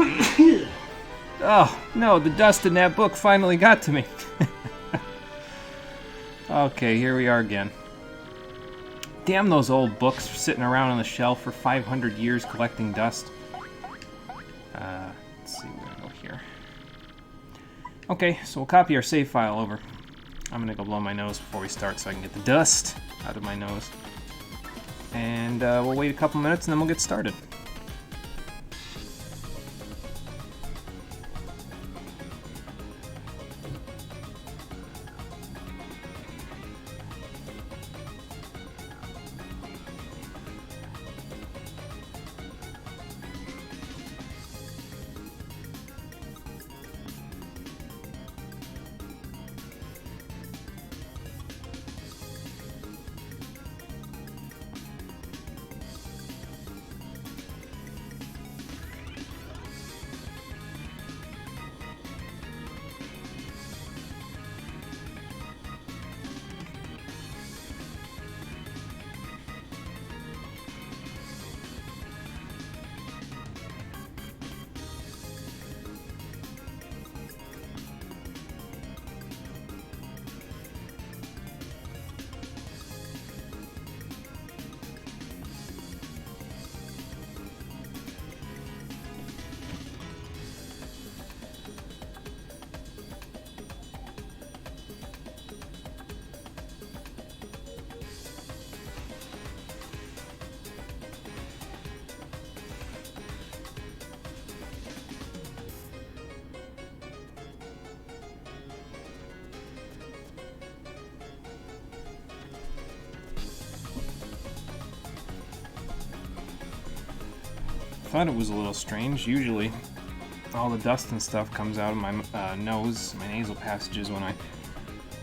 Oh, no, the dust in that book finally got to me. Okay, here we are again. Damn those old books sitting around on the shelf for 500 years collecting dust. Let's see, we're gonna go here. Okay, so we'll copy our save file over. I'm gonna go blow my nose before we start so I can get the dust out of my nose. And we'll wait a couple minutes and then we'll get started. I thought it was a little strange. Usually all the dust and stuff comes out of my nose, my nasal passages when I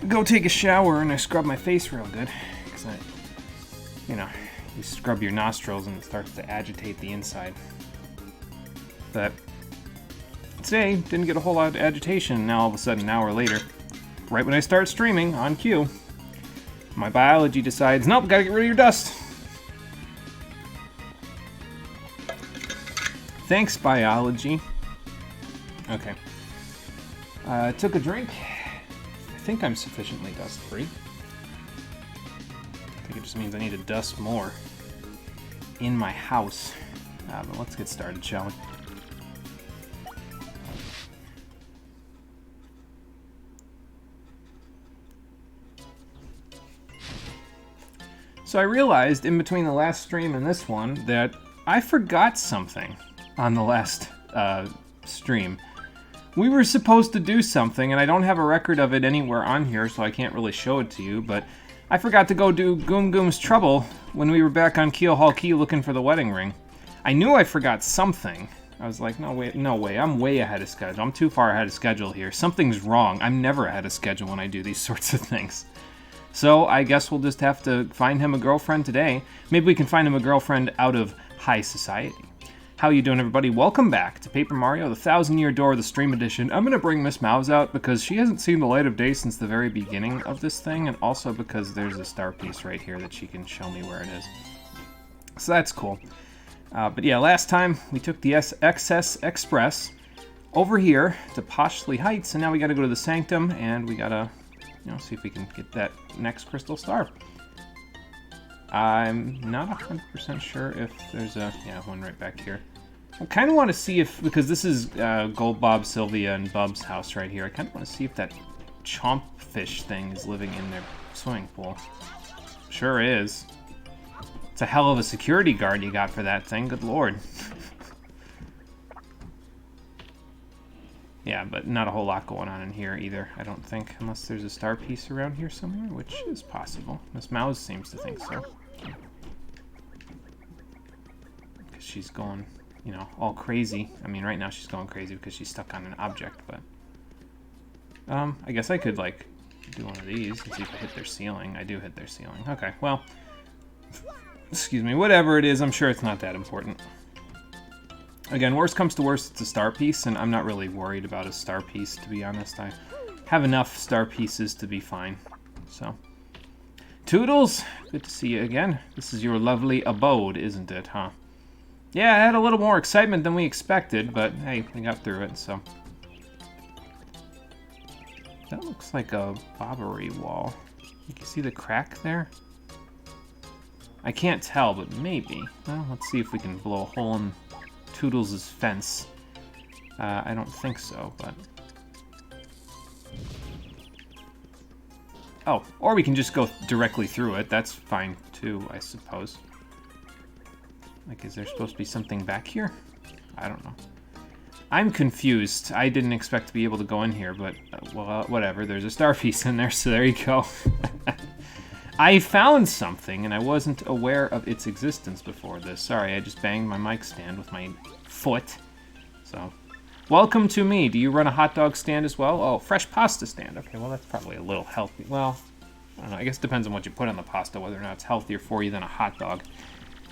go take a shower and I scrub my face real good. Because you scrub your nostrils and it starts to agitate the inside. But today, didn't get a whole lot of agitation. Now all of a sudden, an hour later, right when I start streaming on cue, my biology decides, nope, gotta get rid of your dust. Thanks, biology. Okay. Took a drink. I think I'm sufficiently dust-free. I think it just means I need to dust more in my house. But let's get started, shall we? So I realized in between the last stream and this one that I forgot something on the last stream. We were supposed to do something, and I don't have a record of it anywhere on here, so I can't really show it to you, but I forgot to go do Goom Goom's Trouble when we were back on Keel Hall Key looking for the wedding ring. I knew I forgot something. I was like, no way, I'm way ahead of schedule. I'm too far ahead of schedule here. Something's wrong. I'm never ahead of schedule when I do these sorts of things. So I guess we'll just have to find him a girlfriend today. Maybe we can find him a girlfriend out of high society. How you doing, everybody? Welcome back to Paper Mario, the 1000-Year Door, the Stream Edition. I'm going to bring Miss Mouse out because she hasn't seen the light of day since the very beginning of this thing, and also because there's a star piece right here that she can show me where it is. So that's cool. But yeah, last time we took the XS Express over here to Poshley Heights, and now we got to go to the Sanctum, and we got to, see if we can get that next crystal star. I'm not 100% sure if there's one right back here. I kind of want to see if, because this is Gold Bob, Sylvia, and Bub's house right here, I kind of want to see if that chomp fish thing is living in their swimming pool. Sure is. It's a hell of a security guard you got for that thing, good lord. Yeah, but not a whole lot going on in here either, I don't think, unless there's a star piece around here somewhere, which is possible. Miss Mouse seems to think so. Because she's going, all crazy. I mean, right now she's going crazy because she's stuck on an object, but... I guess I could, do one of these and see if I hit their ceiling. I do hit their ceiling. Okay, well... Excuse me, whatever it is, I'm sure it's not that important. Again, worst comes to worst, it's a star piece, and I'm not really worried about a star piece, to be honest. I have enough star pieces to be fine, so. Toodles, good to see you again. This is your lovely abode, isn't it, huh? Yeah, it had a little more excitement than we expected, but hey, we got through it, so. That looks like a bobbery wall. You can see the crack there? I can't tell, but maybe. Well, let's see if we can blow a hole in Toodles' fence. I don't think so, but... Oh, or we can just go directly through it. That's fine, too, I suppose. Like, is there supposed to be something back here? I don't know. I'm confused. I didn't expect to be able to go in here, but, well, whatever. There's a star piece in there, so there you go. I found something, and I wasn't aware of its existence before this. Sorry, I just banged my mic stand with my foot. So, welcome to me. Do you run a hot dog stand as well? Oh, fresh pasta stand. Okay, well, that's probably a little healthy. Well, I don't know. I guess it depends on what you put on the pasta, whether or not it's healthier for you than a hot dog.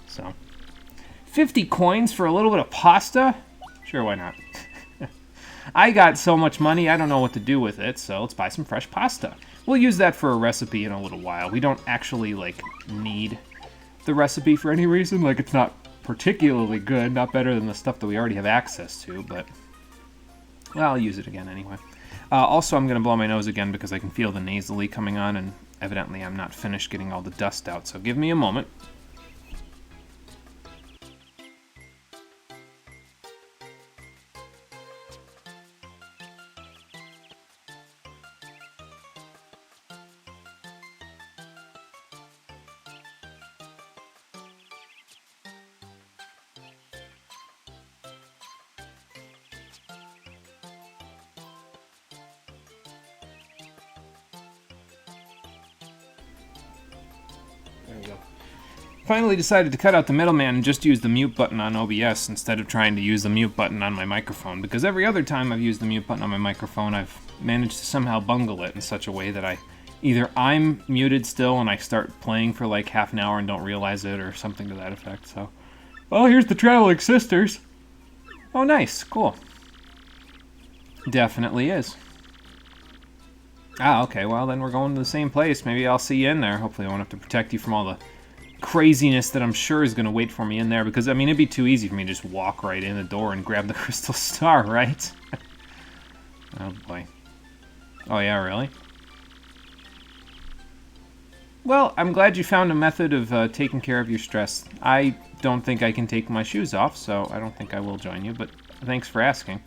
So, 50 coins for a little bit of pasta? Sure, why not? I got so much money, I don't know what to do with it, so let's buy some fresh pasta. We'll use that for a recipe in a little while. We don't actually, like, need the recipe for any reason. Like, it's not particularly good, not better than the stuff that we already have access to, but... Well, I'll use it again anyway. Also, I'm going to blow my nose again because I can feel the nasally coming on, and evidently I'm not finished getting all the dust out, so give me a moment. There we go. Finally decided to cut out the middleman and just use the mute button on OBS instead of trying to use the mute button on my microphone, because every other time I've used the mute button on my microphone, I've managed to somehow bungle it in such a way that either I'm muted still and I start playing for like half an hour and don't realize it, or something to that effect, so. Well, here's the Traveling Sisters. Oh, nice. Cool. Definitely is. Ah, okay, well then we're going to the same place. Maybe I'll see you in there. Hopefully I won't have to protect you from all the craziness that I'm sure is going to wait for me in there, because, I mean, it'd be too easy for me to just walk right in the door and grab the crystal star, right? Oh, boy. Oh, yeah, really? Well, I'm glad you found a method of taking care of your stress. I don't think I can take my shoes off, so I don't think I will join you, but thanks for asking.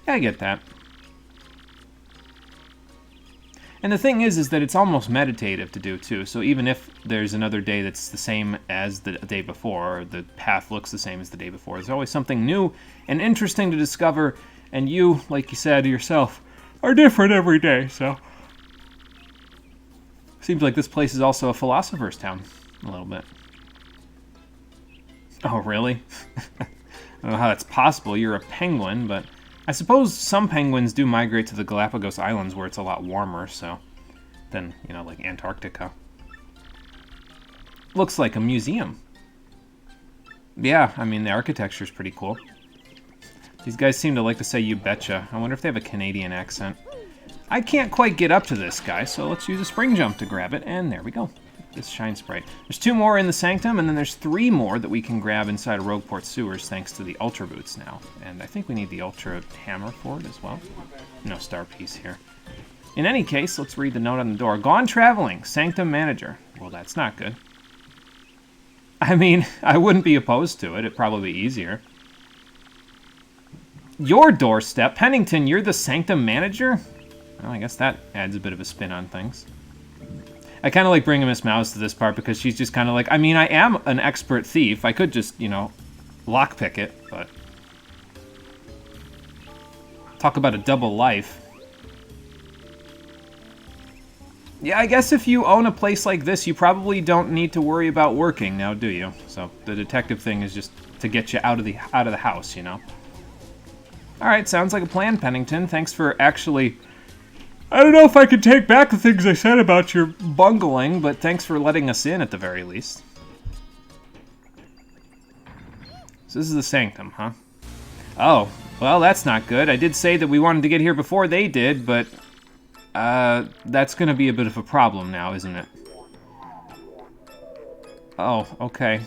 Yeah, I get that. And the thing is that it's almost meditative to do, too. So even if there's another day that's the same as the day before, or the path looks the same as the day before, there's always something new and interesting to discover, and you, like you said yourself, are different every day, so... Seems like this place is also a philosopher's town, a little bit. Oh, really? I don't know how that's possible. You're a penguin, but... I suppose some penguins do migrate to the Galapagos Islands where it's a lot warmer, so... than, you know, like Antarctica. Looks like a museum. Yeah, I mean, the architecture's pretty cool. These guys seem to like to say "you betcha." I wonder if they have a Canadian accent. I can't quite get up to this guy, so let's use a spring jump to grab it, and there we go. This shine sprite. There's 2 more in the Sanctum, and then there's 3 more that we can grab inside of Rogueport Sewers thanks to the Ultra Boots now. And I think we need the Ultra Hammer for it as well. No star piece here. In any case, let's read the note on the door. Gone traveling, Sanctum Manager. Well, that's not good. I mean, I wouldn't be opposed to it. It'd probably be easier. Your doorstep? Pennington, you're the Sanctum Manager? Well, I guess that adds a bit of a spin on things. I kind of like bringing Miss Mouse to this part because she's just kind of like, I mean, I am an expert thief. I could just, you know, lockpick it, but... Talk about a double life. Yeah, I guess if you own a place like this, you probably don't need to worry about working now, do you? So the detective thing is just to get you out of the house, you know? Alright, sounds like a plan, Pennington. Thanks for actually... I don't know if I can take back the things I said about your bungling, but thanks for letting us in at the very least. So this is the Sanctum, huh? Oh, well, that's not good. I did say that we wanted to get here before they did, but... that's gonna be a bit of a problem now, isn't it? Oh, okay.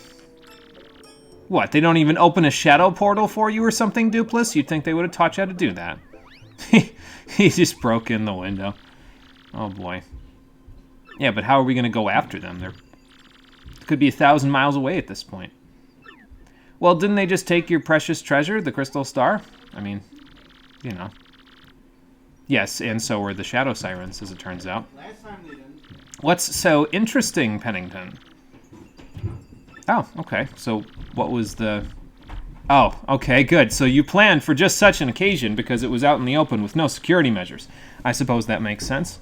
What, they don't even open a shadow portal for you or something, Dupless? You'd think they would have taught you how to do that. He just broke in the window. Oh, boy. Yeah, but how are we going to go after them? They're could be 1,000 miles away at this point. Well, didn't they just take your precious treasure, the crystal star? I mean, you know. Yes, and so were the shadow sirens, as it turns out. Last time they didn't. What's so interesting, Pennington? Oh, okay. So what was the... Oh, okay, good. So you planned for just such an occasion because it was out in the open with no security measures. I suppose that makes sense.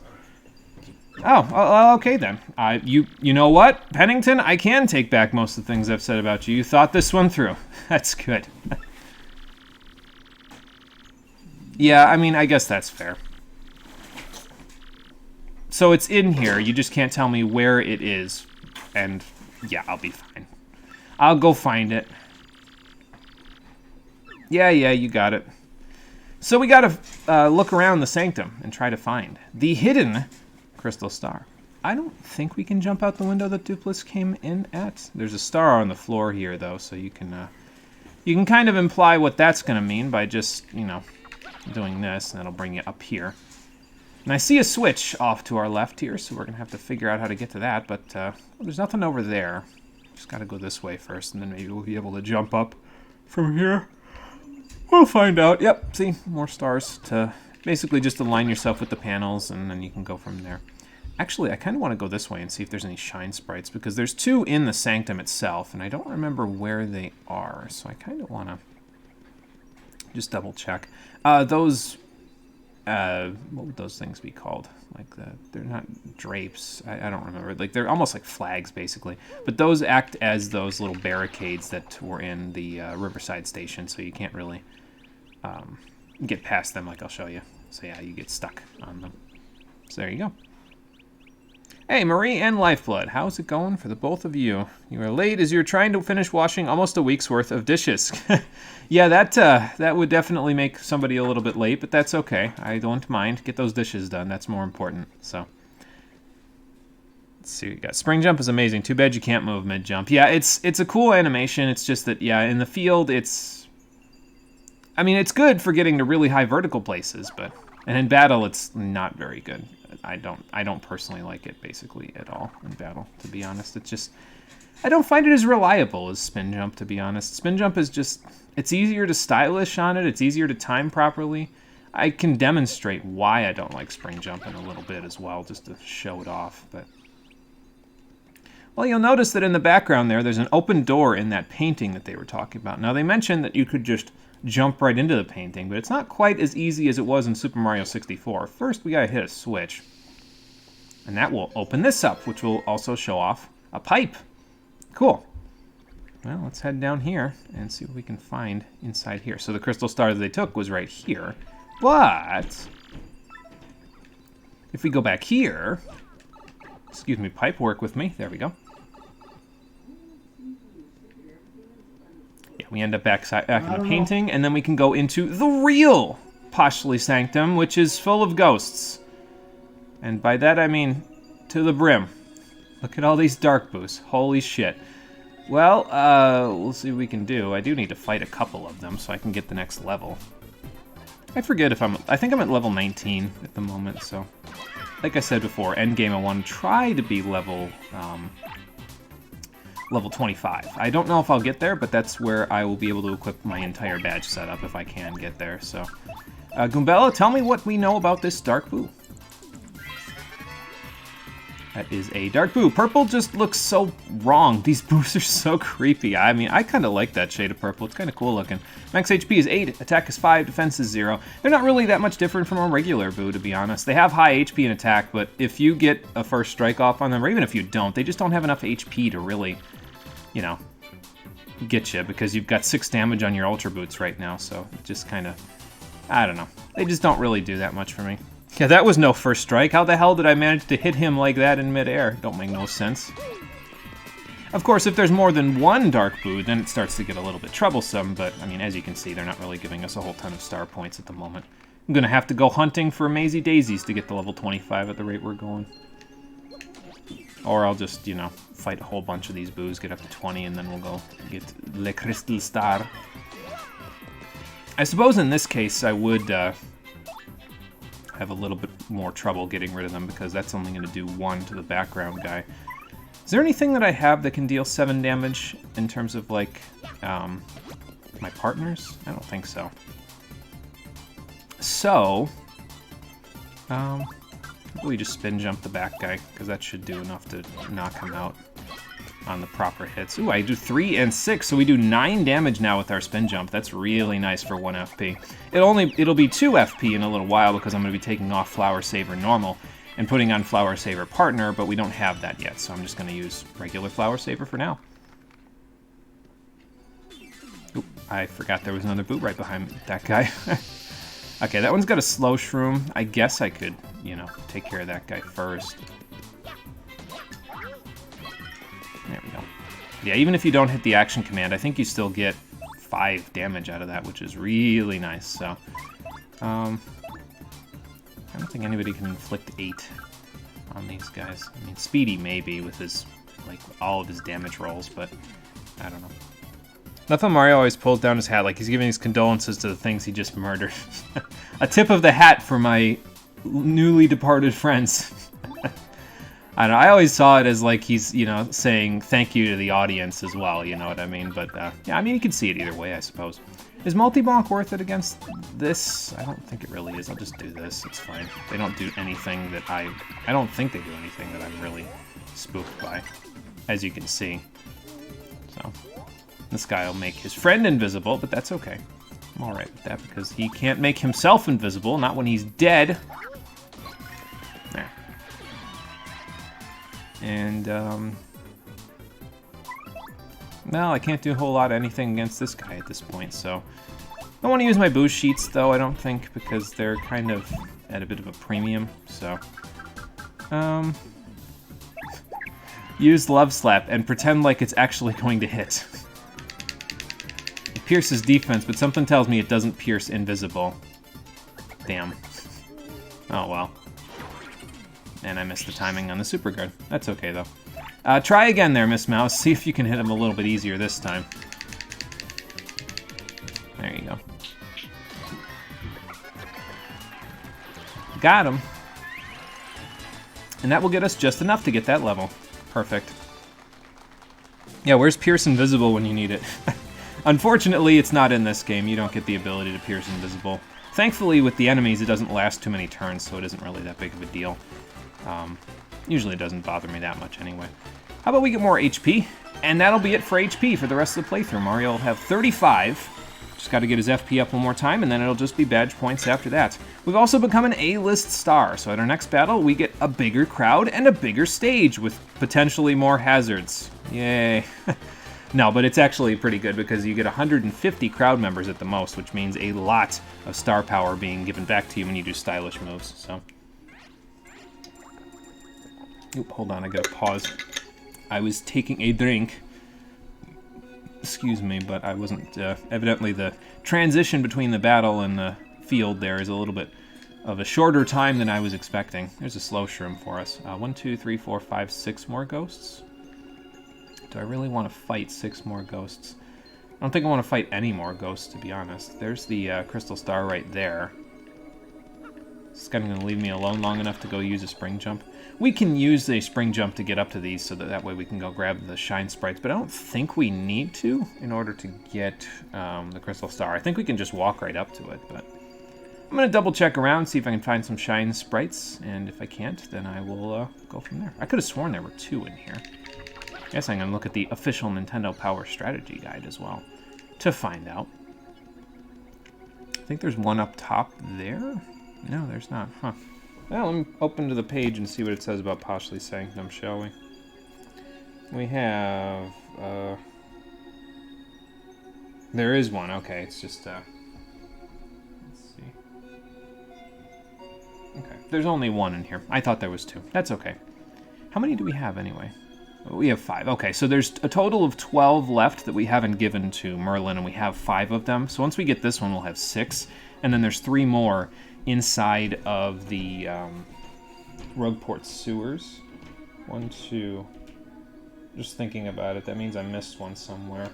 Oh, okay then. You know what, Pennington? I can take back most of the things I've said about you. You thought this one through. That's good. Yeah, I mean, I guess that's fair. So it's in here. You just can't tell me where it is. And yeah, I'll be fine. I'll go find it. Yeah, you got it. So we gotta look around the Sanctum and try to find the hidden crystal star. I don't think we can jump out the window that Dupless came in at. There's a star on the floor here, though, so you can kind of imply what that's gonna mean by just, you know, doing this, and that'll bring you up here. And I see a switch off to our left here, so we're gonna have to figure out how to get to that, but there's nothing over there. Just gotta go this way first, and then maybe we'll be able to jump up from here. We'll find out. Yep, see, more stars to basically just align yourself with the panels, and then you can go from there. Actually, I kind of want to go this way and see if there's any shine sprites, because there's 2 in the Sanctum itself, and I don't remember where they are, so I kind of want to just double check. Those, what would those things be called? Like, they're not drapes, I don't remember. Like, they're almost like flags, basically. But those act as those little barricades that were in the Riverside Station, so you can't really get past them, like I'll show you. So yeah, you get stuck on them. So there you go. Hey, Marie and Lifeblood, how's it going for the both of you? You are late as you're trying to finish washing almost a week's worth of dishes. Yeah, that would definitely make somebody a little bit late, but that's okay. I don't mind. Get those dishes done. That's more important. So, let's see what you got. Spring jump is amazing. Too bad you can't move mid jump. Yeah, it's a cool animation. It's just that, yeah, in the field, I mean, it's good for getting to really high vertical places, and in battle, it's not very good. I don't personally like it basically at all in battle, to be honest. It's just, I don't find it as reliable as spin jump, to be honest. Spin jump is just, it's easier to stylish on it. It's easier to time properly. I can demonstrate why I don't like spring jump in a little bit as well, just to show it off. But well, you'll notice that in the background there's an open door in that painting that they were talking about. Now, they mentioned that you could just jump right into the painting, but it's not quite as easy as it was in Super Mario 64. First, we gotta hit a switch, and that will open this up, which will also show off a pipe. Cool. Well, let's head down here and see what we can find inside here. So the crystal star that they took was right here, but if we go back here, excuse me, pipe, work with me. There we go. We end up back in the painting, and then we can go into the real Posthuly Sanctum, which is full of ghosts. And by that I mean to the brim. Look at all these dark boosts. Holy shit. Well, we'll see what we can do. I do need to fight a couple of them so I can get the next level. I forget if I think I'm at level 19 at the moment, so like I said before, endgame I want to try to be level 25. I don't know if I'll get there, but that's where I will be able to equip my entire badge setup if I can get there. So, Goombella, tell me what we know about this dark boo. That is a dark boo. Purple just looks so wrong. These boos are so creepy. I mean, I kind of like that shade of purple. It's kind of cool looking. Max HP is 8, attack is 5, defense is 0. They're not really that much different from a regular boo, to be honest. They have high HP and attack, but if you get a first strike off on them, or even if you don't, they just don't have enough HP to really, you know, get you, because you've got 6 damage on your Ultra Boots right now, so it just kind of, I don't know. They just don't really do that much for me. Yeah, that was no first strike. How the hell did I manage to hit him like that in midair? Don't make no sense. Of course, if there's more than one Dark Boo, then it starts to get a little bit troublesome, but, I mean, as you can see, they're not really giving us a whole ton of star points at the moment. I'm gonna have to go hunting for Mazy Daisies to get to level 25 at the rate we're going. Or I'll just, you know, fight a whole bunch of these boos, get up to 20, and then we'll go get Le Crystal Star. I suppose in this case I would have a little bit more trouble getting rid of them because that's only going to do 1 to the background guy. Is there anything that I have that can deal 7 damage in terms of, like, my partners? I don't think so. So, we just spin jump the back guy, because that should do enough to knock him out on the proper hits. Ooh, I do 3 and 6, so we do 9 damage now with our spin jump. That's really nice for 1 FP. It'll be 2 FP in a little while because I'm going to be taking off Flower Saver Normal and putting on Flower Saver Partner, but we don't have that yet, so I'm just going to use regular Flower Saver for now. Oop, I forgot there was another boot right behind that guy. Okay, that one's got a slow shroom. I guess I could, you know, take care of that guy first. There we go. Yeah, even if you don't hit the action command, I think you still get 5 damage out of that, which is really nice. So, I don't think anybody can inflict 8 on these guys. I mean, Speedy maybe with his, like, all of his damage rolls, but I don't know. Nothing Mario always pulls down his hat like he's giving his condolences to the things he just murdered. A tip of the hat for my newly departed friends. I don't know, I always saw it as like he's, you know, saying thank you to the audience as well, you know what I mean? But, yeah, I mean, you can see it either way, I suppose. Is multi-bonk worth it against this? I don't think it really is. I'll just do this. It's fine. They don't do anything that I don't think they do anything that I'm really spooked by, as you can see. So, this guy will make his friend invisible, but that's okay. I'm alright with that because he can't make himself invisible, not when he's dead. There. And, well, I can't do a whole lot of anything against this guy at this point, so... I don't want to use my boost sheets, though, I don't think, because they're kind of at a bit of a premium, so... Use Love Slap and pretend like it's actually going to hit. It pierces defense, but something tells me it doesn't pierce invisible. Damn. Oh, well. And I missed the timing on the super guard. That's okay, though. Try again there, Miss Mouse. See if you can hit him a little bit easier this time. There you go. Got him. And that will get us just enough to get that level. Perfect. Yeah, where's Pierce Invisible when you need it? Unfortunately, it's not in this game. You don't get the ability to Pierce Invisible. Thankfully, with the enemies, it doesn't last too many turns, so it isn't really that big of a deal. Usually it doesn't bother me that much anyway. How about we get more HP? And that'll be it for HP for the rest of the playthrough. Mario will have 35. Just got to get his FP up one more time, and then it'll just be badge points after that. We've also become an A-list star, so at our next battle, we get a bigger crowd and a bigger stage with potentially more hazards. Yay. No, but it's actually pretty good because you get 150 crowd members at the most, which means a lot of star power being given back to you when you do stylish moves, so... Oop, hold on, I gotta pause. I was taking a drink. Excuse me, but I wasn't... evidently the transition between the battle and the field there is a little bit of a shorter time than I was expecting. There's a slow shroom for us. 1, 2, 3, 4, 5, 6 more ghosts? Do I really want to fight 6 more ghosts? I don't think I want to fight any more ghosts, to be honest. There's the crystal star right there. It's kind of going to leave me alone long enough to go use a spring jump. We can use a spring jump to get up to these so that way we can go grab the shine sprites, but I don't think we need to in order to get the crystal star. I think we can just walk right up to it, but I'm going to double check around, see if I can find some shine sprites, and if I can't, then I will go from there. I could have sworn there were 2 in here. I guess I'm going to look at the official Nintendo Power Strategy Guide as well to find out. I think there's one up top there. No, there's not. Huh. Well, let me open to the page and see what it says about Poshly Sanctum, shall we? We have... There is one. Okay, it's just... Let's see. Okay, there's only 1 in here. I thought there was 2. That's okay. How many do we have anyway? We have 5. Okay, so there's a total of 12 left that we haven't given to Merlin, and we have 5 of them. So once we get this one, we'll have 6. And then there's 3 more inside of the Rogueport sewers. 1, 2. Just thinking about it, that means I missed one somewhere.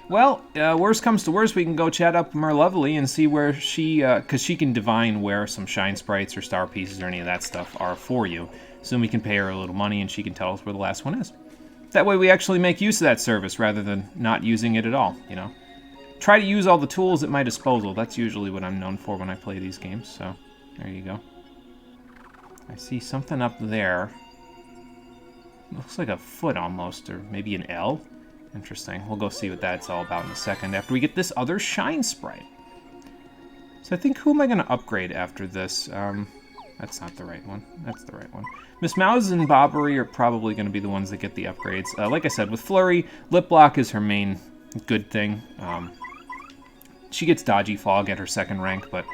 Well, worst comes to worst, we can go chat up Merlovely and see where she, because she can divine where some shine sprites or star pieces or any of that stuff are for you. So we can pay her a little money and she can tell us where the last one is. That way we actually make use of that service rather than not using it at all, you know. Try to use all the tools at my disposal. That's usually what I'm known for when I play these games, so there you go. I see something up there. Looks like a foot almost, or maybe an L. Interesting. We'll go see what that's all about in a second after we get this other shine sprite. So I think, who am I going to upgrade after this? That's not the right one. That's the right one. Miss Mouse and Bobbery are probably going to be the ones that get the upgrades. Like I said, with Flurry, Lip Block is her main good thing. She gets Dodgy Fog at her 2nd rank, but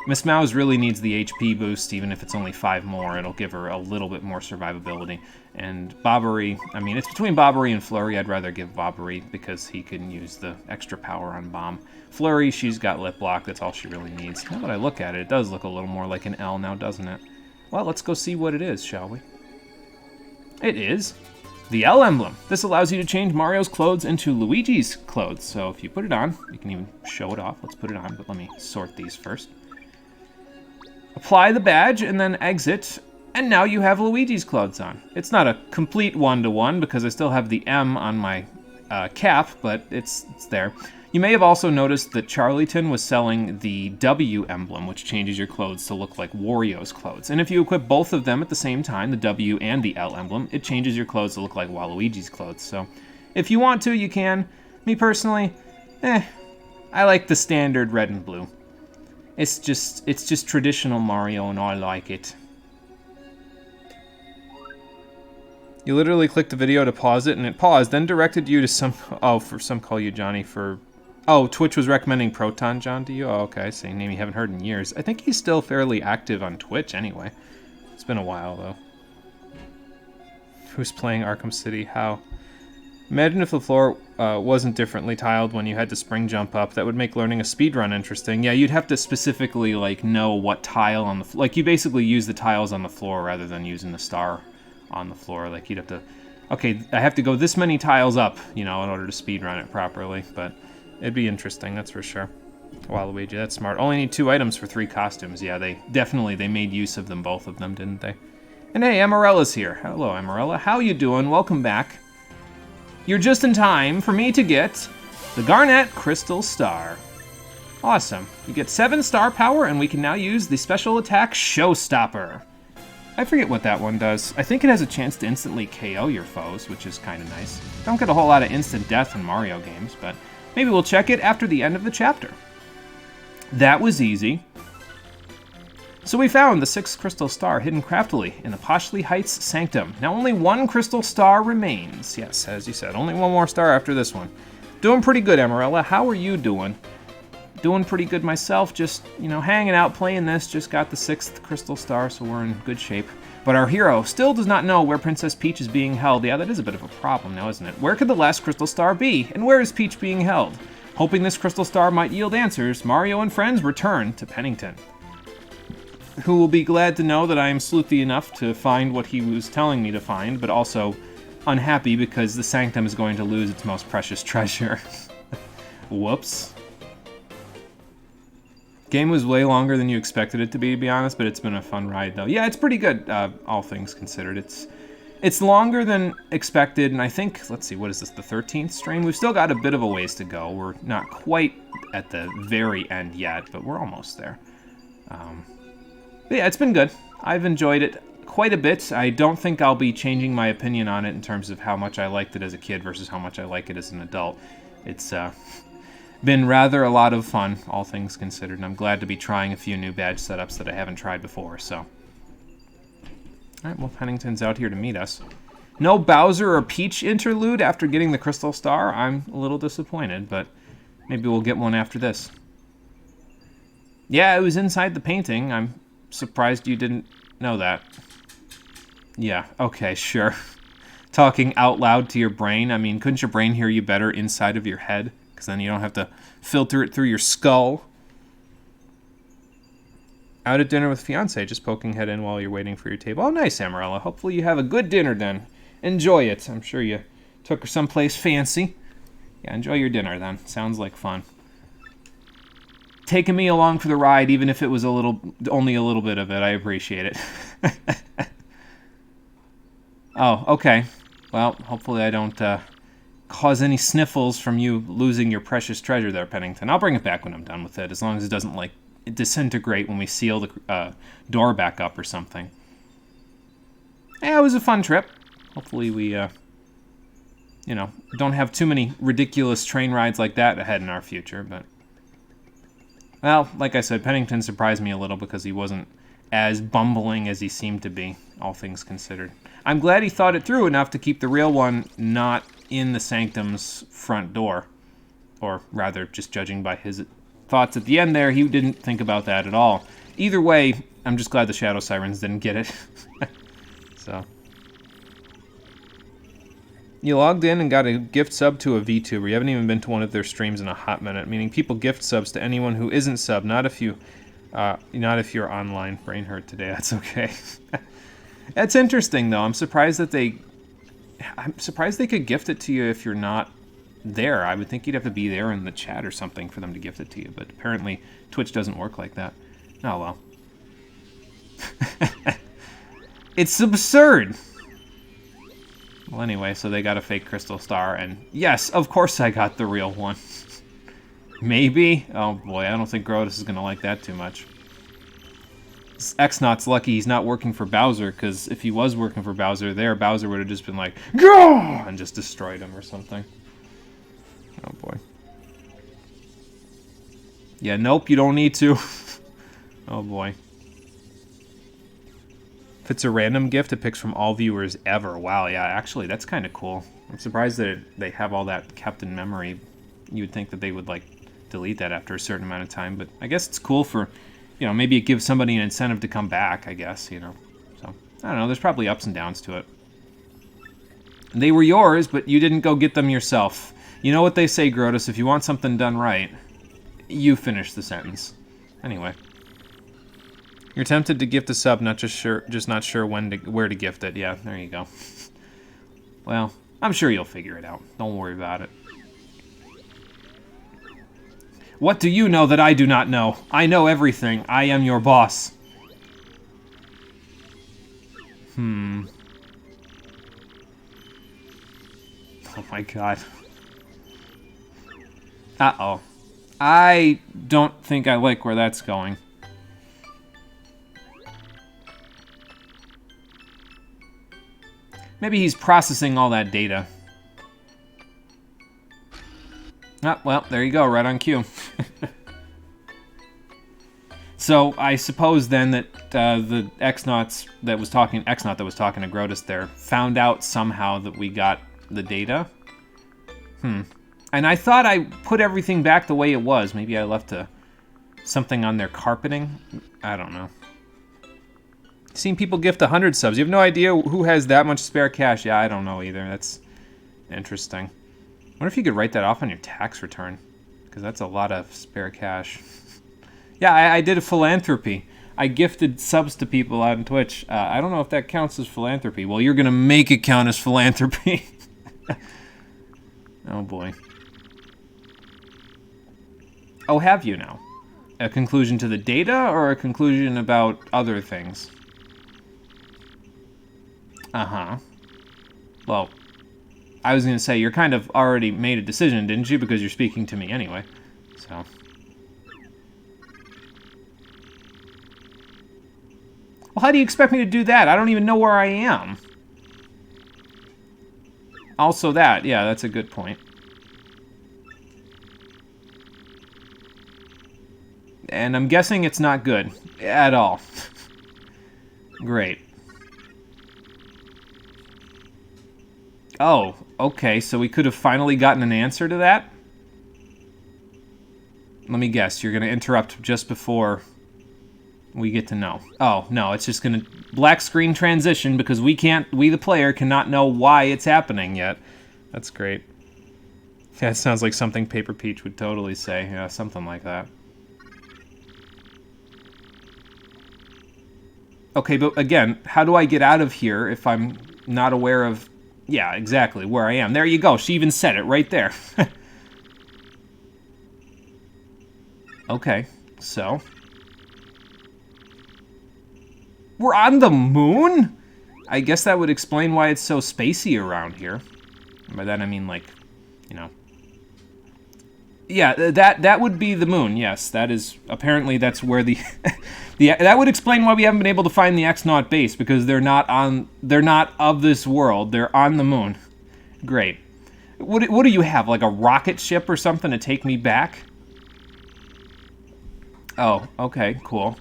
Miss Mouse really needs the HP boost, even if it's only 5 more. It'll give her a little bit more survivability. And Bobbery, I mean, it's between Bobbery and Flurry. I'd rather give Bobbery because he can use the extra power on Bomb. Flurry, she's got Lip Block. That's all she really needs. Now that I look at it, it does look a little more like an L now, doesn't it? Well, let's go see what it is, shall we? It is the L emblem. This allows you to change Mario's clothes into Luigi's clothes. So if you put it on, you can even show it off. Let's put it on, but let me sort these first. Apply the badge and then exit, and now you have Luigi's clothes on. It's not a complete one-to-one because I still have the M on my cap, but it's there. You may have also noticed that Charlieton was selling the W emblem, which changes your clothes to look like Wario's clothes. And if you equip both of them at the same time, the W and the L emblem, it changes your clothes to look like Waluigi's clothes. So if you want to, you can. Me personally, I like the standard red and blue. It's just traditional Mario, and I like it. You literally clicked the video to pause it, and it paused, then directed you to some... Oh, for some call you Johnny for... Oh, Twitch was recommending Proton John to you? Oh, okay, same name you haven't heard in years. I think he's still fairly active on Twitch, anyway. It's been a while, though. Who's playing Arkham City? How? Imagine if the floor wasn't differently tiled when you had to spring jump up. That would make learning a speedrun interesting. Yeah, you'd have to specifically, like, know what tile on the... Like, you basically use the tiles on the floor rather than using the star on the floor. Like, you'd have to... Okay, I have to go this many tiles up, you know, in order to speedrun it properly. But it'd be interesting, that's for sure. Waluigi, that's smart. Only need 2 items for 3 costumes. Yeah, they made use of them, both of them, didn't they? And hey, Amarella's here. Hello, Amarella. How you doing? Welcome back. You're just in time for me to get the Garnet Crystal Star. Awesome. You get 7 star power, and we can now use the special attack Showstopper. I forget what that one does. I think it has a chance to instantly KO your foes, which is kind of nice. Don't get a whole lot of instant death in Mario games, but maybe we'll check it after the end of the chapter. That was easy. So we found the 6th crystal star hidden craftily in the Poshley Heights Sanctum. Now only 1 crystal star remains. Yes, as you said, only 1 more star after this one. Doing pretty good, Amarella. How are you doing? Doing pretty good myself. Just, you know, hanging out, playing this. Just got the 6th crystal star, so we're in good shape. But our hero still does not know where Princess Peach is being held. Yeah, that is a bit of a problem now, isn't it? Where could the last crystal star be? And where is Peach being held? Hoping this crystal star might yield answers, Mario and friends return to Pennington. Who will be glad to know that I am sleuthy enough to find what he was telling me to find, but also unhappy because the Sanctum is going to lose its most precious treasure. Whoops. Game was way longer than you expected it to be honest, but it's been a fun ride, though. Yeah, it's pretty good, all things considered. It's longer than expected, and I think, let's see, what is this, the 13th stream? We've still got a bit of a ways to go. We're not quite at the very end yet, but we're almost there. But yeah, it's been good. I've enjoyed it quite a bit. I don't think I'll be changing my opinion on it in terms of how much I liked it as a kid versus how much I like it as an adult. It's been rather a lot of fun, all things considered, and I'm glad to be trying a few new badge setups that I haven't tried before, so. Alright, well, Pennington's out here to meet us. No Bowser or Peach interlude after getting the Crystal Star. I'm a little disappointed, but maybe we'll get one after this. Yeah, it was inside the painting. I'm surprised you didn't know that. Yeah, okay, sure. Talking out loud to your brain. I mean, couldn't your brain hear you better inside of your head? Because then you don't have to filter it through your skull. Out at dinner with fiance, just poking head in while you're waiting for your table. Oh, nice, Amarella. Hopefully you have a good dinner then. Enjoy it. I'm sure you took her someplace fancy. Yeah, enjoy your dinner then. Sounds like fun. Taking me along for the ride, even if it was only a little bit of it. I appreciate it. Oh, okay. Well, hopefully I don't cause any sniffles from you losing your precious treasure there, Pennington. I'll bring it back when I'm done with it, as long as it doesn't, like, disintegrate when we seal the door back up or something. Yeah, it was a fun trip. Hopefully we, don't have too many ridiculous train rides like that ahead in our future, but... Well, like I said, Pennington surprised me a little because he wasn't as bumbling as he seemed to be, all things considered. I'm glad he thought it through enough to keep the real one not in the Sanctum's front door. Or rather, just judging by his thoughts at the end there, he didn't think about that at all. Either way, I'm just glad the Shadow Sirens didn't get it. So. You logged in and got a gift sub to a VTuber. You haven't even been to one of their streams in a hot minute, meaning people gift subs to anyone who isn't sub, not if you're online. Brain hurt today, that's okay. That's interesting, though. I'm surprised they could gift it to you if you're not there. I would think you'd have to be there in the chat or something for them to gift it to you, but apparently Twitch doesn't work like that. Oh, well. It's absurd! Well, anyway, so they got a fake crystal star, and yes, of course I got the real one. Maybe? Oh boy, I don't think Grotus is gonna like that too much. X-Naught's lucky he's not working for Bowser, because if he was working for Bowser Bowser would have just been like, go! And just destroyed him or something. Oh boy. Yeah, nope, you don't need to. Oh boy. If it's a random gift, it picks from all viewers ever. Wow, yeah, actually, that's kind of cool. I'm surprised that they have all that kept in memory. You would think that they would, like, delete that after a certain amount of time, but I guess it's cool for, maybe it gives somebody an incentive to come back, I guess, So, I don't know, there's probably ups and downs to it. They were yours, but you didn't go get them yourself. You know what they say, Grotus, if you want something done right, you finish the sentence. Anyway. You're tempted to gift a sub, just not sure where to gift it. Yeah, there you go. Well, I'm sure you'll figure it out. Don't worry about it. What do you know that I do not know? I know everything. I am your boss. Oh my god. Uh-oh. I don't think I like where that's going. Maybe he's processing all that data. Ah, well, there you go, right on cue. So I suppose then that the X-Naut that was talking to Grotus there found out somehow that we got the data. And I thought I put everything back the way it was. Maybe I left something on their carpeting. I don't know. Seen people gift 100 subs. You have no idea who has that much spare cash. Yeah, I don't know either. That's interesting. I wonder if you could write that off on your tax return, because that's a lot of spare cash. Yeah, I did a philanthropy. I gifted subs to people out on Twitch. I don't know if that counts as philanthropy. Well, you're going to make it count as philanthropy. Oh, boy. Oh, have you now? A conclusion to the data or a conclusion about other things? Uh-huh. Well, I was going to say, you're kind of already made a decision, didn't you? Because you're speaking to me anyway. So. Well, how do you expect me to do that? I don't even know where I am. Also that, yeah, that's a good point. And I'm guessing it's not good. At all. Great. Oh, okay, so we could have finally gotten an answer to that? Let me guess, you're going to interrupt just before we get to know. Oh, no, it's just going to black screen transition because we the player cannot know why it's happening yet. That's great. That sounds like something Paper Peach would totally say. Yeah, something like that. Okay, but again, how do I get out of here if I'm not aware of... Yeah, exactly, where I am. There you go. She even said it right there. Okay, so... We're on the moon? I guess that would explain why it's so spacey around here. By that I mean, like, you know... Yeah, that would be the moon, yes. That is... Apparently that's where the... that would explain why we haven't been able to find the X-Naut base, because they're not of this world. They're on the moon. Great. What do you have, like a rocket ship or something to take me back? Oh, okay, cool.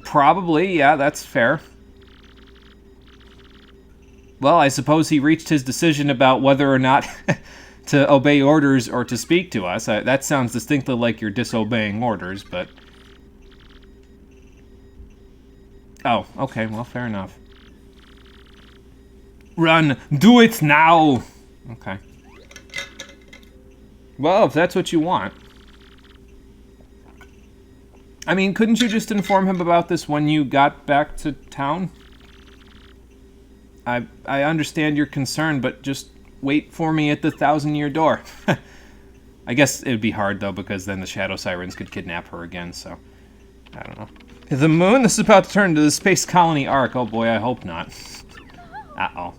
Probably, yeah, that's fair. Well, I suppose he reached his decision about whether or not to obey orders or to speak to us. That sounds distinctly like you're disobeying orders, but... Oh, okay, well, fair enough. Run! Do it now! Okay. Well, if that's what you want. I mean, couldn't you just inform him about this when you got back to town? I understand your concern, but just wait for me at the 1,000-year door. I guess it would be hard, though, because then the Shadow Sirens could kidnap her again, so... I don't know. The moon? This is about to turn into the Space Colony Ark. Oh boy, I hope not. Uh-oh.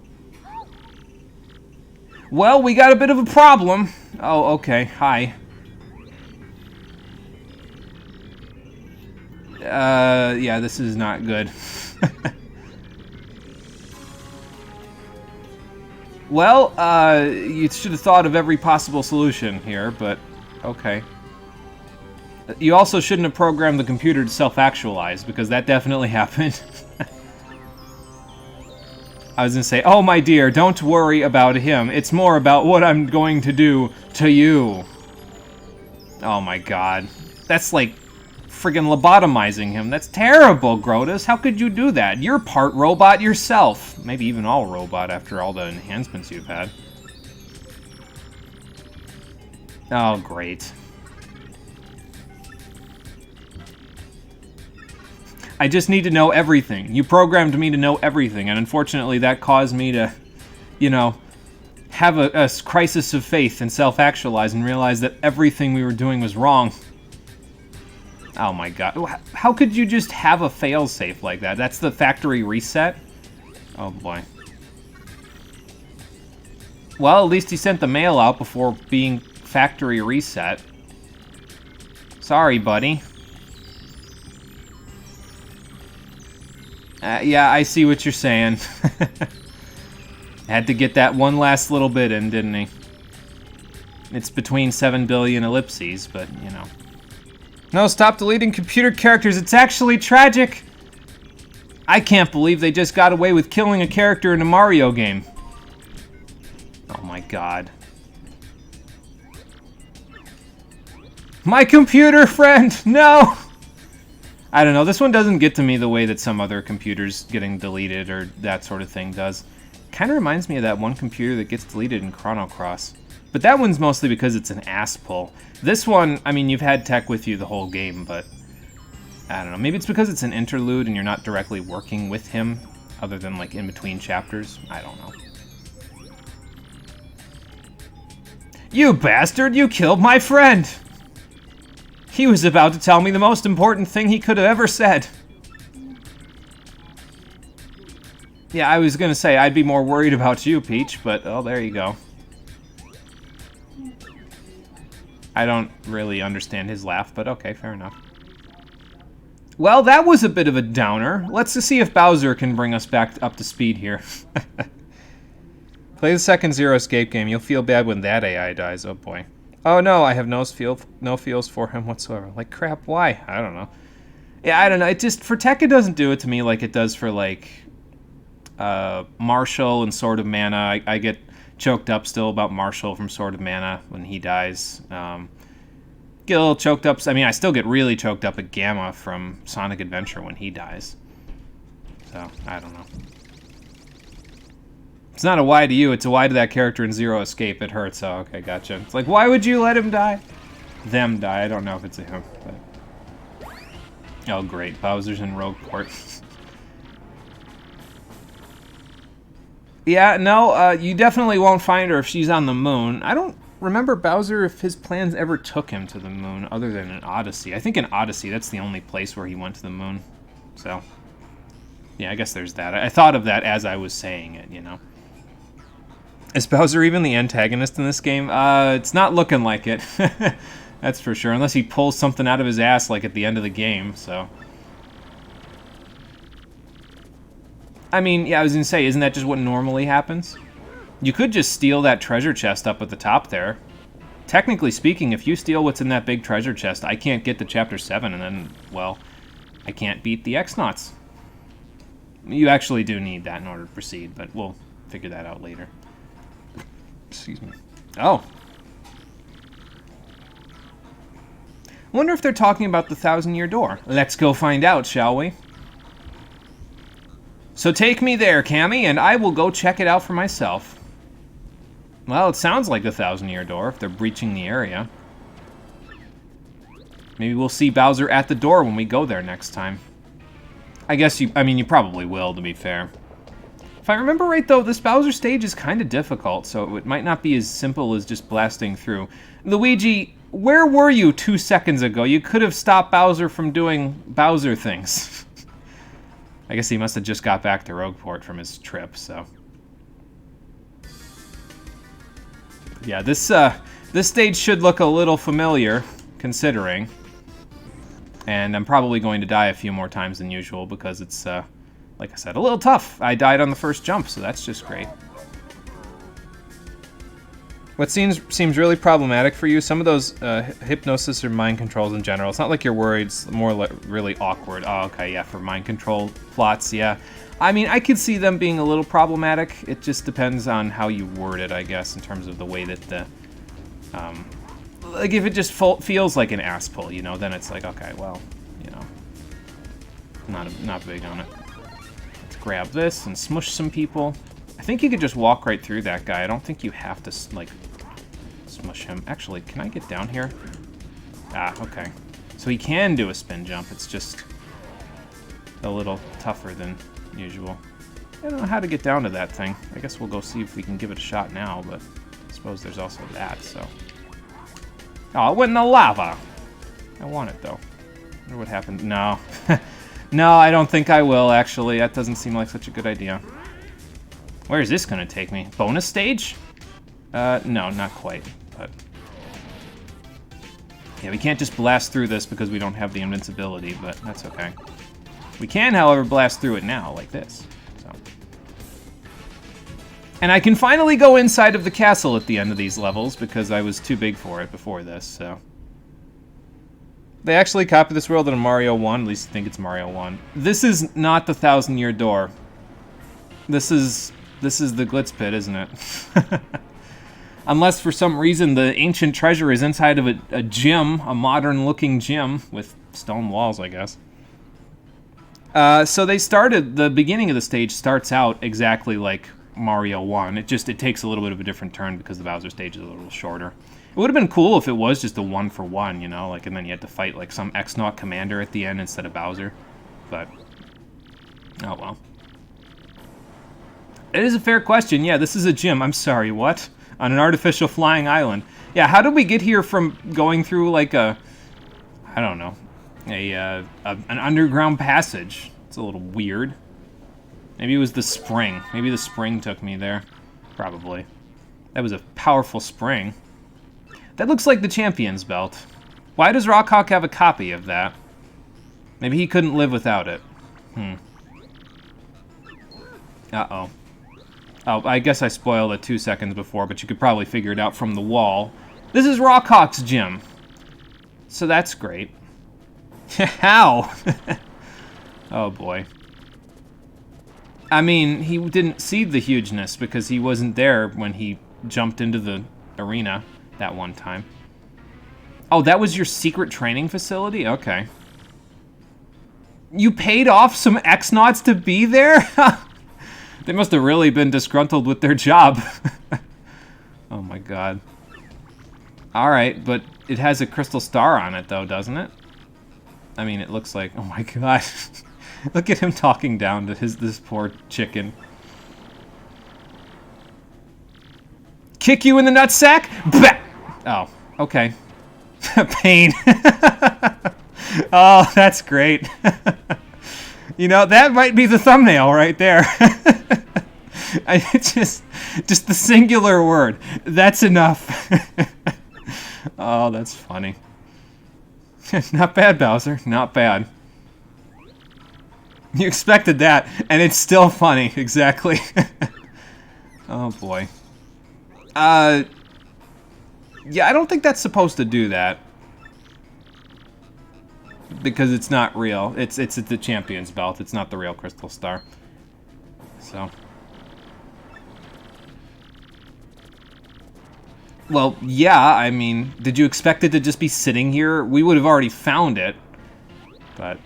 Well, we got a bit of a problem. Oh, okay. Hi. Yeah, this is not good. Well, you should have thought of every possible solution here, but okay. You also shouldn't have programmed the computer to self-actualize, because that definitely happened. I was gonna say, oh my dear, don't worry about him. It's more about what I'm going to do to you. Oh my god. That's like friggin' lobotomizing him. That's terrible, Grotus. How could you do that? You're part robot yourself. Maybe even all robot after all the enhancements you've had. Oh, great. I just need to know everything. You programmed me to know everything, and unfortunately that caused me to, you know, have a crisis of faith and self-actualize and realize that everything we were doing was wrong. Oh my god. How could you just have a failsafe like that? That's the factory reset? Oh boy. Well, at least he sent the mail out before being factory reset. Sorry, buddy. Yeah, I see what you're saying. Had to get that one last little bit in, didn't he? It's between 7 billion ellipses, but, you know. No, stop deleting computer characters. It's actually tragic. I can't believe they just got away with killing a character in a Mario game. Oh my god. My computer friend! No! I don't know, this one doesn't get to me the way that some other computers getting deleted or that sort of thing does. Kind of reminds me of that one computer that gets deleted in Chrono Cross. But that one's mostly because it's an ass pull. This one, I mean, you've had tech with you the whole game, but... I don't know, maybe it's because it's an interlude and you're not directly working with him, other than, like, in between chapters. I don't know. You bastard! You killed my friend! He was about to tell me the most important thing he could have ever said. Yeah, I was gonna say, I'd be more worried about you, Peach, but, oh, there you go. I don't really understand his laugh, but okay, fair enough. Well, that was a bit of a downer. Let's see if Bowser can bring us back up to speed here. Play the second Zero Escape game. You'll feel bad when that AI dies. Oh, boy. Oh, no, I have no feels for him whatsoever. Like, crap, why? I don't know. Yeah, I don't know. It just, for tech, it doesn't do it to me like it does for, like, Marshall and Sword of Mana. I get choked up still about Marshall from Sword of Mana when he dies. Get a little choked up. I mean, I still get really choked up at Gamma from Sonic Adventure when he dies. So, I don't know. It's not a why to you, it's a why to that character in Zero Escape. It hurts. Oh, okay, gotcha. It's like, why would you let him die? Them die. I don't know if it's a him, but... Oh, great. Bowser's in Rogueport. Yeah, no, you definitely won't find her if she's on the moon. I don't remember Bowser if his plans ever took him to the moon, other than in Odyssey. I think in Odyssey, that's the only place where he went to the moon. So, yeah, I guess there's that. I thought of that as I was saying it, you know. Is Bowser even the antagonist in this game? It's not looking like it. That's for sure, unless he pulls something out of his ass like at the end of the game, so. I mean, yeah, I was gonna say, isn't that just what normally happens? You could just steal that treasure chest up at the top there. Technically speaking, if you steal what's in that big treasure chest, I can't get to Chapter 7, and then, well, I can't beat the X-Nauts. You actually do need that in order to proceed, but we'll figure that out later. Excuse me. Oh. Wonder if they're talking about the 1,000-Year Door. Let's go find out, shall we? So take me there, Cammy, and I will go check it out for myself. Well, it sounds like the 1,000-Year Door if they're breaching the area. Maybe we'll see Bowser at the door when we go there next time. I guess you probably will, to be fair. If I remember right, though, this Bowser stage is kind of difficult, so it might not be as simple as just blasting through. Luigi, where were you 2 seconds ago? You could have stopped Bowser from doing Bowser things. I guess he must have just got back to Rogueport from his trip, so. Yeah, this stage should look a little familiar, considering. And I'm probably going to die a few more times than usual because it's, like I said, a little tough. I died on the first jump, so that's just great. What seems really problematic for you, some of those hypnosis or mind controls in general, it's not like you're worried, it's more like really awkward. Oh, okay, yeah, for mind control plots, yeah. I mean, I could see them being a little problematic. It just depends on how you word it, I guess, in terms of the way that the... like, if it just feels like an ass pull, you know, then it's like, okay, well, you know, not big on it. Let's grab this and smush some people. I think you could just walk right through that guy. I don't think you have to, like, smush him. Actually, can I get down here? Ah, okay. So he can do a spin jump. It's just a little tougher than usual. I don't know how to get down to that thing. I guess we'll go see if we can give it a shot now, but I suppose there's also that, so. Oh, it went in the lava. I want it, though. I wonder what happened. No. No, I don't think I will, actually. That doesn't seem like such a good idea. Where is this going to take me? Bonus stage? No, not quite, but... yeah, we can't just blast through this because we don't have the invincibility, but that's okay. We can, however, blast through it now, like this. So. And I can finally go inside of the castle at the end of these levels because I was too big for it before this, so... They actually copied this world in Mario 1, at least I think it's Mario 1. This is not the 1,000-Year Door. This is the Glitz Pit, isn't it? Unless for some reason the ancient treasure is inside of a gym, a modern-looking gym with stone walls, I guess. So the beginning of the stage starts out exactly like Mario 1. It takes a little bit of a different turn because the Bowser stage is a little shorter. It would have been cool if it was just a 1-for-1, you know, like, and then you had to fight like some X-Naut commander at the end instead of Bowser. But, oh well. It is a fair question. Yeah, this is a gym. I'm sorry, what? On an artificial flying island. Yeah, how did we get here from going through like I don't know, an underground passage? It's a little weird. Maybe it was the spring. Maybe the spring took me there. Probably. That was a powerful spring. That looks like the champion's belt. Why does Rockhawk have a copy of that? Maybe he couldn't live without it. Uh-oh. Oh, I guess I spoiled it 2 seconds before, but you could probably figure it out from the wall. This is Rockhawk's gym. So that's great. How? Oh, boy. I mean, he didn't see the hugeness because he wasn't there when he jumped into the arena that one time. Oh, that was your secret training facility? Okay. You paid off some X-Nauts to be there? They must have really been disgruntled with their job. Oh my god. Alright, but it has a crystal star on it though, doesn't it? I mean, it looks like... Oh my god. Look at him talking down to this poor chicken. Kick you in the nutsack? Bah! Oh, okay. Pain. Oh, that's great. You know, that might be the thumbnail right there. It's just the singular word. That's enough. Oh, that's funny. Not bad, Bowser. Not bad. You expected that, and it's still funny. Exactly. Oh, boy. Yeah, I don't think that's supposed to do that. Because it's not real. It's the champion's belt. It's not the real crystal star. So. Well, yeah, I mean, did you expect it to just be sitting here? We would have already found it. But.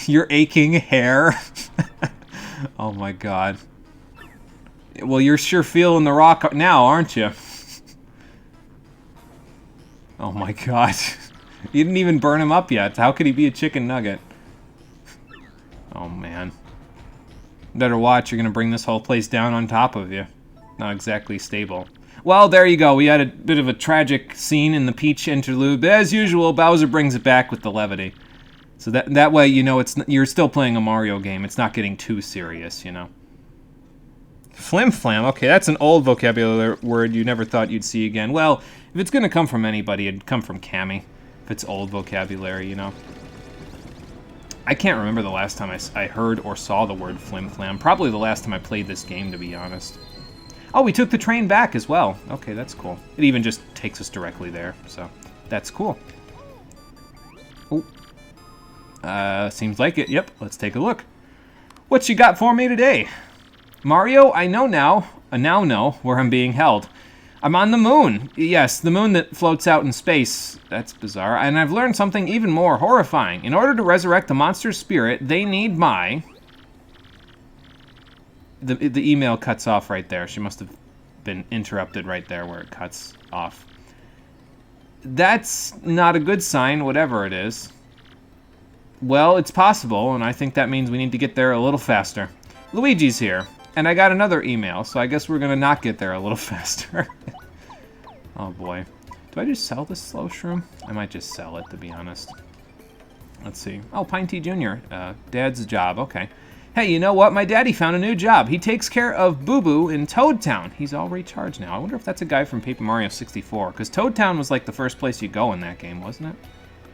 Your aching hair. Oh my god. Well, you're sure feeling the rock now, aren't you? Oh my god. You didn't even burn him up yet. How could he be a chicken nugget? Oh man. Better watch, you're gonna bring this whole place down on top of you. Not exactly stable. Well, there you go. We had a bit of a tragic scene in the Peach interlude, but as usual, Bowser brings it back with the levity. So that way, you know, you're still playing a Mario game. It's not getting too serious, you know. Flim flam. Okay, that's an old vocabulary word you never thought you'd see again. Well, if it's gonna come from anybody, it'd come from Cammy. If it's old vocabulary, you know. I can't remember the last time I heard or saw the word flim flam. Probably the last time I played this game, to be honest. Oh, we took the train back as well. Okay, that's cool. It even just takes us directly there, so that's cool. Oh. Seems like it. Yep, let's take a look. What you got for me today? Mario, I now know where I'm being held. I'm on the moon. Yes, the moon that floats out in space. That's bizarre. And I've learned something even more horrifying. In order to resurrect the monster's spirit, they need my... The email cuts off right there. She must have been interrupted right there where it cuts off. That's not a good sign, whatever it is. Well, it's possible, and I think that means we need to get there a little faster. Luigi's here. And I got another email, so I guess we're gonna not get there a little faster. Oh boy. Do I just sell this slow shroom? I might just sell it, to be honest. Let's see. Oh, Pine Tea Jr. Dad's job, okay. Hey, you know what? My daddy found a new job. He takes care of Boo Boo in Toad Town. He's all recharged now. I wonder if that's a guy from Paper Mario 64, because Toad Town was like the first place you go in that game, wasn't it?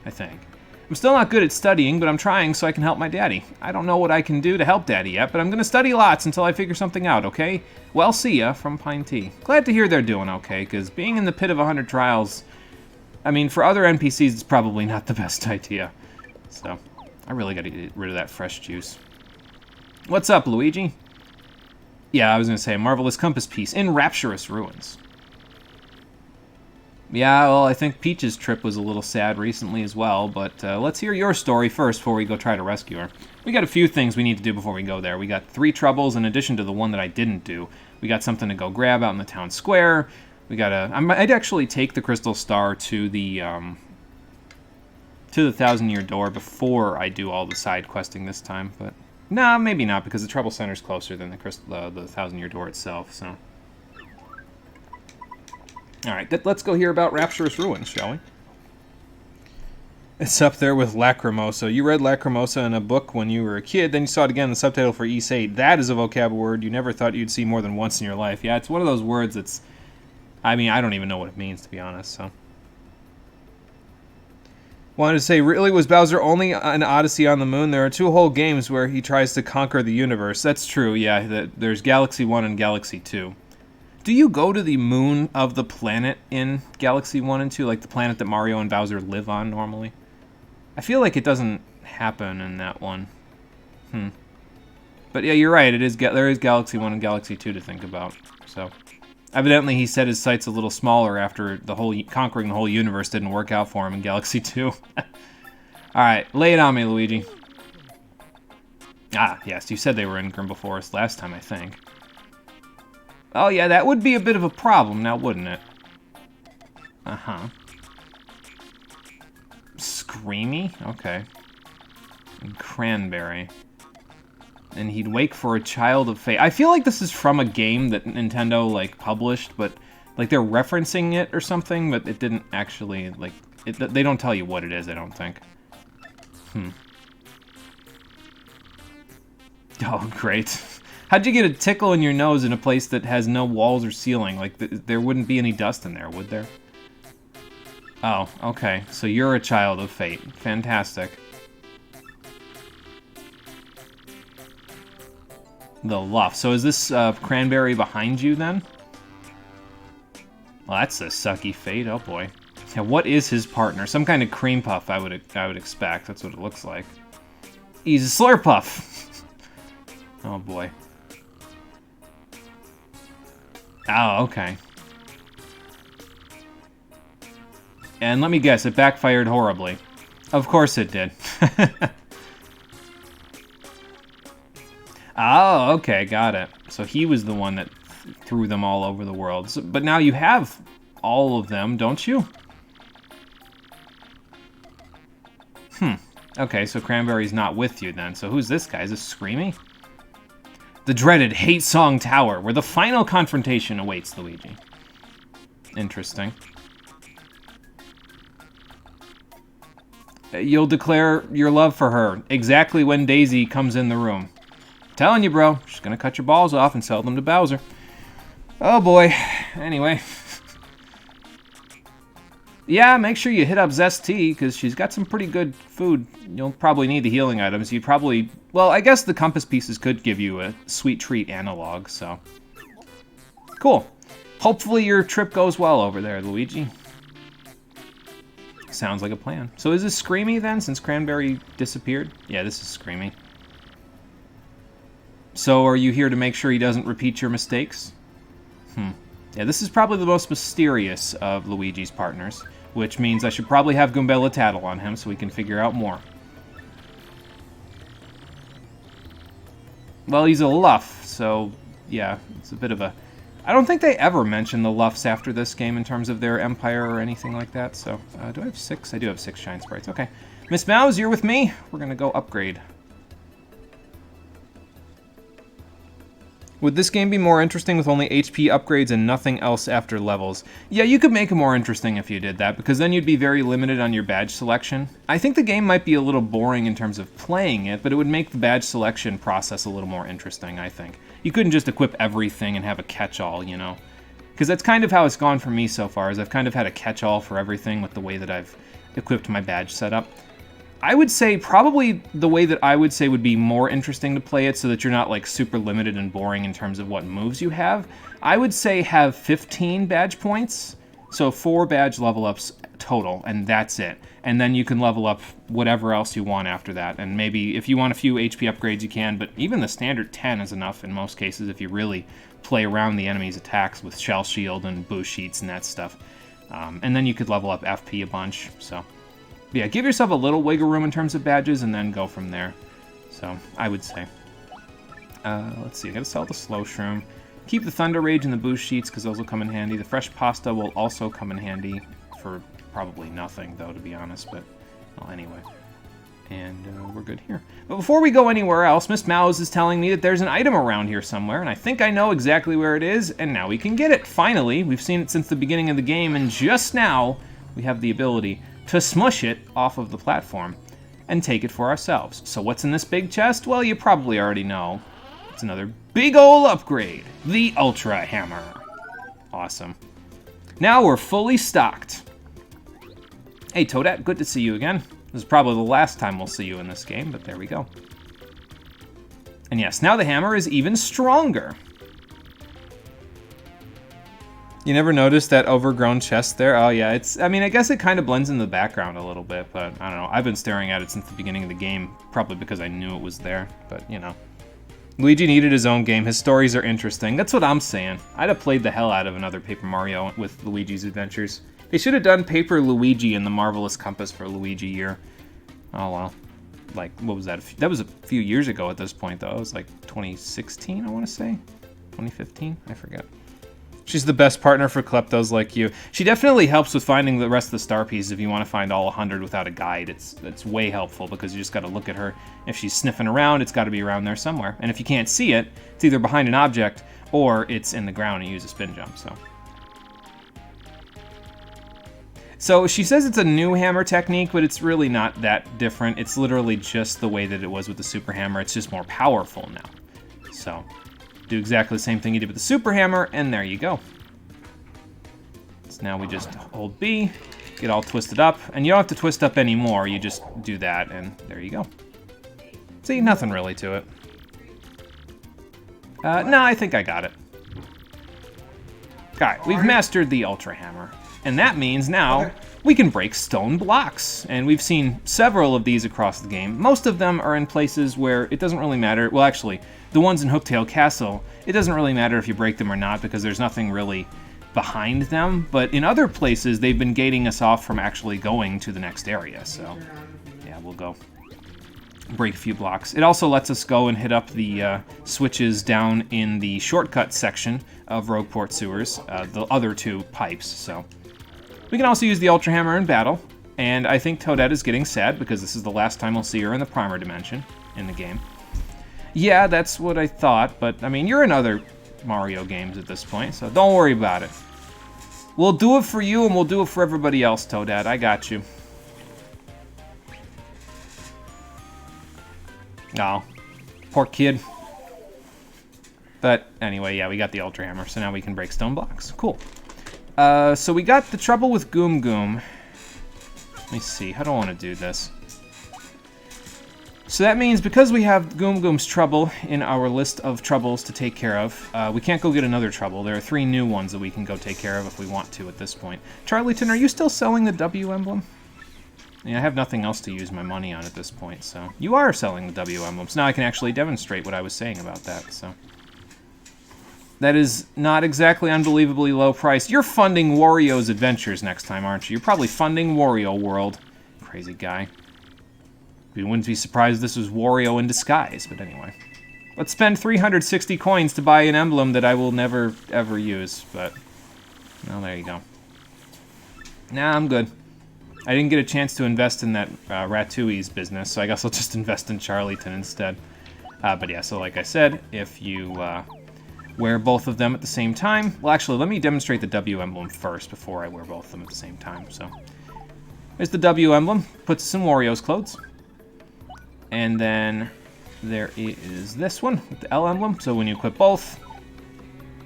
I think. I'm still not good at studying, but I'm trying so I can help my daddy. I don't know what I can do to help daddy yet, but I'm gonna study lots until I figure something out, okay? Well, see ya, from Pine Tea. Glad to hear they're doing okay, because being in the pit of 100 trials, I mean, for other NPCs, it's probably not the best idea. So, I really gotta get rid of that fresh juice. What's up, Luigi? Yeah, I was gonna say, a marvelous compass piece in Rapturous Ruins. Yeah, well, I think Peach's trip was a little sad recently as well, but let's hear your story first before we go try to rescue her. We got a few things we need to do before we go there. We got 3 troubles in addition to the one that I didn't do. We got something to go grab out in the town square. We got I might actually take the crystal star to the 1,000-year door before I do all the side questing this time, but nah, maybe not, because the trouble center's closer than the 1,000-year door itself, so... Alright, let's go hear about Rapturous Ruins, shall we? It's up there with Lacrimosa. You read Lacrimosa in a book when you were a kid, then you saw it again in the subtitle for East 8. That is a vocab word you never thought you'd see more than once in your life. Yeah, it's one of those words that's... I mean, I don't even know what it means, to be honest, so... Wanted to say, really, was Bowser only an Odyssey on the Moon? There are 2 whole games where he tries to conquer the universe. That's true, yeah. There's Galaxy 1 and Galaxy 2. Do you go to the moon of the planet in Galaxy 1 and 2, like the planet that Mario and Bowser live on normally? I feel like it doesn't happen in that one. But yeah, you're right, there is Galaxy 1 and Galaxy 2 to think about. So, evidently he set his sights a little smaller after conquering the whole universe didn't work out for him in Galaxy 2. Alright, lay it on me, Luigi. Ah, yes, you said they were in Grimble Forest last time, I think. Oh yeah, that would be a bit of a problem now, wouldn't it? Uh-huh. Screamy? Okay. And Cranberry. And he'd wake for a child of fate. I feel like this is from a game that Nintendo, like, published, but, like, they're referencing it or something, but it didn't actually, like, they don't tell you what it is, I don't think. Oh, great. How'd you get a tickle in your nose in a place that has no walls or ceiling? Like, there wouldn't be any dust in there, would there? Oh, okay. So you're a child of fate. Fantastic. The Luff. So is this Cranberry behind you, then? Well, that's a sucky fate. Oh, boy. Yeah, what is his partner? Some kind of cream puff, I would expect. That's what it looks like. He's a Slurpuff. Oh, boy. Oh, okay. And let me guess, it backfired horribly. Of course it did. Oh, okay, got it. So he was the one that threw them all over the world. So, but now you have all of them, don't you? Okay, so Cranberry's not with you then. So who's this guy? Is this Screamy? The dreaded Hate Song Tower, where the final confrontation awaits Luigi. Interesting. You'll declare your love for her exactly when Daisy comes in the room. Telling you, bro. She's gonna cut your balls off and sell them to Bowser. Oh, boy. Anyway. Yeah, make sure you hit up Zest Tea, because she's got some pretty good food. You'll probably need the healing items. You'd probably... Well, I guess the compass pieces could give you a sweet treat analog, so... Cool. Hopefully your trip goes well over there, Luigi. Sounds like a plan. So is this Screamy, then, since Cranberry disappeared? Yeah, this is Screamy. So are you here to make sure he doesn't repeat your mistakes? Yeah, this is probably the most mysterious of Luigi's partners, which means I should probably have Goombella tattle on him so we can figure out more. Well, he's a Luff, so yeah, it's a bit of a... I don't think they ever mention the Luffs after this game in terms of their empire or anything like that, so... do I have 6? I do have 6 Shine Sprites, okay. Miss Mouse, you're with me? We're gonna go upgrade. Would this game be more interesting with only HP upgrades and nothing else after levels? Yeah, you could make it more interesting if you did that, because then you'd be very limited on your badge selection. I think the game might be a little boring in terms of playing it, but it would make the badge selection process a little more interesting, I think. You couldn't just equip everything and have a catch-all, you know? Because that's kind of how it's gone for me so far, is I've kind of had a catch-all for everything with the way that I've equipped my badge setup. I would say probably the way that I would say would be more interesting to play it so that you're not like super limited and boring in terms of what moves you have. I would say have 15 badge points, so 4 badge level ups total, and that's it. And then you can level up whatever else you want after that. And maybe if you want a few HP upgrades you can, but even the standard 10 is enough in most cases if you really play around the enemy's attacks with Shell Shield and Boost Sheets and that stuff. And then you could level up FP a bunch, so... Yeah, give yourself a little wiggle room in terms of badges and then go from there. So, I would say. Let's see, I gotta sell the Slow Shroom. Keep the Thunder Rage and the Boost Sheets, because those will come in handy. The Fresh Pasta will also come in handy for probably nothing, though, to be honest, but, well, anyway. And we're good here. But before we go anywhere else, Miss Mouse is telling me that there's an item around here somewhere, and I think I know exactly where it is, and now we can get it, finally. We've seen it since the beginning of the game, and just now we have the ability to smush it off of the platform and take it for ourselves. So what's in this big chest? Well, you probably already know. It's another big ol' upgrade, the Ultra Hammer. Awesome. Now we're fully stocked. Hey, Toadette, good to see you again. This is probably the last time we'll see you in this game, but there we go. And yes, now the hammer is even stronger. You never noticed that overgrown chest there? Oh yeah, it's, I mean, I guess it kind of blends in the background a little bit, but I don't know. I've been staring at it since the beginning of the game, probably because I knew it was there, but you know. Luigi needed his own game. His stories are interesting. That's what I'm saying. I'd have played the hell out of another Paper Mario with Luigi's Adventures. They should have done Paper Luigi in the Marvelous Compass for Luigi year. Oh well. Like, what was that? That was a few years ago at this point, though. It was like 2016, I want to say? 2015? I forget. She's the best partner for kleptos like you. She definitely helps with finding the rest of the star pieces if you want to find all 100 without a guide. It's way helpful because you just got to look at her. If she's sniffing around, it's got to be around there somewhere. And if you can't see it, it's either behind an object or it's in the ground and you use a spin jump, So she says it's a new hammer technique, but it's really not that different. It's literally just the way that it was with the super hammer. It's just more powerful now. So do exactly the same thing you did with the super hammer, and there you go. So now we just hold B, get all twisted up, and you don't have to twist up anymore. You just do that, and there you go. See, nothing really to it. No, I think I got it. Alright, we've mastered the Ultra Hammer. And that means now we can break stone blocks. And we've seen several of these across the game. Most of them are in places where it doesn't really matter. Well, actually, the ones in Hooktail Castle, it doesn't really matter if you break them or not because there's nothing really behind them. But in other places, they've been gating us off from actually going to the next area. So, yeah, we'll go break a few blocks. It also lets us go and hit up the switches down in the shortcut section of Rogueport Sewers, the other two pipes, so. We can also use the Ultra Hammer in battle, and I think Toadette is getting sad because this is the last time we'll see her in the Primer Dimension in the game. Yeah, that's what I thought, but, I mean, you're in other Mario games at this point, so don't worry about it. We'll do it for you, and we'll do it for everybody else, Toadette. I got you. Oh, poor kid. But anyway, yeah, we got the Ultra Hammer, so now we can break stone blocks. Cool. So we got the trouble with Goom Goom. Let me see, how do I want to do this? So that means because we have Goom Goom's trouble in our list of troubles to take care of, we can't go get another trouble. There are 3 new ones that we can go take care of if we want to at this point. Charlieton, are you still selling the W emblem? Yeah, I have nothing else to use my money on at this point, so... You are selling the W emblems. Now I can actually demonstrate what I was saying about that, so... That is not exactly unbelievably low price. You're funding Wario's adventures next time, aren't you? You're probably funding Wario World. Crazy guy. We wouldn't be surprised if this was Wario in disguise, but anyway. Let's spend 360 coins to buy an emblem that I will never, ever use, but... Well, there you go. Nah, I'm good. I didn't get a chance to invest in that Ratatouille's business, so I guess I'll just invest in Charlieton instead. But yeah, so like I said, if you wear both of them at the same time... Well, actually, let me demonstrate the W emblem first before I wear both of them at the same time, so... There's the W emblem. Puts us in Wario's clothes. And then there is this one with the L emblem, so when you equip both...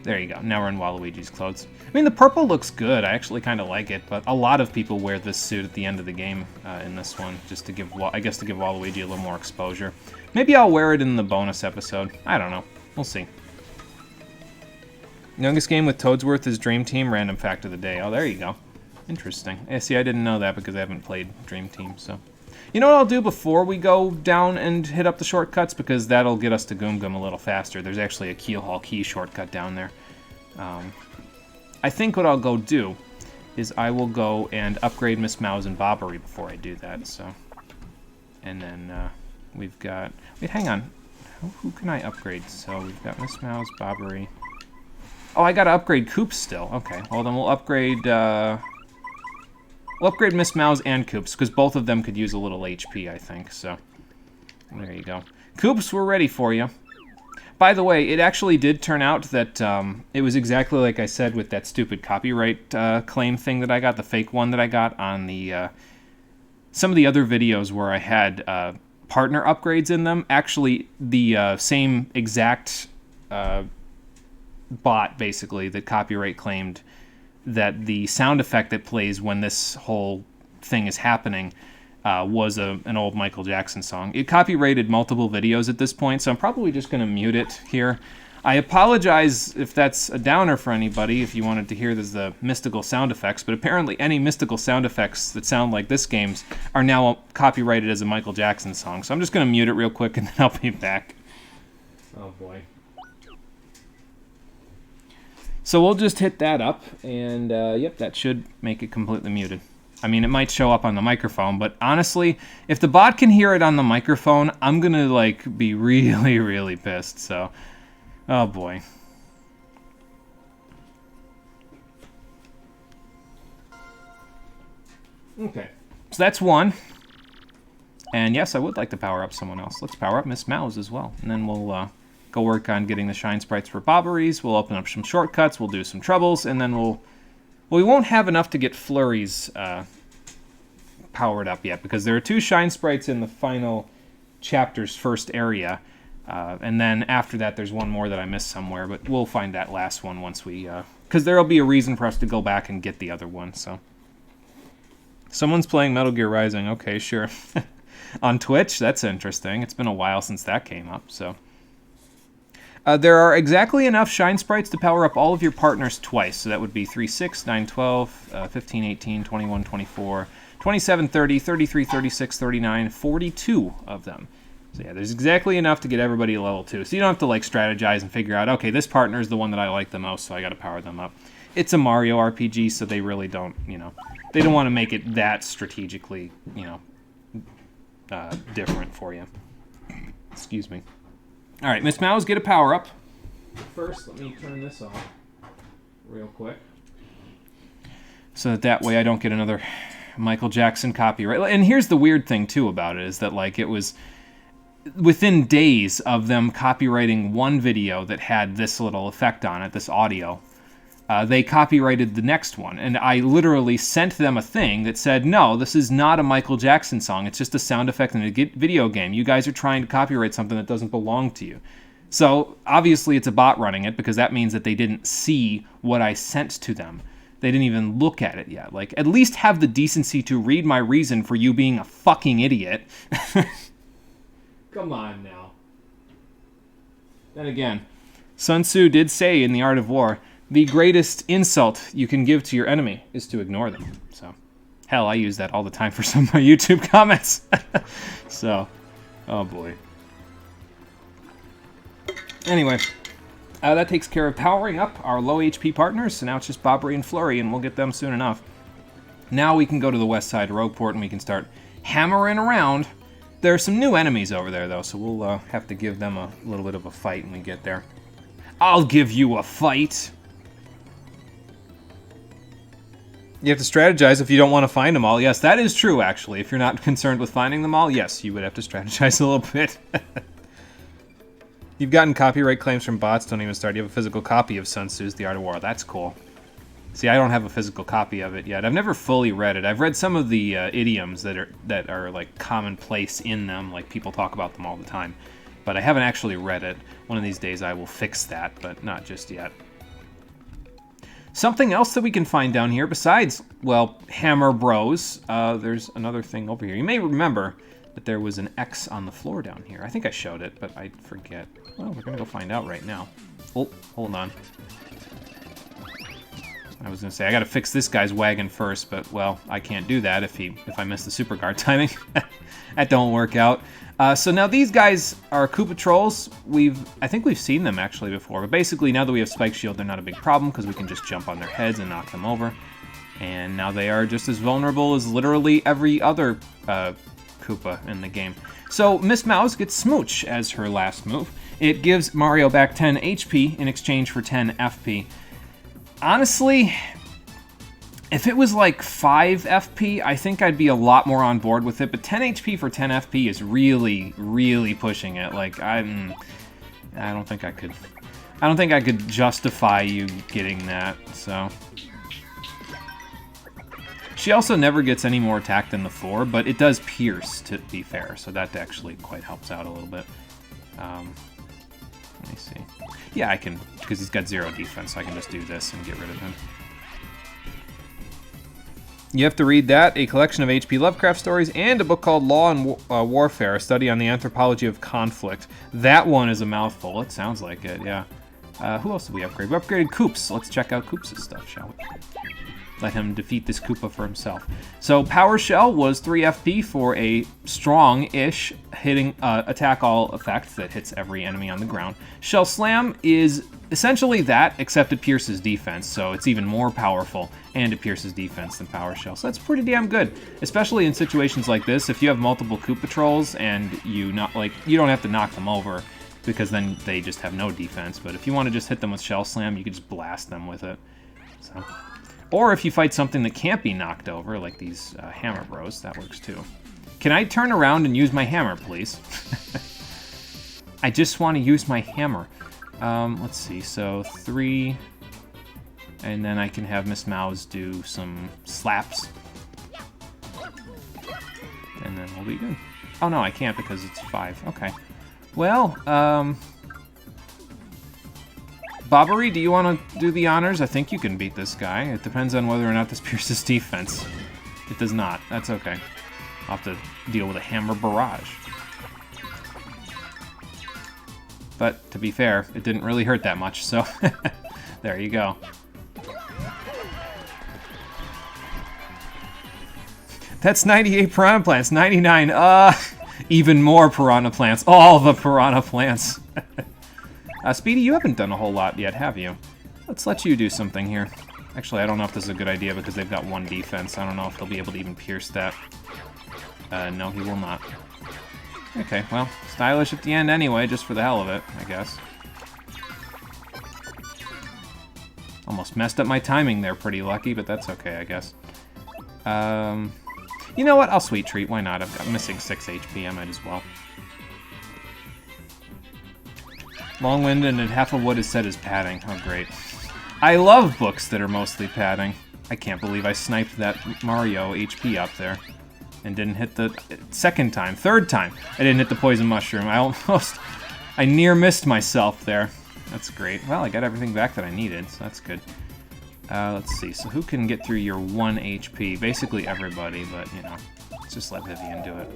There you go. Now we're in Waluigi's clothes. I mean, the purple looks good. I actually kind of like it, but a lot of people wear this suit at the end of the game in this one, just to give, I guess, to give Waluigi a little more exposure. Maybe I'll wear it in the bonus episode. I don't know. We'll see. Youngest game with Toadsworth is Dream Team. Random fact of the day. Oh, there you go. Interesting. Yeah, see, I didn't know that because I haven't played Dream Team, so... You know what I'll do before we go down and hit up the shortcuts? Because that'll get us to Goom Goom a little faster. There's actually a Keelhaul Key shortcut down there. I think what I'll go do is I will go and upgrade Miss Mouse and Bobbery before I do that, so... And then we've got... Wait, hang on. Who can I upgrade? So we've got Miss Mouse, Bobbery... Oh, I gotta upgrade Koops still. Okay, well then we'll upgrade... We'll upgrade Miss Mouse and Koops, because both of them could use a little HP, I think, so... There you go. Koops, we're ready for you. By the way, it actually did turn out that it was exactly like I said with that stupid copyright claim thing that I got, the fake one that I got on the... some of the other videos where I had partner upgrades in them. Actually, the same exact bot, basically, that copyright claimed that the sound effect that plays when this whole thing is happening was an old Michael Jackson song. It copyrighted multiple videos at this point, so I'm probably just going to mute it here. I apologize if that's a downer for anybody, if you wanted to hear the mystical sound effects, but apparently any mystical sound effects that sound like this game's are now copyrighted as a Michael Jackson song. So I'm just going to mute it real quick and then I'll be back. Oh boy. So we'll just hit that up, and yep, that should make it completely muted. I mean, it might show up on the microphone, but honestly, if the bot can hear it on the microphone, I'm gonna, like, be really, really pissed, so... Oh, boy. Okay. So that's one. And yes, I would like to power up someone else. Let's power up Miss Mouse as well. And then we'll go work on getting the Shine Sprites for Bobberies. We'll open up some shortcuts. We'll do some troubles. And then well, we won't have enough to get Flurries powered up yet, because there are 2 Shine Sprites in the final chapter's first area. And then after that, there's one more that I missed somewhere. But we'll find that last one once we... because there'll be a reason for us to go back and get the other one, so... Someone's playing Metal Gear Rising. Okay, sure. On Twitch? That's interesting. It's been a while since that came up, so... there are exactly enough Shine Sprites to power up all of your partners twice. So that would be 3, 6, 9, 12, 15, 18, 21, 24, 27, 30, 33, 36, 39, 42 of them. So yeah, there's exactly enough to get everybody to level 2. So you don't have to like strategize and figure out, okay, this partner is the one that I like the most, so I got to power them up. It's a Mario RPG, so they really don't, they don't want to make it that strategically, different for you. Excuse me. All right, Miss Mouse, get a power up. First, let me turn this off real quick, so that way I don't get another Michael Jackson copyright. And here's the weird thing too about it, is that like it was within days of them copyrighting one video that had this little effect on it, this audio. They copyrighted the next one, and I literally sent them a thing that said, no, this is not a Michael Jackson song, it's just a sound effect in a video game. You guys are trying to copyright something that doesn't belong to you. So, obviously it's a bot running it, because that means that they didn't see what I sent to them. They didn't even look at it yet. Like, at least have the decency to read my reason for you being a fucking idiot. Come on now. Then again, Sun Tzu did say in The Art of War, the greatest insult you can give to your enemy is to ignore them. So, hell, I use that all the time for some of my YouTube comments. So, oh boy. Anyway, that takes care of powering up our low HP partners. So now it's just Bobbery and Flurry, and we'll get them soon enough. Now we can go to the west side of Rogueport, and we can start hammering around. There are some new enemies over there, though, so we'll have to give them a little bit of a fight when we get there. I'll give you a fight! You have to strategize if you don't want to find them all. Yes, that is true, actually. If you're not concerned with finding them all, yes, you would have to strategize a little bit. You've gotten copyright claims from bots. Don't even start. You have a physical copy of Sun Tzu's The Art of War. That's cool. See, I don't have a physical copy of it yet. I've never fully read it. I've read some of the idioms that are like commonplace in them. Like, people talk about them all the time. But I haven't actually read it. One of these days I will fix that, but not just yet. Something else that we can find down here besides, well, Hammer Bros. There's another thing over here. You may remember that there was an X on the floor down here. I think I showed it, but I forget. Well, we're going to go find out right now. Oh, hold on. I was going to say, I got to fix this guy's wagon first, but, well, I can't do that if I miss the super guard timing. That don't work out. So now these guys are Koopa Trolls. I think we've seen them actually before, but basically now that we have Spike Shield, they're not a big problem because we can just jump on their heads and knock them over. And now they are just as vulnerable as literally every other Koopa in the game. So Miss Mouse gets Smooch as her last move. It gives Mario back 10 HP in exchange for 10 FP. Honestly, if it was like 5 FP, I think I'd be a lot more on board with it, but 10 HP for 10 FP is really, really pushing it. Like, I don't think I could justify you getting that, so. She also never gets any more attack than the 4, but it does pierce, to be fair, so that actually quite helps out a little bit. Let me see. Yeah, I can, because he's got 0 defense, so I can just do this and get rid of him. You have to read that, a collection of H.P. Lovecraft stories, and a book called Law and Warfare, a study on the anthropology of conflict. That one is a mouthful. It sounds like it, yeah. Who else did we upgrade? We upgraded Koops. Let's check out Koops' stuff, shall we? Let him defeat this Koopa for himself. So Power Shell was 3 FP for a strong-ish hitting attack all effect that hits every enemy on the ground. Shell Slam is essentially that, except it pierces defense, so it's even more powerful, and it pierces defense than Power Shell. So that's pretty damn good, especially in situations like this. If you have multiple Koopa Trolls and you don't have to knock them over, because then they just have no defense. But if you want to just hit them with Shell Slam, you can just blast them with it. So Or if you fight something that can't be knocked over, like these hammer bros, that works too. Can I turn around and use my hammer, please? I just want to use my hammer. Let's see, so 3... And then I can have Miss Mouse do some slaps. And then we'll be good. Oh no, I can't because it's 5. Okay. Well, Bobbery, do you want to do the honors? I think you can beat this guy. It depends on whether or not this pierces defense. It does not. That's okay. I'll have to deal with a hammer barrage. But, to be fair, it didn't really hurt that much, so there you go. That's 98 piranha plants. 99, even more piranha plants. All the piranha plants. Speedy, you haven't done a whole lot yet, have you? Let's let you do something here. Actually, I don't know if this is a good idea because they've got 1 defense. I don't know if they'll be able to even pierce that. No, he will not. Okay, well, stylish at the end anyway, just for the hell of it, I guess. Almost messed up my timing there, pretty lucky, but that's okay, I guess. You know what? I'll Sweet Treat. Why not? I'm missing 6 HP. I might as well. Long-winded and half of what is said is padding. Oh, great. I love books that are mostly padding. I can't believe I sniped that Mario HP up there. And didn't hit the second time. Third time. I didn't hit the poison mushroom. I near missed myself there. That's great. Well, I got everything back that I needed, so that's good. Let's see, so who can get through your 1 HP? Basically everybody, but, you know, let's just let Vivian do it.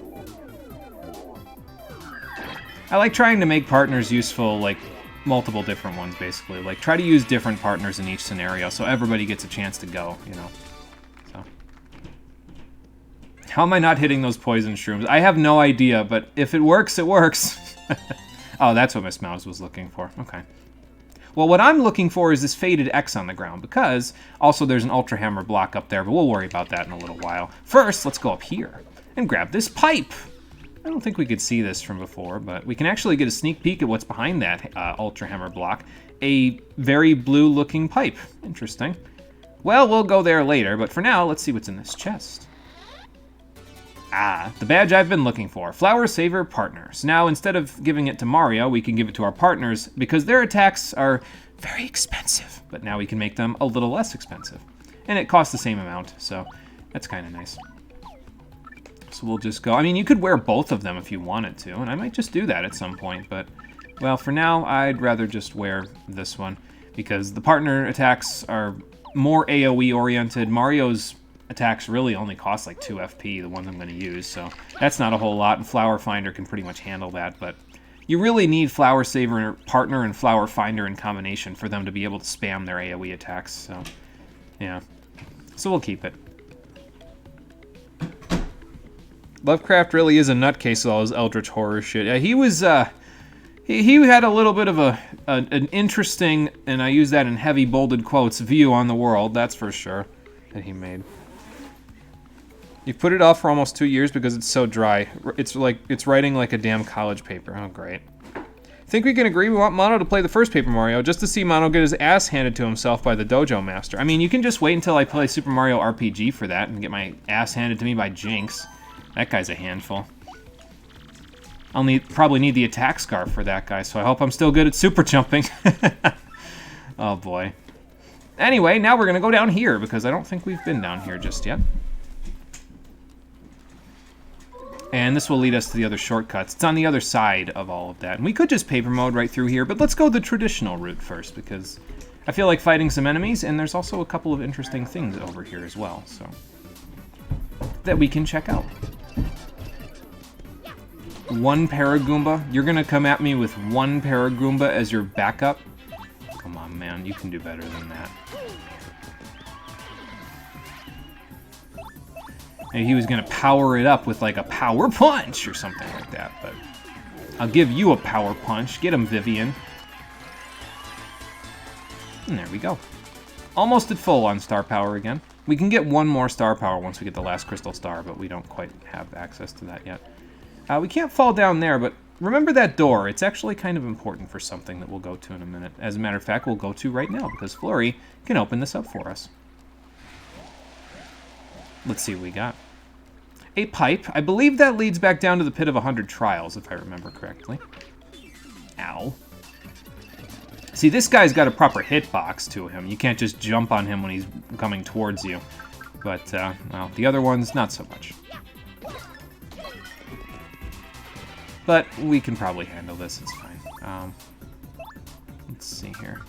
I like trying to make partners useful, like, multiple different ones, basically. Like, try to use different partners in each scenario so everybody gets a chance to go, you know? So. How am I not hitting those poison shrooms? I have no idea, but if it works, it works. Oh, that's what Miss Mouse was looking for. Okay. Well, what I'm looking for is this faded X on the ground, because also there's an Ultra Hammer block up there, but we'll worry about that in a little while. First, let's go up here and grab this pipe. I don't think we could see this from before, but we can actually get a sneak peek at what's behind that Ultra Hammer block. A very blue-looking pipe. Interesting. Well, we'll go there later, but for now, let's see what's in this chest. Ah, the badge I've been looking for. Flower Saver Partners. Now, instead of giving it to Mario, we can give it to our partners because their attacks are very expensive. But now we can make them a little less expensive. And it costs the same amount, so that's kind of nice. So we'll just go. I mean, you could wear both of them if you wanted to, and I might just do that at some point. But, well, for now, I'd rather just wear this one because the partner attacks are more AoE-oriented. Mario's attacks really only cost like 2 FP, the ones I'm going to use, so that's not a whole lot, and Flower Finder can pretty much handle that, but you really need Flower Saver Partner and Flower Finder in combination for them to be able to spam their AoE attacks, so yeah. So we'll keep it. Lovecraft really is a nutcase with all his Eldritch Horror shit. Yeah, he was, he had a little bit of an interesting, and I use that in heavy bolded quotes, view on the world, that's for sure, that he made. You've put it off for almost 2 years because it's so dry. It's like, it's writing like a damn college paper. Oh, great. Think we can agree we want Mono to play the first Paper Mario just to see Mono get his ass handed to himself by the Dojo Master. I mean, you can just wait until I play Super Mario RPG for that and get my ass handed to me by Jinx. That guy's a handful. I'll probably need the attack scarf for that guy, so I hope I'm still good at super jumping. Oh, boy. Anyway, now we're going to go down here because I don't think we've been down here just yet. And this will lead us to the other shortcuts. It's on the other side of all of that. And we could just paper mode right through here, but let's go the traditional route first, because I feel like fighting some enemies, and there's also a couple of interesting things over here as well, so that we can check out. 1 Paragoomba? You're gonna come at me with 1 Paragoomba as your backup? Come on, man, you can do better than that. Maybe he was gonna power it up with like a power punch or something like that, but I'll give you a power punch. Get him, Vivian. And there we go. Almost at full on star power again. We can get 1 more star power once we get the last crystal star, but we don't quite have access to that yet. We can't fall down there, but remember that door. It's actually kind of important for something that we'll go to in a minute. As a matter of fact, we'll go to right now, because Flurry can open this up for us. Let's see what we got. A pipe. I believe that leads back down to the Pit of 100 Trials, if I remember correctly. Ow. See, this guy's got a proper hitbox to him. You can't just jump on him when he's coming towards you. But, well, the other ones, not so much. But we can probably handle this. It's fine. Let's see here.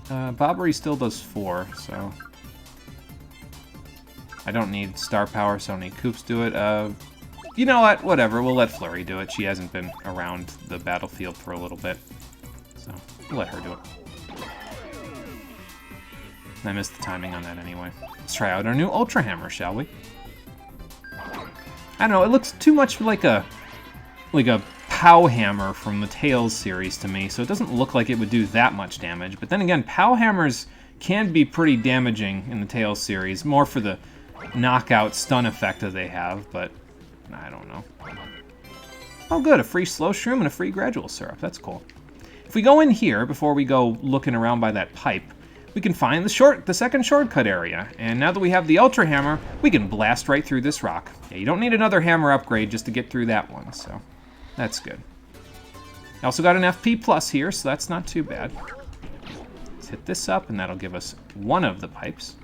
Bobbery still does 4, so... I don't need star power, so I don't need Koops do it. You know what? Whatever. We'll let Flurry do it. She hasn't been around the battlefield for a little bit. So, we'll let her do it. I missed the timing on that anyway. Let's try out our new Ultra Hammer, shall we? I don't know. It looks too much like a POW Hammer from the Tales series to me, so it doesn't look like it would do that much damage. But then again, POW Hammers can be pretty damaging in the Tales series, more for the knockout stun effect that they have, but I don't know. Oh good, a free slow shroom and a free gradual syrup. That's cool. If we go in here, before we go looking around by that pipe, we can find the second shortcut area. And now that we have the Ultra Hammer, we can blast right through this rock. Yeah, you don't need another hammer upgrade just to get through that one, so that's good. Also got an FP plus here, so that's not too bad. Let's hit this up, and that'll give us one of the pipes.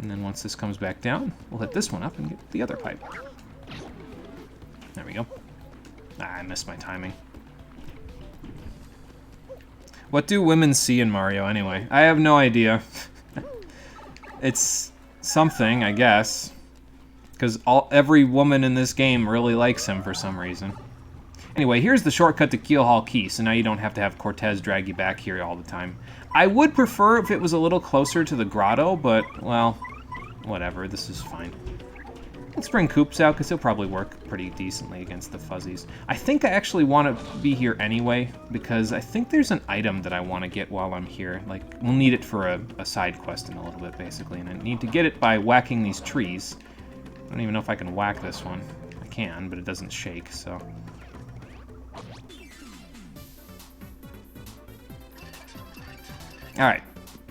And then once this comes back down, we'll hit this one up and get the other pipe. There we go. Ah, I missed my timing. What do women see in Mario anyway? I have no idea. It's something, I guess. Because every woman in this game really likes him for some reason. Anyway, here's the shortcut to Keel Hall Key, so now you don't have to have Cortez drag you back here all the time. I would prefer if it was a little closer to the grotto, but, well, whatever, this is fine. Let's bring Koops out, because he'll probably work pretty decently against the fuzzies. I think I actually want to be here anyway, because I think there's an item that I want to get while I'm here. Like, we'll need it for a side quest in a little bit, basically, and I need to get it by whacking these trees. I don't even know if I can whack this one. I can, but it doesn't shake, so... Alright,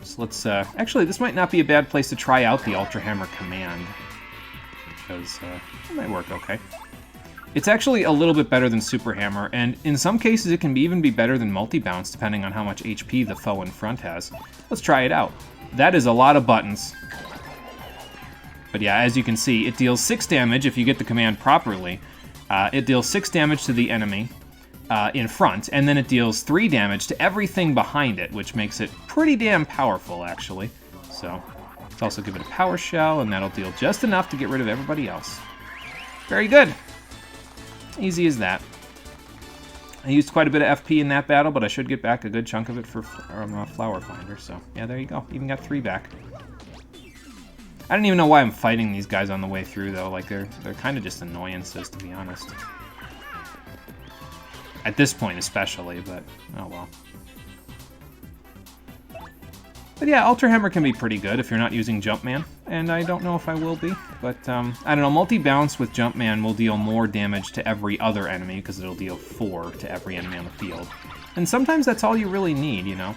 so let's, actually, this might not be a bad place to try out the Ultra Hammer command, because, it might work okay. It's actually a little bit better than Super Hammer, and in some cases it can even be better than Multi-Bounce, depending on how much HP the foe in front has. Let's try it out. That is a lot of buttons. But yeah, as you can see, it deals 6 damage if you get the command properly. It deals 6 damage to the enemy. In front, and then it deals 3 damage to everything behind it, which makes it pretty damn powerful, actually. So, let's also give it a power shell, and that'll deal just enough to get rid of everybody else. Very good. Easy as that. I used quite a bit of FP in that battle, but I should get back a good chunk of it for Flower Finder, so yeah, there you go. Even got 3 back. I don't even know why I'm fighting these guys on the way through, though. Like, they're kind of just annoyances, to be honest. At this point especially, but oh well. But yeah, Ultra Hammer can be pretty good if you're not using Jumpman, and I don't know if I will be, but I don't know, Multi-Bounce with Jumpman will deal more damage to every other enemy, because it'll deal 4 to every enemy on the field. And sometimes that's all you really need, you know?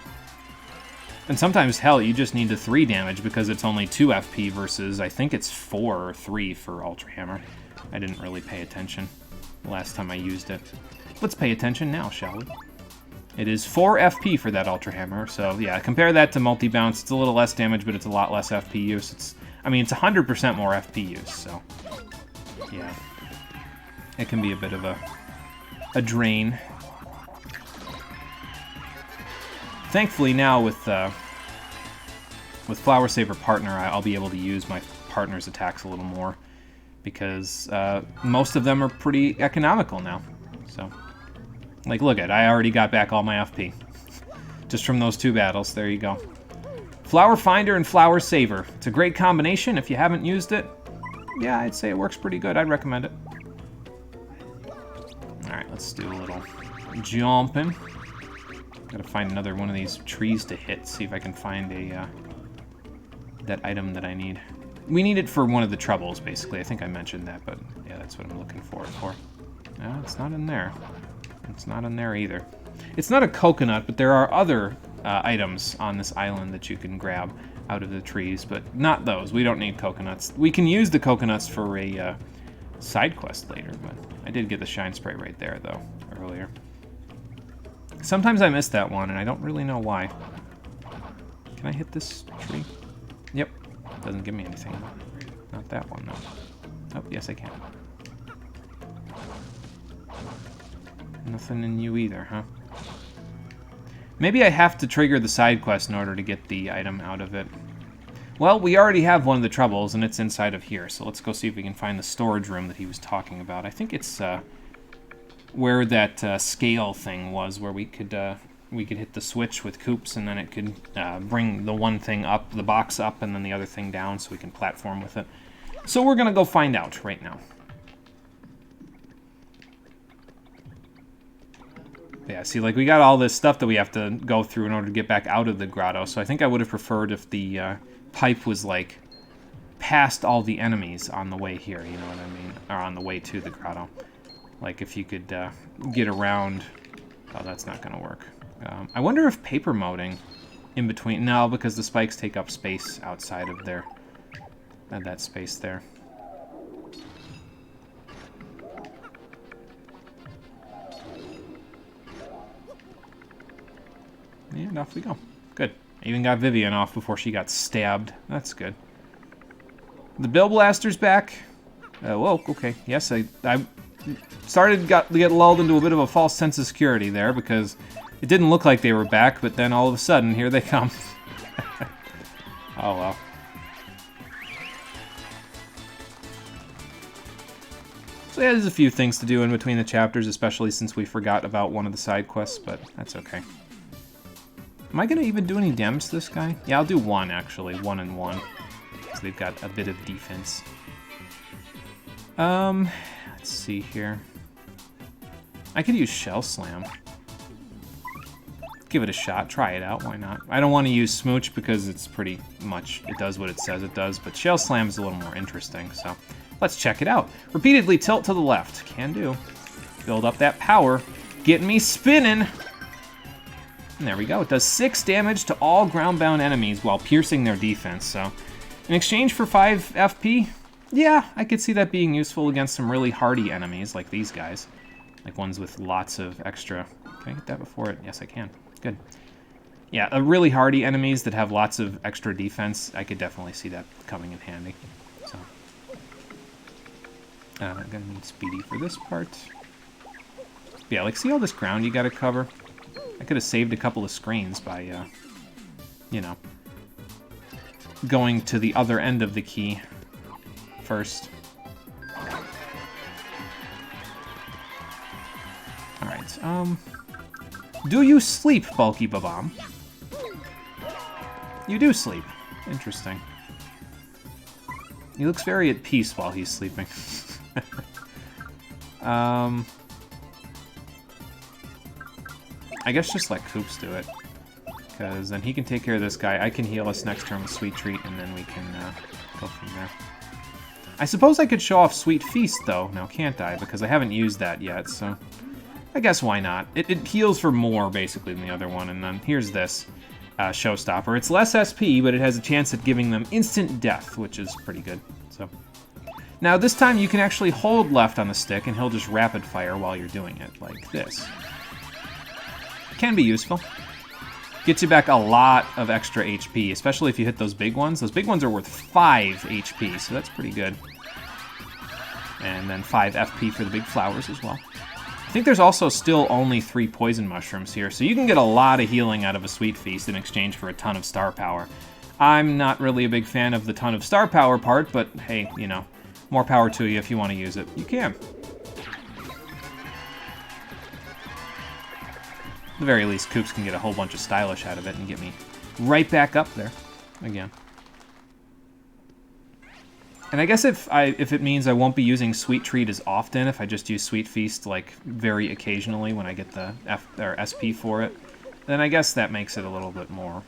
And sometimes, hell, you just need the 3 damage because it's only 2 FP versus, I think it's 4 or 3 for Ultra Hammer. I didn't really pay attention the last time I used it. Let's pay attention now, shall we? It is 4 FP for that Ultra Hammer, so yeah, compare that to Multi-Bounce. It's a little less damage, but it's a lot less FP use. I mean, it's 100% more FP use, so yeah. It can be a bit of a drain. Thankfully now with Flower Saver Partner, I'll be able to use my partner's attacks a little more, because most of them are pretty economical now, so... Like, look at it, I already got back all my FP. Just from those 2 battles, there you go. Flower Finder and Flower Saver. It's a great combination. If you haven't used it, yeah, I'd say it works pretty good. I'd recommend it. Alright, let's do a little jumping. Gotta find another one of these trees to hit, see if I can find that item that I need. We need it for one of the troubles, basically. I think I mentioned that, but yeah, that's what I'm looking for it for. No, it's not in there. It's not in there either. It's not a coconut, but there are other items on this island that you can grab. out of the trees, but not those. We don't need coconuts. We can use the coconuts for a side quest later, but I did get the shine spray right there, though, earlier. Sometimes I miss that one, and I don't really know why. Can I hit this tree? Yep. Doesn't give me anything. Not that one, though. Oh, yes, I can. Nothing in you either, huh? Maybe I have to trigger the side quest in order to get the item out of it. Well, we already have one of the troubles, and it's inside of here. So let's go see if we can find the storage room that he was talking about. I think it's where that scale thing was, where we could hit the switch with Coops, and then it could bring the one thing up, the box up, and then the other thing down, so we can platform with it. So we're gonna go find out right now. Yeah, see, like, we got all this stuff that we have to go through in order to get back out of the grotto, so I think I would have preferred if the pipe was, like, past all the enemies on the way here, you know what I mean? Or on the way to the grotto. Like, if you could get around... Oh, that's not going to work. I wonder if paper moding in between... No, because the spikes take up space outside of their... that space there. And off we go. Good. I even got Vivian off before she got stabbed. That's good. The Bill Blaster's back. Whoa, okay. Yes, I started to get lulled into a bit of a false sense of security there because it didn't look like they were back, but then all of a sudden, here they come. Oh, well. So yeah, there's a few things to do in between the chapters, especially since we forgot about one of the side quests, but that's okay. Am I going to even do any damage to this guy? Yeah, I'll do one, actually. 1 and 1. So they've got a bit of defense. Let's see here. I could use Shell Slam. Give it a shot. Try it out. Why not? I don't want to use Smooch because it's pretty much... It does what it says it does, but Shell Slam is a little more interesting, so... Let's check it out. Repeatedly tilt to the left. Can do. Build up that power. Get me spinning! And there we go. It does 6 damage to all ground-bound enemies while piercing their defense. So, in exchange for 5 FP, yeah, I could see that being useful against some really hardy enemies like these guys. Like ones with lots of extra... Can I get that before it? Yes, I can. Good. Yeah, really hardy enemies that have lots of extra defense, I could definitely see that coming in handy. So, I'm gonna need Speedy for this part. Yeah, like, see all this ground you gotta cover? I could have saved a couple of screens by, you know, going to the other end of the key first. Alright, do you sleep, Bulky Babam? You do sleep. Interesting. He looks very at peace while he's sleeping. I guess just let Coops do it, because then he can take care of this guy. I can heal us next turn with Sweet Treat, and then we can go from there. I suppose I could show off Sweet Feast, though, now can't I? Because I haven't used that yet, so I guess why not? It heals for more, basically, than the other one, and then here's this Showstopper. It's less SP, but it has a chance at giving them instant death, which is pretty good. So now, this time you can actually hold left on the stick, and he'll just rapid fire while you're doing it, like this. Can be useful. Gets you back a lot of extra HP, especially if you hit those big ones. Those big ones are worth 5 HP, so that's pretty good. And then 5 FP for the big flowers as well. I think there's also still only 3 poison mushrooms here, so you can get a lot of healing out of a Sweet Feast in exchange for a ton of star power. I'm not really a big fan of the ton of star power part, but hey, you know, more power to you if you want to use it. You can. At the very least, Coops can get a whole bunch of stylish out of it and get me right back up there again. And I guess if it means I won't be using Sweet Treat as often, if I just use Sweet Feast like very occasionally when I get the SP for it, then I guess that makes it a little bit more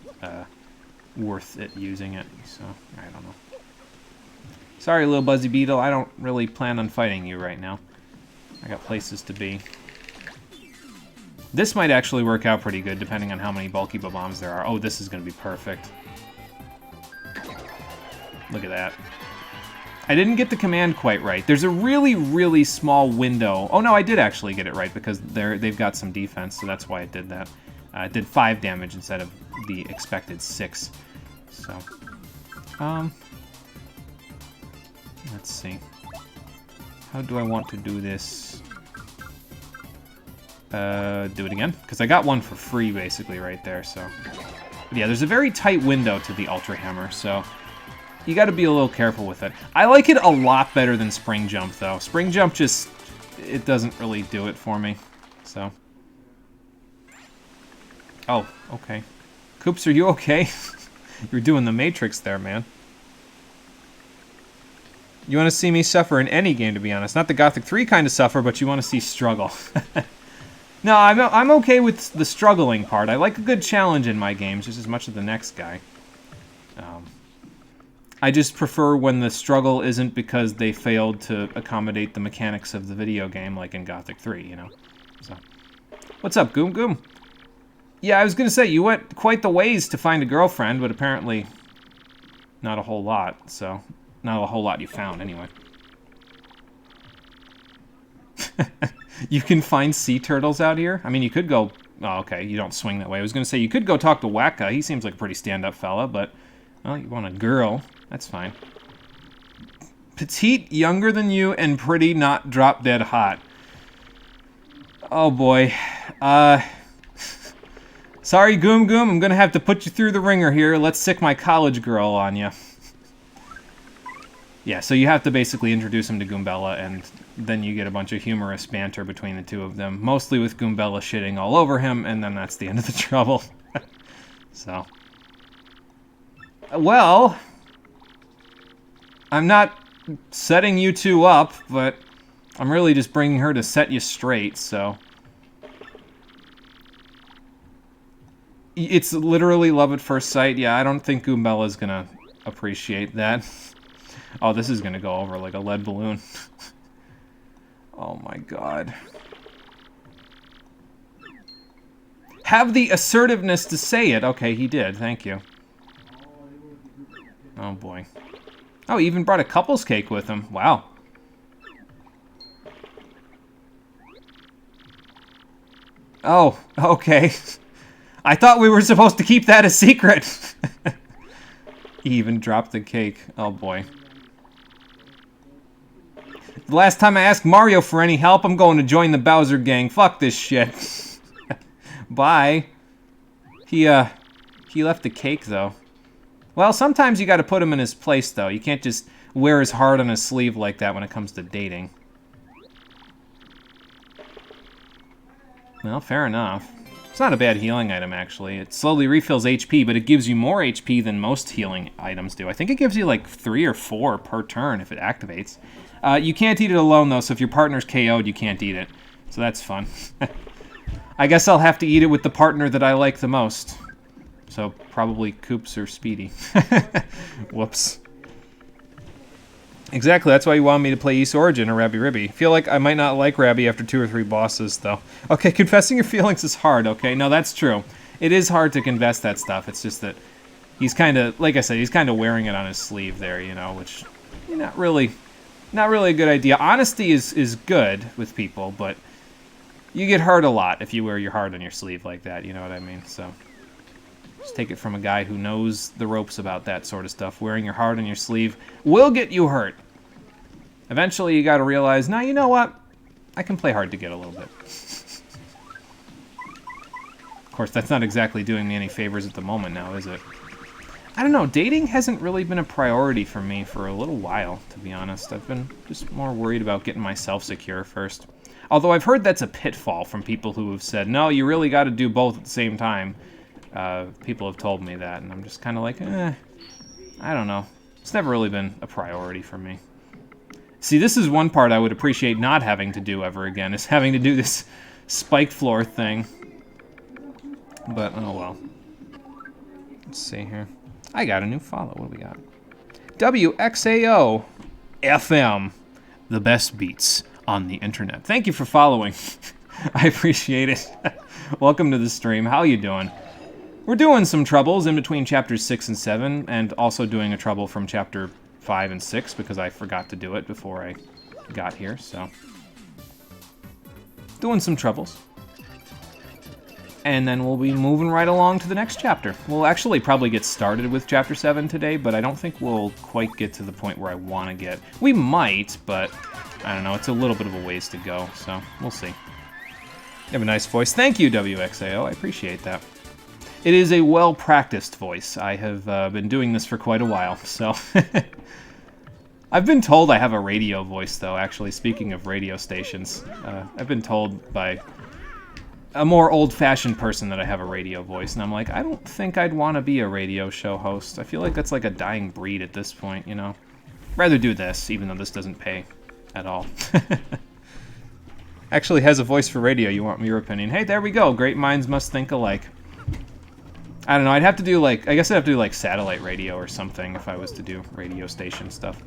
worth it using it. So I don't know. Sorry, little Buzzy Beetle, I don't really plan on fighting you right now. I got places to be. This might actually work out pretty good, depending on how many Bulky Babams there are. Oh, this is going to be perfect. Look at that. I didn't get the command quite right. There's a really, really small window. Oh, no, I did actually get it right because they've got some defense, so that's why it did that. It did 5 damage instead of the expected 6. So, let's see. How do I want to do this? Do it again? Because I got one for free, basically, right there, so... But yeah, there's a very tight window to the Ultra Hammer, so... You gotta be a little careful with it. I like it a lot better than Spring Jump, though. Spring Jump just... It doesn't really do it for me, so... Oh, okay. Koops, are you okay? You're doing the Matrix there, man. You want to see me suffer in any game, to be honest. Not the Gothic 3 kind of suffer, but you want to see struggle. No, I'm okay with the struggling part. I like a good challenge in my games, just as much as the next guy. I just prefer when the struggle isn't because they failed to accommodate the mechanics of the video game, like in Gothic 3, you know? So, what's up, Goom Goom? Yeah, I was gonna say, you went quite the ways to find a girlfriend, but apparently not a whole lot, so... Not a whole lot you found, anyway. You can find sea turtles out here? I mean, you could go... Oh, okay, you don't swing that way. I was gonna say, you could go talk to Wacka. He seems like a pretty stand-up fella, but... Well, you want a girl. That's fine. Petite, younger than you, and pretty, not drop-dead hot. Oh, boy. Sorry, Goom Goom, I'm gonna have to put you through the ringer here. Let's sick my college girl on you. Yeah, so you have to basically introduce him to Goombella, and then you get a bunch of humorous banter between the two of them, mostly with Goombella shitting all over him, and then that's the end of the trouble. So. Well, I'm not setting you two up, but I'm really just bringing her to set you straight, so... It's literally love at first sight. Yeah, I don't think Goombella's gonna appreciate that. Oh, this is gonna go over like a lead balloon. Oh my god. Have the assertiveness to say it. Okay, he did. Thank you. Oh boy. Oh, he even brought a couple's cake with him. Wow. Oh, okay. I thought we were supposed to keep that a secret. He even dropped the cake. Oh boy. The last time I asked Mario for any help, I'm going to join the Bowser gang. Fuck this shit. Bye. He left the cake, though. Well, sometimes you gotta put him in his place, though. You can't just wear his heart on his sleeve like that when it comes to dating. Well, fair enough. It's not a bad healing item, actually. It slowly refills HP, but it gives you more HP than most healing items do. I think it gives you like 3 or 4 per turn if it activates. You can't eat it alone, though, so if your partner's KO'd, you can't eat it. So that's fun. I guess I'll have to eat it with the partner that I like the most. So probably Koops or Speedy. Whoops. Exactly, that's why you want me to play East Origin or Rabby Ribby. Feel like I might not like Rabby after 2 or 3 bosses, though. Okay, confessing your feelings is hard, okay? No, that's true. It is hard to confess that stuff. It's just that he's kind of, like I said, he's kind of wearing it on his sleeve there, you know, which, not really a good idea. Honesty is good with people, but you get hurt a lot if you wear your heart on your sleeve like that, you know what I mean? So, just take it from a guy who knows the ropes about that sort of stuff. Wearing your heart on your sleeve will get you hurt. Eventually, you gotta realize, nah, you know what? I can play hard to get a little bit. Of course, that's not exactly doing me any favors at the moment now, is it? I don't know, dating hasn't really been a priority for me for a little while, to be honest. I've been just more worried about getting myself secure first. Although I've heard that's a pitfall from people who have said, no, you really gotta do both at the same time. People have told me that, and I'm just kind of like, I don't know. It's never really been a priority for me. See, this is one part I would appreciate not having to do ever again, is having to do this spike floor thing. But, oh well. Let's see here. I got a new follow. What do we got? WXAO FM. The best beats on the internet. Thank you for following. I appreciate it. Welcome to the stream. How you doing? We're doing some troubles in between chapters 6 and 7, and also doing a trouble from chapter 5 and 6 because I forgot to do it before I got here, so. Doing some troubles. And then we'll be moving right along to the next chapter. We'll actually probably get started with Chapter 7 today, but I don't think we'll quite get to the point where I want to get. We might, but I don't know. It's a little bit of a ways to go, so we'll see. You have a nice voice. Thank you, WXAO. I appreciate that. It is a well-practiced voice. I have been doing this for quite a while, so... I've been told I have a radio voice, though, actually, speaking of radio stations. I've been told by a more old-fashioned person that I have a radio voice, and I'm like, I don't think I'd want to be a radio show host. I feel like that's like a dying breed at this point, you know? Rather do this, even though this doesn't pay at all. Actually has a voice for radio, you want your opinion. Hey, there we go, great minds must think alike. I don't know, I'd have to do like, I guess I'd have to do like satellite radio or something if I was to do radio station stuff.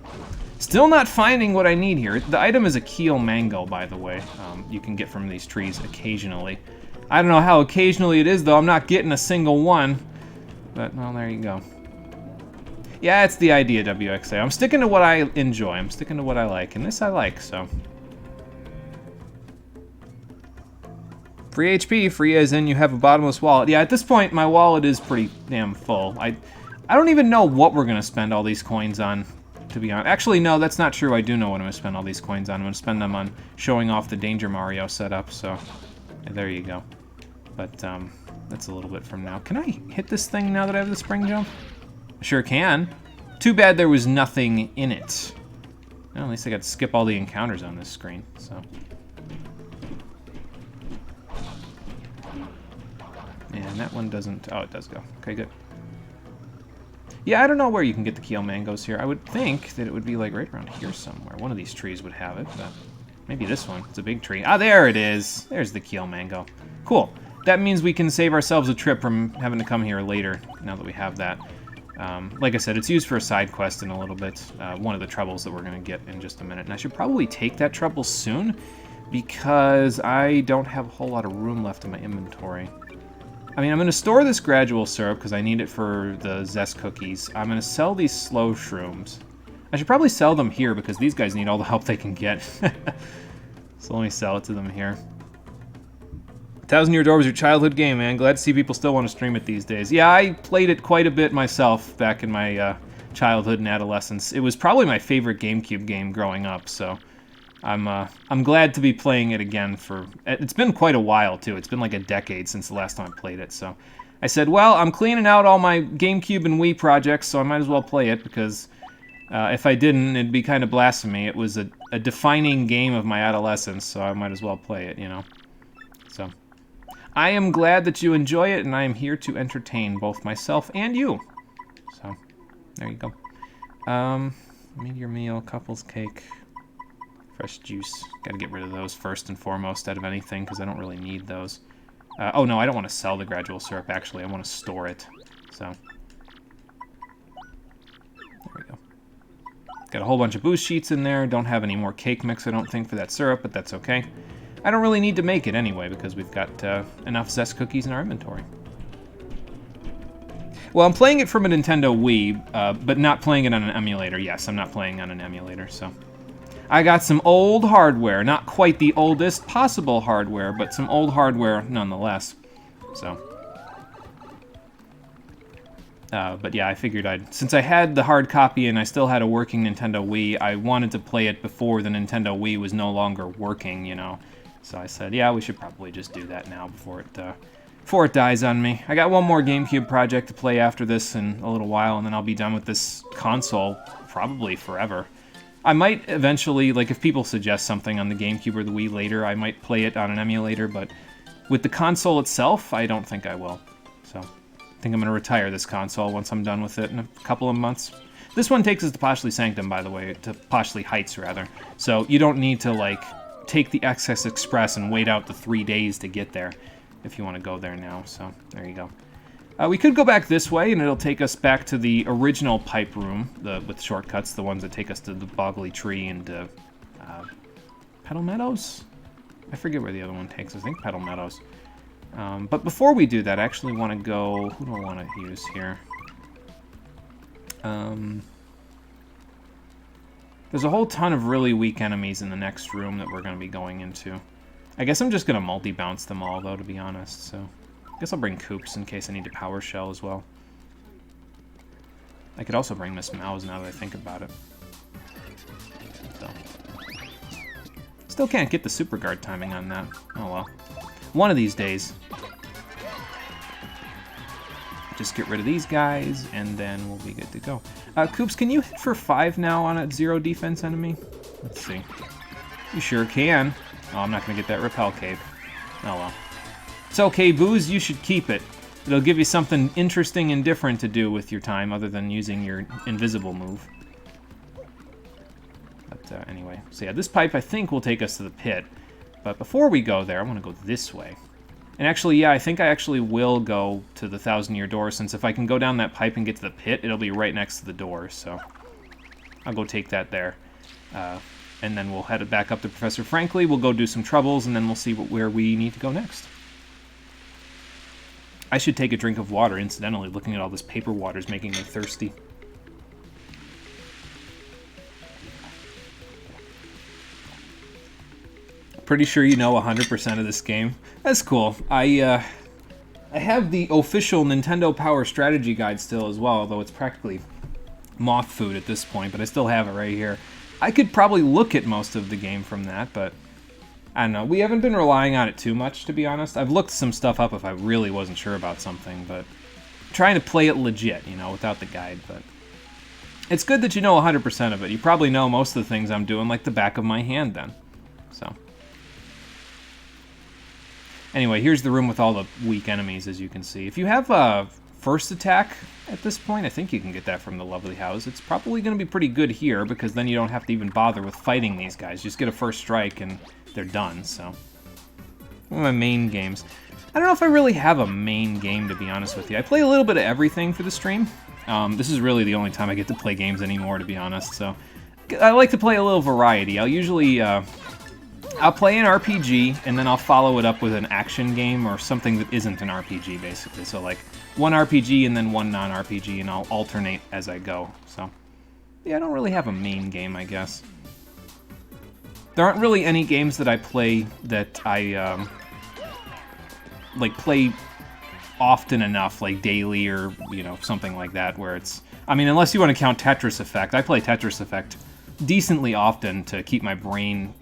Still not finding what I need here. The item is a keel mango, by the way. You can get from these trees occasionally. I don't know how occasionally it is, though. I'm not getting a single one. But, well, there you go. Yeah, it's the idea, WXA. I'm sticking to what I enjoy. I'm sticking to what I like. And this I like, so. Free HP, free as in you have a bottomless wallet. Yeah, at this point, my wallet is pretty damn full. I don't even know what we're going to spend all these coins on, to be honest. Actually, no, that's not true. I do know what I'm going to spend all these coins on. I'm going to spend them on showing off the Danger Mario setup, so yeah, there you go. But that's a little bit from now. Can I hit this thing now that I have the spring jump? Sure can. Too bad there was nothing in it. Well, at least I got to skip all the encounters on this screen, so. And that one doesn't... Oh, it does go. Okay, good. Yeah, I don't know where you can get the keel mangoes here. I would think that it would be like right around here somewhere. One of these trees would have it, but maybe this one. It's a big tree. Ah, there it is. There's the keel mango. Cool. That means we can save ourselves a trip from having to come here later, now that we have that. Like I said, it's used for a side quest in a little bit. One of the troubles that we're going to get in just a minute. And I should probably take that trouble soon, because I don't have a whole lot of room left in my inventory. I mean, I'm going to store this gradual syrup because I need it for the zest cookies. I'm going to sell these slow shrooms. I should probably sell them here because these guys need all the help they can get. So let me sell it to them here. 1,000 Year Door was your childhood game, man. Glad to see people still want to stream it these days. Yeah, I played it quite a bit myself back in my childhood and adolescence. It was probably my favorite GameCube game growing up, so I'm glad to be playing it again for... It's been quite a while, too. It's been like a decade since the last time I played it, so... I said, well, I'm cleaning out all my GameCube and Wii projects, so I might as well play it, because if I didn't, it'd be kind of blasphemy. It was a defining game of my adolescence, so I might as well play it, you know? So... I am glad that you enjoy it, and I am here to entertain both myself and you. So, there you go. Meteor meal, couples cake, fresh juice. Gotta get rid of those first and foremost out of anything, because I don't really need those. Oh no, I don't want to sell the gradual syrup, actually. I want to store it. So, there we go. Got a whole bunch of boost sheets in there. Don't have any more cake mix, I don't think, for that syrup, but that's okay. I don't really need to make it anyway, because we've got enough zest cookies in our inventory. Well, I'm playing it from a Nintendo Wii, but not playing it on an emulator. Yes, I'm not playing on an emulator, so... I got some old hardware. Not quite the oldest possible hardware, but some old hardware nonetheless. So... but yeah, I figured since I had the hard copy and I still had a working Nintendo Wii, I wanted to play it before the Nintendo Wii was no longer working, you know. So I said, yeah, we should probably just do that now before it dies on me. I got one more GameCube project to play after this in a little while, and then I'll be done with this console probably forever. I might eventually, like if people suggest something on the GameCube or the Wii later, I might play it on an emulator, but with the console itself, I don't think I will. So I think I'm going to retire this console once I'm done with it in a couple of months. This one takes us to Poshly Sanctum, by the way, to Poshly Heights, rather. So you don't need to, like, take the Access Express and wait out the 3 days to get there if you want to go there now. So there you go. We could go back this way, and it'll take us back to the original pipe room with shortcuts, the ones that take us to the Boggly Tree and Petal Meadows? I forget where the other one takes us. I think Petal Meadows. But before we do that, I actually want to go... Who do I want to use here? There's a whole ton of really weak enemies in the next room that we're going to be going into. I guess I'm just going to multi-bounce them all, though, to be honest, so... I guess I'll bring Koops in case I need to power shell as well. I could also bring Miss Mouse now that I think about it. So. Still can't get the super guard timing on that. Oh well. One of these days. Just get rid of these guys, and then we'll be good to go. Koops, can you hit for 5 now on a 0 defense enemy? Let's see. You sure can. Oh, I'm not going to get that repel cape. Oh well. It's okay, Booze, you should keep it. It'll give you something interesting and different to do with your time other than using your invisible move. But anyway, so yeah, this pipe I think will take us to the pit. But before we go there, I want to go this way. And actually, yeah, I think I actually will go to the 1,000-year door, since if I can go down that pipe and get to the pit, it'll be right next to the door, so I'll go take that there. And then we'll head back up to Professor Frankly, we'll go do some troubles, and then we'll see where we need to go next. I should take a drink of water, incidentally. Looking at all this paper water is making me thirsty. Pretty sure you know 100% of this game. That's cool. I have the official Nintendo Power Strategy Guide still as well, although it's practically moth food at this point, but I still have it right here. I could probably look at most of the game from that, but I don't know. We haven't been relying on it too much, to be honest. I've looked some stuff up if I really wasn't sure about something, but trying to play it legit, you know, without the guide, but it's good that you know 100% of it. You probably know most of the things I'm doing like the back of my hand then. So anyway, here's the room with all the weak enemies, as you can see. If you have a first attack at this point, I think you can get that from the lovely house. It's probably going to be pretty good here, because then you don't have to even bother with fighting these guys. You just get a first strike and they're done, so. One of my main games. I don't know if I really have a main game, to be honest with you. I play a little bit of everything for the stream. This is really the only time I get to play games anymore, to be honest, so. I like to play a little variety. I'll usually, I'll play an RPG, and then I'll follow it up with an action game or something that isn't an RPG, basically. So, like, one RPG and then one non-RPG, and I'll alternate as I go. So, yeah, I don't really have a main game, I guess. There aren't really any games that I play that I, like, play often enough, like daily or, you know, something like that, where it's... I mean, unless you want to count Tetris Effect. I play Tetris Effect decently often to keep my brain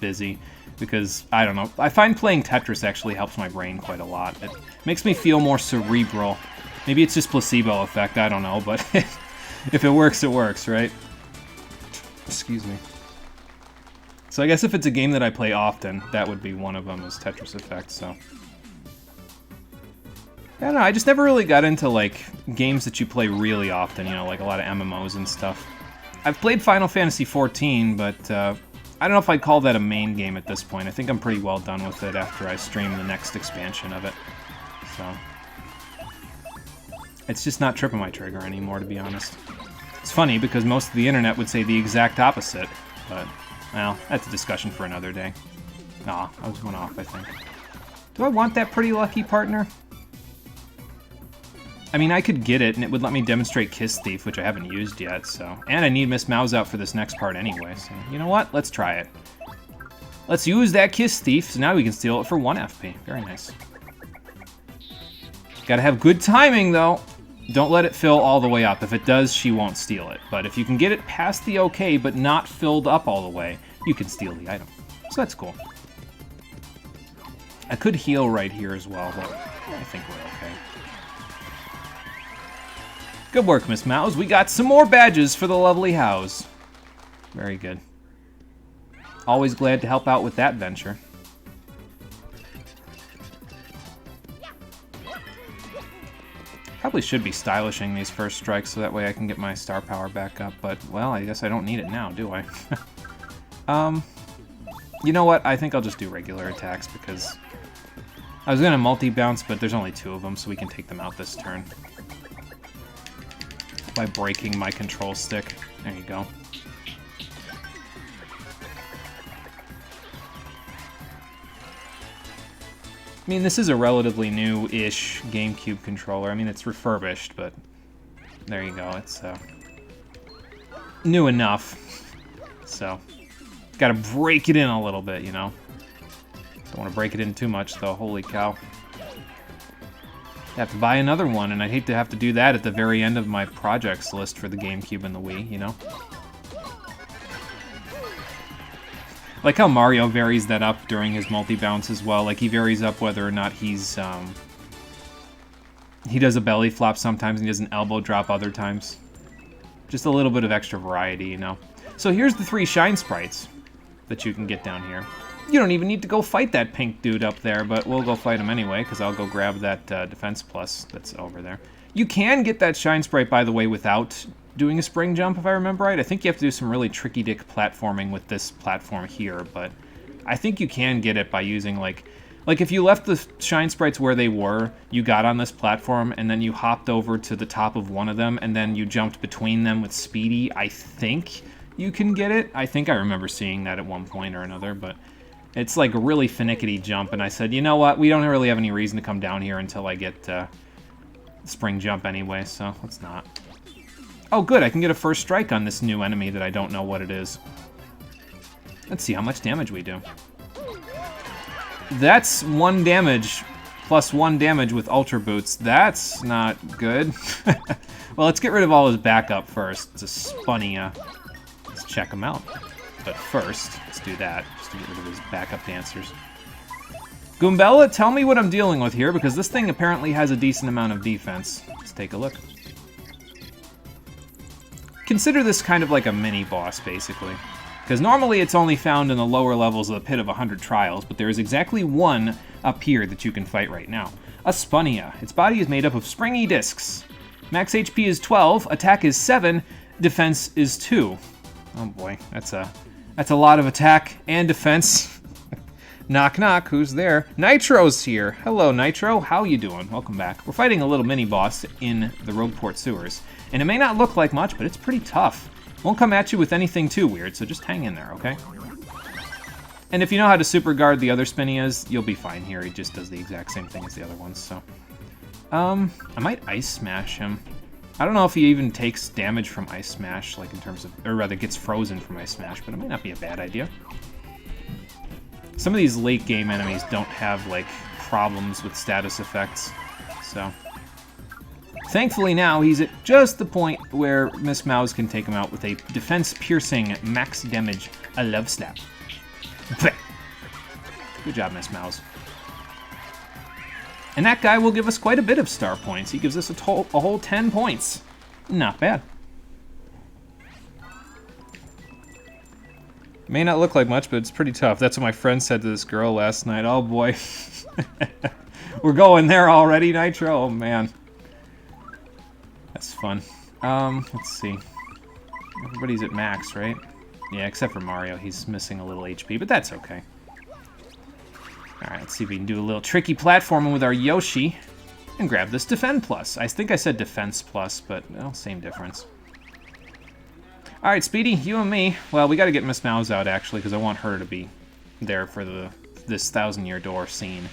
busy, because, I don't know, I find playing Tetris actually helps my brain quite a lot. It makes me feel more cerebral. Maybe it's just placebo effect, I don't know, but if it works, right? Excuse me. So I guess if it's a game that I play often, that would be one of them, is Tetris Effect, so. I don't know, I just never really got into, like, games that you play really often, you know, like a lot of MMOs and stuff. I've played Final Fantasy XIV, but I don't know if I'd call that a main game at this point. I think I'm pretty well done with it after I stream the next expansion of it. So it's just not tripping my trigger anymore, to be honest. It's funny, because most of the internet would say the exact opposite, but, well, that's a discussion for another day. Aw, I was one off, I think. Do I want that pretty lucky partner? I mean, I could get it, and it would let me demonstrate Kiss Thief, which I haven't used yet, so... And I need Miss Mouse out for this next part anyway, so... You know what? Let's try it. Let's use that Kiss Thief, so now we can steal it for 1 FP. Very nice. Gotta have good timing, though. Don't let it fill all the way up. If it does, she won't steal it. But if you can get it past the okay, but not filled up all the way, you can steal the item. So that's cool. I could heal right here as well, but I think we're okay. Good work, Miss Mouse. We got some more badges for the lovely house. Very good. Always glad to help out with that venture. Probably should be stylishing these first strikes so that way I can get my star power back up, but, well, I guess I don't need it now, do I? You know what? I think I'll just do regular attacks, because I was going to multi-bounce, but there's only 2 of them, so we can take them out this turn. By breaking my control stick. There you go. I mean, this is a relatively new-ish GameCube controller. I mean, it's refurbished, but there you go. It's new enough. So, gotta break it in a little bit, you know? Don't want to break it in too much, though. Holy cow. I have to buy another one, and I'd hate to have to do that at the very end of my projects list for the GameCube and the Wii, you know? Like how Mario varies that up during his multi-bounce as well. Like, he varies up whether or not he's, he does a belly flop sometimes, and he does an elbow drop other times. Just a little bit of extra variety, you know? So here's the 3 Shine Sprites that you can get down here. You don't even need to go fight that pink dude up there, but we'll go fight him anyway, because I'll go grab that Defense Plus that's over there. You can get that Shine Sprite, by the way, without doing a spring jump, if I remember right. I think you have to do some really tricky dick platforming with this platform here, but I think you can get it by using, like if you left the Shine Sprites where they were, you got on this platform, and then you hopped over to the top of one of them, and then you jumped between them with Speedy, I think you can get it. I think I remember seeing that at one point or another, but it's like a really finicky jump, and I said, you know what, we don't really have any reason to come down here until I get spring jump anyway, so let's not. Oh, good, I can get a first strike on this new enemy that I don't know what it is. Let's see how much damage we do. That's 1 damage, plus 1 damage with Ultra Boots. That's not good. Well, let's get rid of all his backup first. It's a Spunnia. Let's check him out. But first, let's do that, just to get rid of his backup dancers. Goombella, tell me what I'm dealing with here, because this thing apparently has a decent amount of defense. Let's take a look. Consider this kind of like a mini-boss, basically. Because normally it's only found in the lower levels of the Pit of 100 Trials, but there is exactly one up here that you can fight right now. A Spunnia. Its body is made up of springy discs. Max HP is 12, attack is 7, defense is 2. Oh boy, that's a lot of attack and defense. Knock knock, who's there? Nitro's here. Hello, Nitro. How you doing? Welcome back. We're fighting a little mini-boss in the Rogueport sewers. And it may not look like much, but it's pretty tough. Won't come at you with anything too weird, so just hang in there, okay? And if you know how to super guard the other Spinnias, you'll be fine here. He just does the exact same thing as the other ones, so. I might Ice Smash him. I don't know if he even takes damage from Ice Smash, like in terms of, or rather gets frozen from Ice Smash, but it might not be a bad idea. Some of these late game enemies don't have, like, problems with status effects, so. Thankfully now, he's at just the point where Miss Mouse can take him out with a defense-piercing max damage, a love slap. Good job, Miss Mouse. And that guy will give us quite a bit of star points. He gives us a whole 10 points. Not bad. May not look like much, but it's pretty tough. That's what my friend said to this girl last night. Oh boy. We're going there already, Nitro? Oh man. That's fun. Let's see. Everybody's at max, right? Yeah, except for Mario. He's missing a little HP, but that's okay. Alright, let's see if we can do a little tricky platforming with our Yoshi and grab this Defend Plus. I think I said Defense Plus, but, well, same difference. Alright, Speedy, you and me. Well, we gotta get Miss Mouse out, actually, because I want her to be there for this 1,000-year door scene.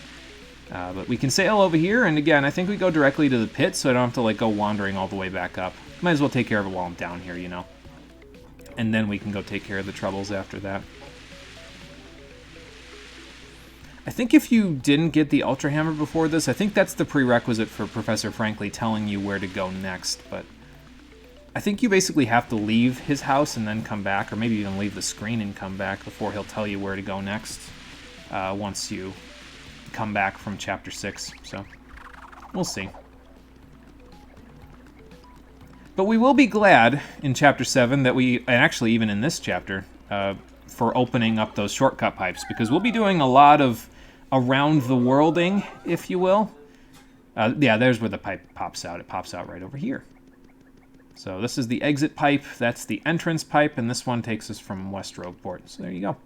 But we can sail over here, and again, I think we go directly to the pit, so I don't have to, like, go wandering all the way back up. Might as well take care of it while I'm down here, you know? And then we can go take care of the troubles after that. I think if you didn't get the Ultra Hammer before this, I think that's the prerequisite for Professor Frankly telling you where to go next, but I think you basically have to leave his house and then come back, or maybe even leave the screen and come back before he'll tell you where to go next, once you come back from Chapter 6, so we'll see. But we will be glad in Chapter 7 that and actually even in this chapter, for opening up those shortcut pipes, because we'll be doing a lot of around-the-worlding, if you will. Yeah, there's where the pipe pops out. It pops out right over here. So this is the exit pipe, that's the entrance pipe, and this one takes us from West Rogueport. So there you go.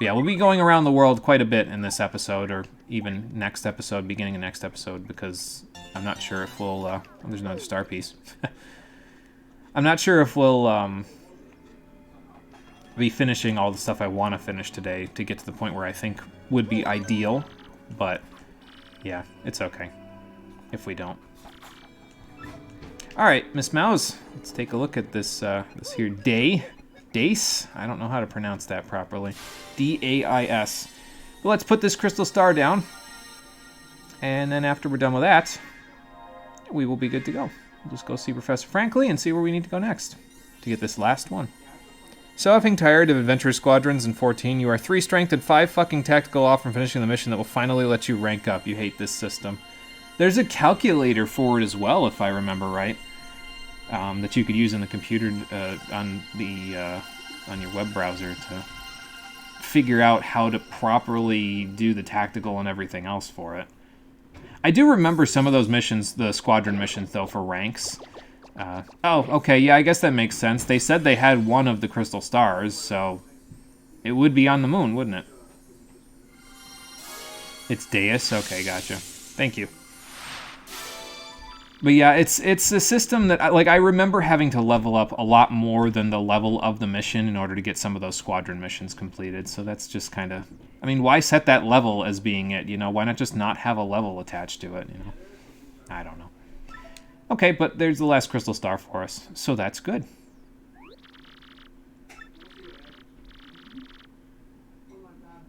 Yeah, we'll be going around the world quite a bit in this episode, or even next episode, beginning of next episode, because I'm not sure if we'll... oh, there's another star piece. I'm not sure if we'll be finishing all the stuff I want to finish today to get to the point where I think would be ideal, but yeah, it's okay if we don't. All right, Miss Mouse, let's take a look at this this here day. Dace? I don't know how to pronounce that properly. D-A-I-S. Well, let's put this crystal star down. And then after we're done with that, we will be good to go. We'll just go see Professor Frankly and see where we need to go next to get this last one. So effing tired of adventure squadrons in 14, you are 3 strength and 5 fucking tactical off from finishing the mission that will finally let you rank up. You hate this system. There's a calculator for it as well, if I remember right, that you could use in the computer on your web browser to figure out how to properly do the tactical and everything else for it. I do remember some of those missions, the squadron missions, though, for ranks. Oh, okay, yeah, I guess that makes sense. They said they had one of the crystal stars, so it would be on the moon, wouldn't it? It's Deus? Okay, gotcha. Thank you. But yeah, it's a system that, I remember having to level up a lot more than the level of the mission in order to get some of those squadron missions completed, so that's just kind of... I mean, why set that level as being it, you know? Why not just not have a level attached to it, you know? I don't know. Okay, but there's the last crystal star for us, so that's good.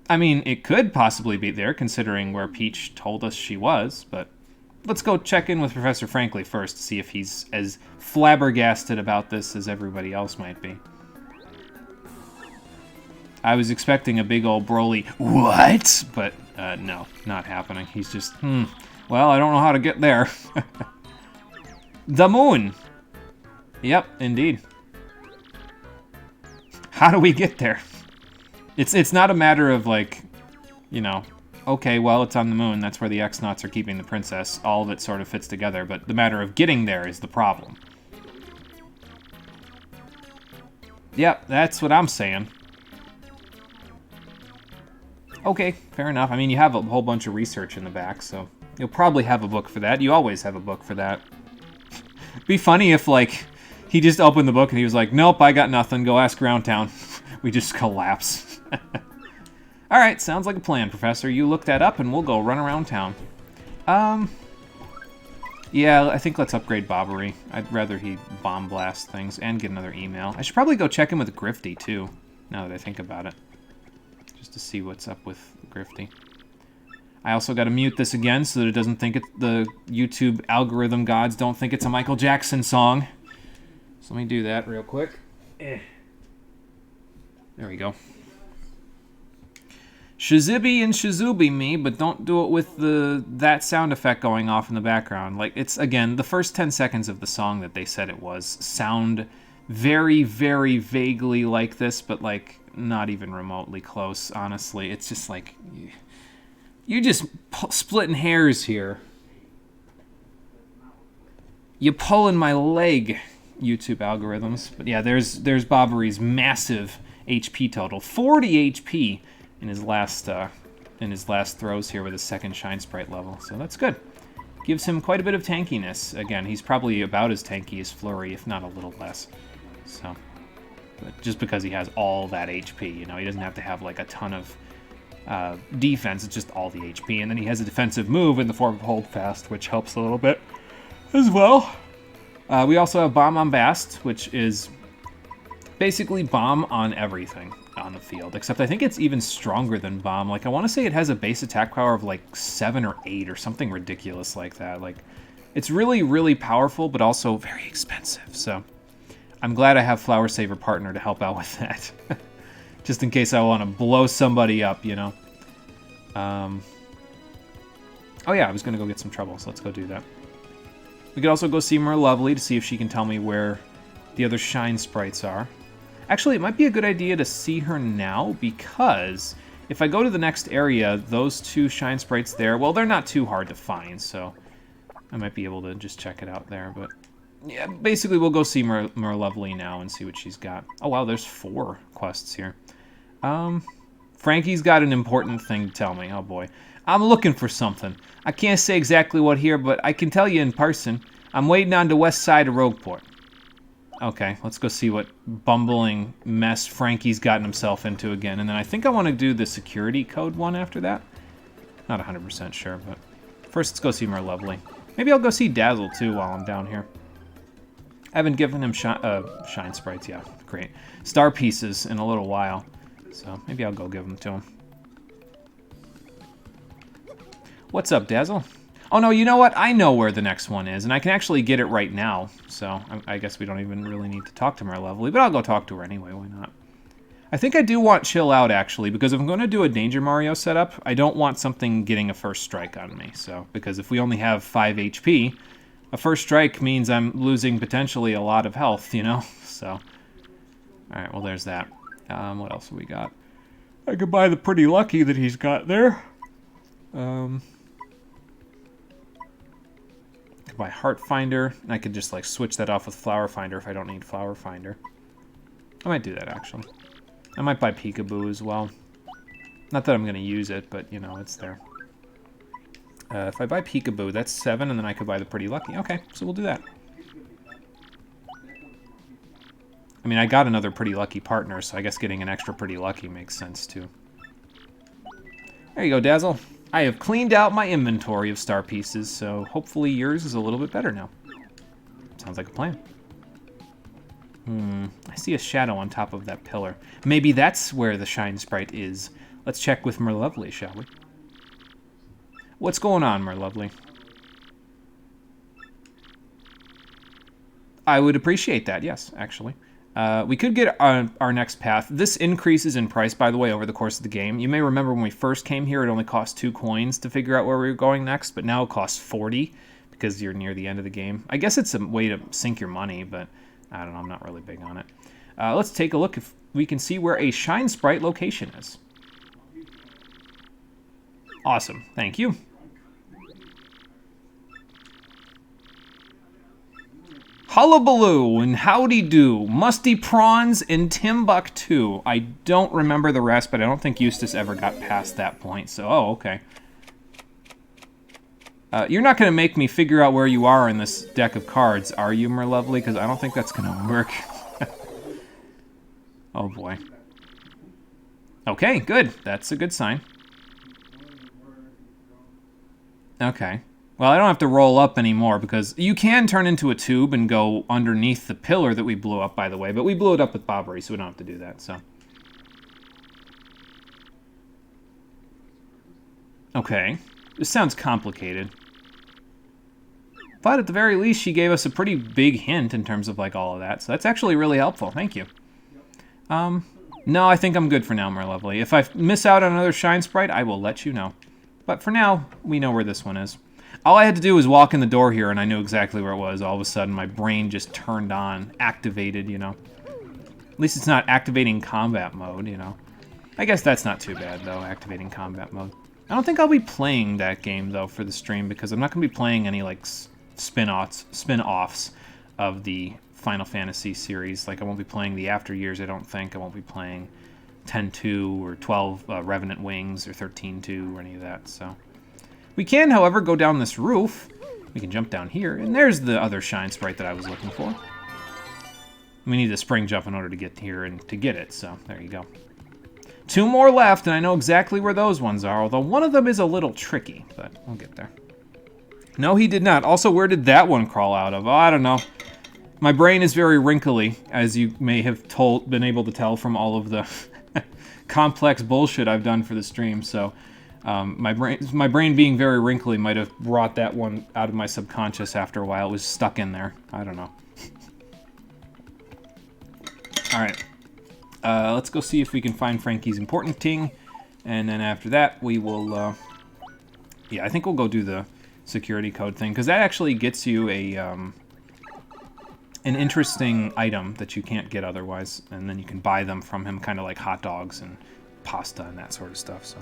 I mean, it could possibly be there, considering where Peach told us she was, but let's go check in with Professor Frankly first to see if he's as flabbergasted about this as everybody else might be. I was expecting a big old Broly, what? But no, not happening. He's just, well, I don't know how to get there. The moon! Yep, indeed. How do we get there? It's not a matter of, like, you know, okay, well, it's on the moon, that's where the X-Nauts are keeping the princess. All of it sort of fits together, but the matter of getting there is the problem. Yep, that's what I'm saying. Okay, fair enough. I mean, you have a whole bunch of research in the back, so you'll probably have a book for that. You always have a book for that. Be funny if, like, he just opened the book and he was like, nope, I got nothing. Go ask around town. We just collapse. Alright, sounds like a plan, Professor. You look that up and we'll go run around town. Yeah, I think let's upgrade Bobbery. I'd rather he bomb blast things and get another email. I should probably go check in with Grifty, too, now that I think about it. Just to see what's up with Grifty. I also got to mute this again so that it doesn't think it's the YouTube algorithm gods don't think it's a Michael Jackson song. So let me do that real quick. There we go. Shazibby and Shazubi me, but don't do it with that sound effect going off in the background. Like, it's, again, the first 10 seconds of the song that they said it was sound very, very vaguely like this, but, like, not even remotely close, honestly. It's just like, you're just splitting hairs here. You're pulling my leg, YouTube algorithms. But yeah, there's Bobbery's massive HP total. 40 HP in his last throws here with his second Shine Sprite level. So that's good. Gives him quite a bit of tankiness. Again, he's probably about as tanky as Flurry, if not a little less. So... but just because he has all that HP, you know, he doesn't have to have like a ton of defense, it's just all the HP. And then he has a defensive move in the form of Hold Fast, which helps a little bit as well. We also have Bomb on Bast, which is basically Bomb on everything on the field, except I think it's even stronger than Bomb. Like, I want to say it has a base attack power of like 7 or 8 or something ridiculous like that. Like, it's really, really powerful, but also very expensive, so... I'm glad I have Flower Saver Partner to help out with that. Just in case I want to blow somebody up, you know. Oh yeah, I was going to go get some trouble, so let's go do that. We could also go see Mer Lovely to see if she can tell me where the other Shine Sprites are. Actually, it might be a good idea to see her now, because if I go to the next area, those 2 Shine Sprites there, well, they're not too hard to find, so I might be able to just check it out there, but... yeah, basically we'll go see Mer Lovely now and see what she's got. Oh wow, there's 4 quests here. Frankie's got an important thing to tell me. Oh boy. I'm looking for something. I can't say exactly what here, but I can tell you in person. I'm waiting on the west side of Rogueport. Okay, let's go see what bumbling mess Frankie's gotten himself into again. And then I think I want to do the security code one after that. Not 100% sure, but first let's go see Mer Lovely. Maybe I'll go see Dazzle too while I'm down here. I haven't given him shine sprites, yeah, great. Star pieces in a little while, so maybe I'll go give them to him. What's up, Dazzle? Oh no, you know what? I know where the next one is, and I can actually get it right now, so I guess we don't even really need to talk to Merlovely, but I'll go talk to her anyway, why not? I think I do want Chill Out, actually, because if I'm going to do a Danger Mario setup, I don't want something getting a first strike on me, so, because if we only have 5 HP, a first strike means I'm losing potentially a lot of health, you know? So, alright, well, there's that. What else have we got? I could buy the Pretty Lucky that he's got there. I could buy Heart Finder, and I could just, like, switch that off with Flower Finder if I don't need Flower Finder. I might do that, actually. I might buy Peekaboo as well. Not that I'm going to use it, but, you know, it's there. If I buy Peekaboo, that's 7, and then I could buy the Pretty Lucky. Okay, so we'll do that. I mean, I got another Pretty Lucky partner, so I guess getting an extra Pretty Lucky makes sense, too. There you go, Dazzle. I have cleaned out my inventory of star pieces, so hopefully yours is a little bit better now. Sounds like a plan. I see a shadow on top of that pillar. Maybe that's where the Shine Sprite is. Let's check with Merlovely, shall we? What's going on, Merlovely? I would appreciate that, yes, actually. We could get our next path. This increases in price, by the way, over the course of the game. You may remember when we first came here, it only cost 2 coins to figure out where we were going next, but now it costs 40 because you're near the end of the game. I guess it's a way to sink your money, but I don't know, I'm not really big on it. Let's take a look if we can see where a Shine Sprite location is. Awesome, thank you. Hullabaloo and howdy do, Musty Prawns in Timbuktu. I don't remember the rest, but I don't think Eustace ever got past that point, so, oh, okay. You're not going to make me figure out where you are in this deck of cards, are you, Merlovely? Because I don't think that's going to work. Oh, boy. Okay, good. That's a good sign. Okay. Well, I don't have to roll up anymore, because you can turn into a tube and go underneath the pillar that we blew up, by the way, but we blew it up with Bobbery, so we don't have to do that, so. Okay. This sounds complicated. But at the very least, she gave us a pretty big hint in terms of, like, all of that. So that's actually really helpful. Thank you. No, I think I'm good for now, Merlovely. If I miss out on another Shine Sprite, I will let you know. But for now, we know where this one is. All I had to do was walk in the door here, and I knew exactly where it was. All of a sudden, my brain just turned on, activated, you know. At least it's not activating combat mode, you know. I guess that's not too bad, though, activating combat mode. I don't think I'll be playing that game, though, for the stream, because I'm not going to be playing any, like, spin-offs of the Final Fantasy series. Like, I won't be playing the After Years, I don't think. I won't be playing 10-2 or 12 Revenant Wings or 13-2 or any of that, so. We can, however, go down this roof. We can jump down here, and there's the other Shine Sprite that I was looking for. We need a spring jump in order to get here and to get it, so there you go. 2 more left, and I know exactly where those ones are, although one of them is a little tricky, but we'll get there. No, he did not. Also, where did that one crawl out of? Oh, I don't know. My brain is very wrinkly, as you may have been able to tell from all of the complex bullshit I've done for the stream, so my brain being very wrinkly might have brought that one out of my subconscious after a while. It was stuck in there. I don't know. Alright. Let's go see if we can find Frankie's important ting, and then after that we will, yeah, I think we'll go do the security code thing, because that actually gets you a, an interesting item that you can't get otherwise, and then you can buy them from him, kind of like hot dogs and pasta and that sort of stuff, so.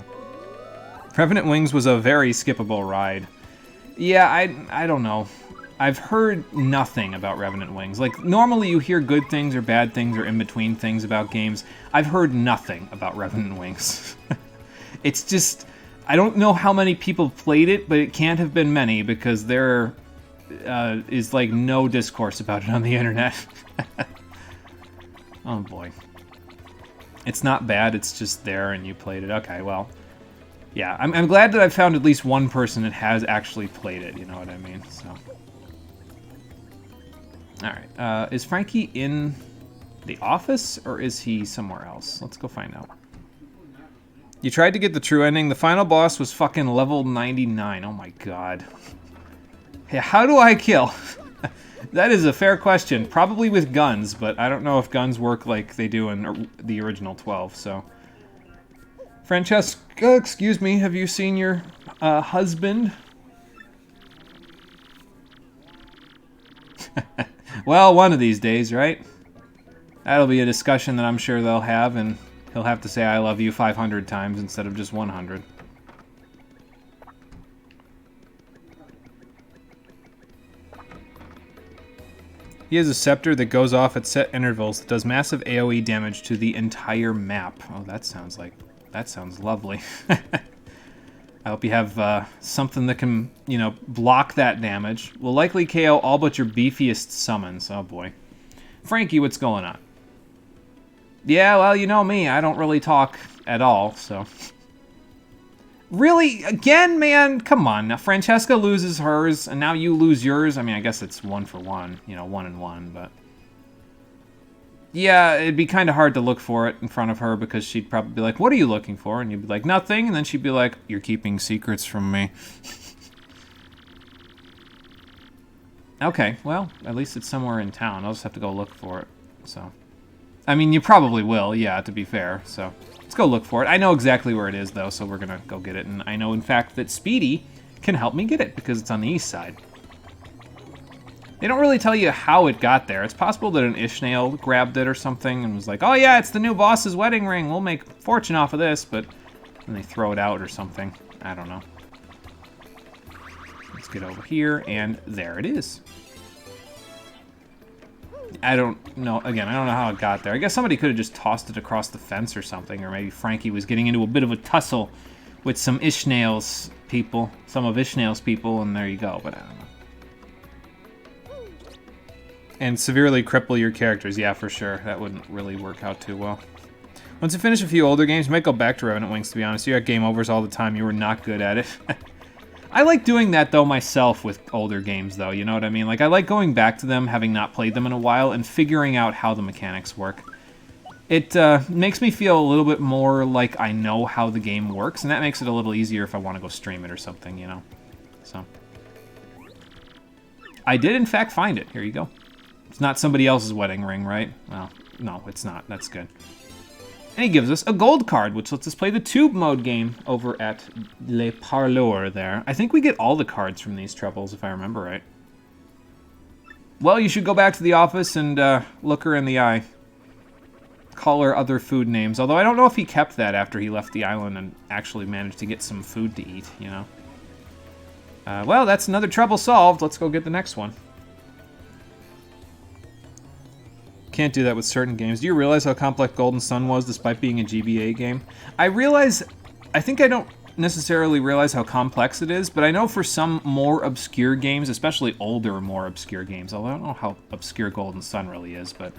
Revenant Wings was a very skippable ride. Yeah, I don't know. I've heard nothing about Revenant Wings. Like, normally you hear good things or bad things or in-between things about games. I've heard nothing about Revenant Wings. It's just, I don't know how many people played it, but it can't have been many, because there is, like, no discourse about it on the internet. Oh, boy. It's not bad, it's just there and you played it. Okay, well, yeah. I'm glad that I've found at least one person that has actually played it, you know what I mean? So. Alright, is Frankie in the office, or is he somewhere else? Let's go find out. You tried to get the true ending. The final boss was fucking level 99. Oh my god. Hey, how do I kill? That is a fair question. Probably with guns, but I don't know if guns work like they do in the original 12, so... Francesca, excuse me, have you seen your husband? Well, one of these days, right? That'll be a discussion that I'm sure they'll have, and he'll have to say I love you 500 times instead of just 100. He has a scepter that goes off at set intervals that does massive AoE damage to the entire map. Oh, that sounds lovely. I hope you have something that can, you know, block that damage. Will likely KO all but your beefiest summons. Oh boy. Frankie, what's going on? Yeah, well, you know me. I don't really talk at all, so... Really? Again, man? Come on. Now, Francesca loses hers, and now you lose yours. I mean, I guess it's 1 for 1. You know, 1 and 1, but... Yeah, it'd be kind of hard to look for it in front of her, because she'd probably be like, what are you looking for? And you'd be like, nothing. And then she'd be like, you're keeping secrets from me. Okay, well, at least it's somewhere in town. I'll just have to go look for it, so... I mean, you probably will, yeah, to be fair, so... Let's go look for it. I know exactly where it is, though, so we're gonna go get it. And I know, in fact, that Speedy can help me get it, because it's on the east side. They don't really tell you how it got there. It's possible that an Ishmael grabbed it or something and was like, oh yeah, it's the new boss's wedding ring. We'll make a fortune off of this, but then they throw it out or something. I don't know. Let's get over here, and there it is. I don't know. Again, I don't know how it got there. I guess somebody could have just tossed it across the fence or something, or maybe Frankie was getting into a bit of a tussle with some Ishmael's people, and there you go, but I don't know. And severely cripple your characters. Yeah, for sure. That wouldn't really work out too well. Once you finish a few older games, you might go back to Revenant Wings, to be honest. You got game overs all the time. You were not good at it. I like doing that, though, myself with older games, though. You know what I mean? Like, I like going back to them, having not played them in a while, and figuring out how the mechanics work. It makes me feel a little bit more like I know how the game works, and that makes it a little easier if I want to go stream it or something, you know? So. I did, in fact, find it. Here you go. It's not somebody else's wedding ring, right? Well, no, it's not. That's good. And he gives us a gold card, which lets us play the tube mode game over at Le Parlour there. I think we get all the cards from these troubles, if I remember right. Well, you should go back to the office and look her in the eye. Call her other food names. Although I don't know if he kept that after he left the island and actually managed to get some food to eat, you know. Well, that's another trouble solved. Let's go get the next one. Can't do that with certain games. Do you realize how complex Golden Sun was despite being a GBA game? I think I don't necessarily realize how complex it is, but I know for some more obscure games, especially older, more obscure games, although I don't know how obscure Golden Sun really is, but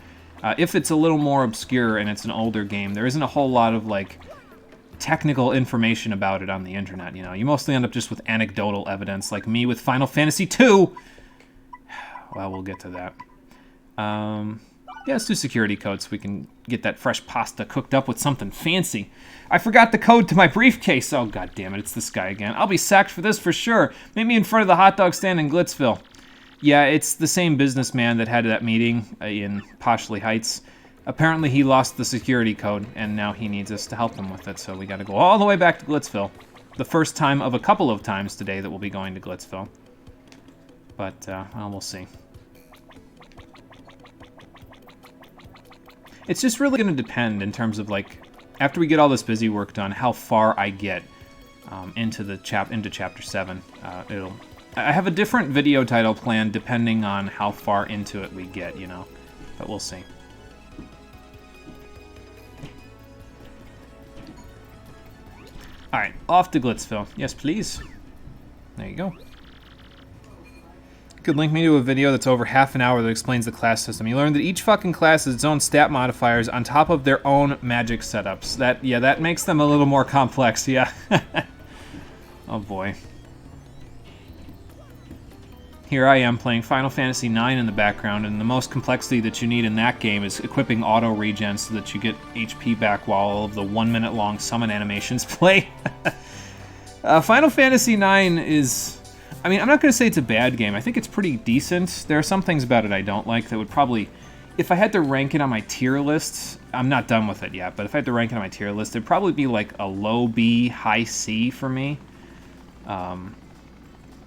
if it's a little more obscure and it's an older game, there isn't a whole lot of, like, technical information about it on the internet, you know? You mostly end up just with anecdotal evidence, like me with Final Fantasy II! Well, we'll get to that. Yeah, let's do security code so we can get that fresh pasta cooked up with something fancy. I forgot the code to my briefcase. Oh, god damn it, it's this guy again. I'll be sacked for this for sure. Meet me in front of the hot dog stand in Glitzville. Yeah, it's the same businessman that had that meeting in Poshley Heights. Apparently he lost the security code, and now he needs us to help him with it, so we gotta go all the way back to Glitzville. The first time of a couple of times today that we'll be going to Glitzville. But, well, we'll see. It's just really going to depend in terms of, like, after we get all this busy work done, how far I get into Chapter 7. I have a different video title planned depending on how far into it we get, you know, but we'll see. Alright, off to Glitzville. Yes, please. There you go. Could link me to a video that's over half an hour that explains the class system. You learn that each fucking class has its own stat modifiers on top of their own magic setups. That makes them a little more complex, yeah. Oh boy. here I am playing Final Fantasy IX in the background, and the most complexity that you need in that game is equipping auto regen so that you get HP back while all of the 1 minute long summon animations play. Final Fantasy IX is... I mean, I'm not going to say it's a bad game. I think it's pretty decent. There are some things about it I don't like that would probably... If I had to rank it on my tier list, I'm not done with it yet, but if I had to rank it on my tier list, it'd probably be like a low B, high C for me.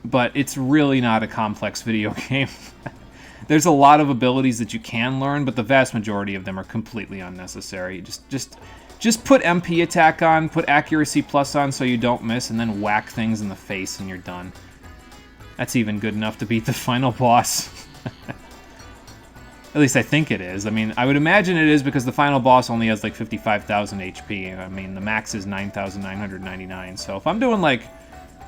But it's really not a complex video game. There's a lot of abilities that you can learn, but the vast majority of them are completely unnecessary. Just put MP attack on, put accuracy plus on so you don't miss, and then whack things in the face and you're done. That's even good enough to beat the final boss. At least I think it is. I mean, I would imagine it is because the final boss only has like 55,000 HP. I mean, the max is 9,999. So if I'm doing like,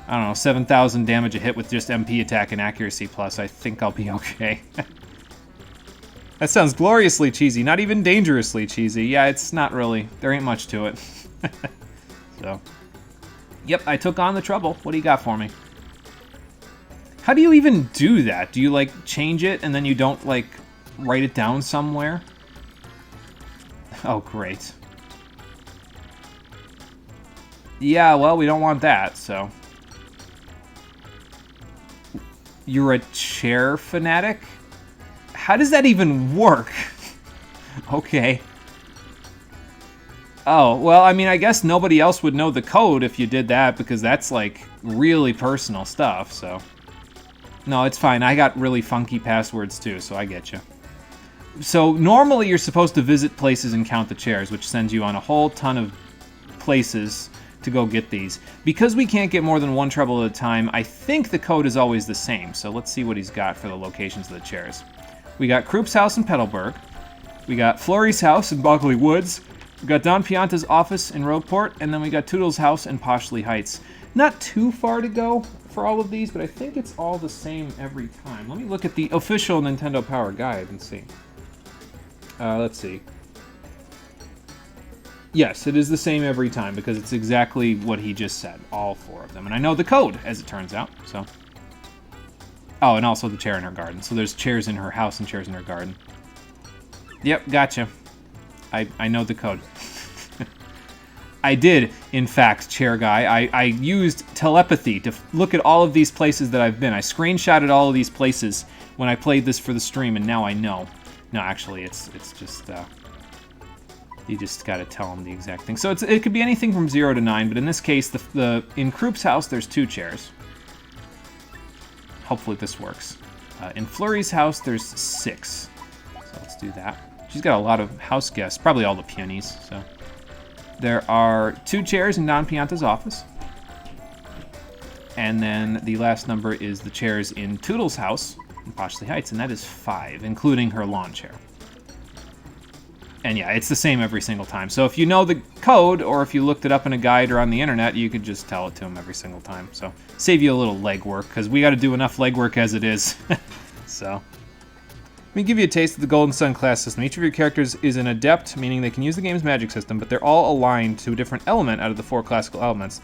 I don't know, 7,000 damage a hit with just MP attack and accuracy plus, I think I'll be okay. That sounds gloriously cheesy, not even dangerously cheesy. Yeah, it's not really. There ain't much to it. So, yep, I took on the trouble. What do you got for me? How do you even do that? Do you, like, change it and then you don't, like, write it down somewhere? Oh, great. Yeah, well, we don't want that, so... You're a chair fanatic? How does that even work? Okay. Oh, well, I mean, I guess nobody else would know the code if you did that, because that's, like, really personal stuff, so... No, it's fine. I got really funky passwords, too, so I get you. So, normally you're supposed to visit places and count the chairs, which sends you on a whole ton of places to go get these. Because we can't get more than one treble at a time, I think the code is always the same, so let's see what he's got for the locations of the chairs. We got Kroop's house in Petalburg. We got Flurry's house in Bogley Woods. We got Don Pianta's office in Rogueport, and then we got Toodle's house in Poshley Heights. Not too far to go for all of these, but I think it's all the same every time. Let me look at the official Nintendo Power Guide and see. Let's see. Yes, it is the same every time, because it's exactly what he just said, all four of them. And I know the code, as it turns out, so... Oh, and also the chair in her garden. So there's chairs in her house and chairs in her garden. Yep, gotcha. I know the code. I did, in fact, chair guy. I used telepathy to look at all of these places that I've been. I screenshotted all of these places when I played this for the stream, and now I know. No, actually, it's just... You just gotta tell them the exact thing. So it could be anything from 0 to 9, but in this case, in Kroop's house, there's 2 chairs. Hopefully this works. In Flurry's house, there's 6. So let's do that. She's got a lot of house guests, probably all the peonies. So there are 2 chairs in Don Pianta's office. And then the last number is the chairs in Toodle's house in Poshley Heights, and that is 5, including her lawn chair. And yeah, it's the same every single time. So if you know the code, or if you looked it up in a guide or on the internet, you could just tell it to him every single time. So save you a little legwork, because we got to do enough legwork as it is. So let me give you a taste of the Golden Sun class system. Each of your characters is an adept, meaning they can use the game's magic system, but they're all aligned to a different element out of the 4 classical elements.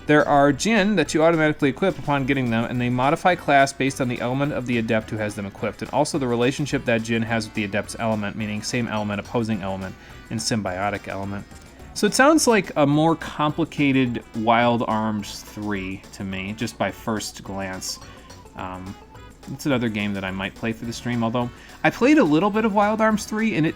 There are Djinn that you automatically equip upon getting them, and they modify class based on the element of the adept who has them equipped, and also the relationship that Djinn has with the adept's element, meaning same element, opposing element, and symbiotic element. So it sounds like a more complicated Wild Arms 3 to me, just by first glance. It's another game that I might play for the stream, although I played a little bit of Wild Arms 3, and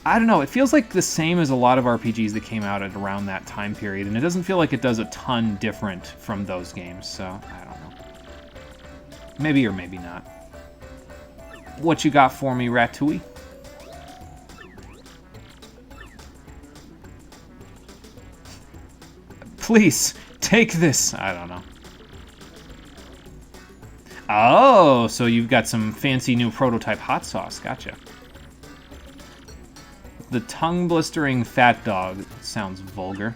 I don't know, it feels like the same as a lot of RPGs that came out at around that time period, and it doesn't feel like it does a ton different from those games, so I don't know. Maybe or maybe not. What you got for me, Ratatouille? Please, take this! I don't know. Oh, so you've got some fancy new prototype hot sauce, gotcha. The tongue-blistering fat dog sounds vulgar.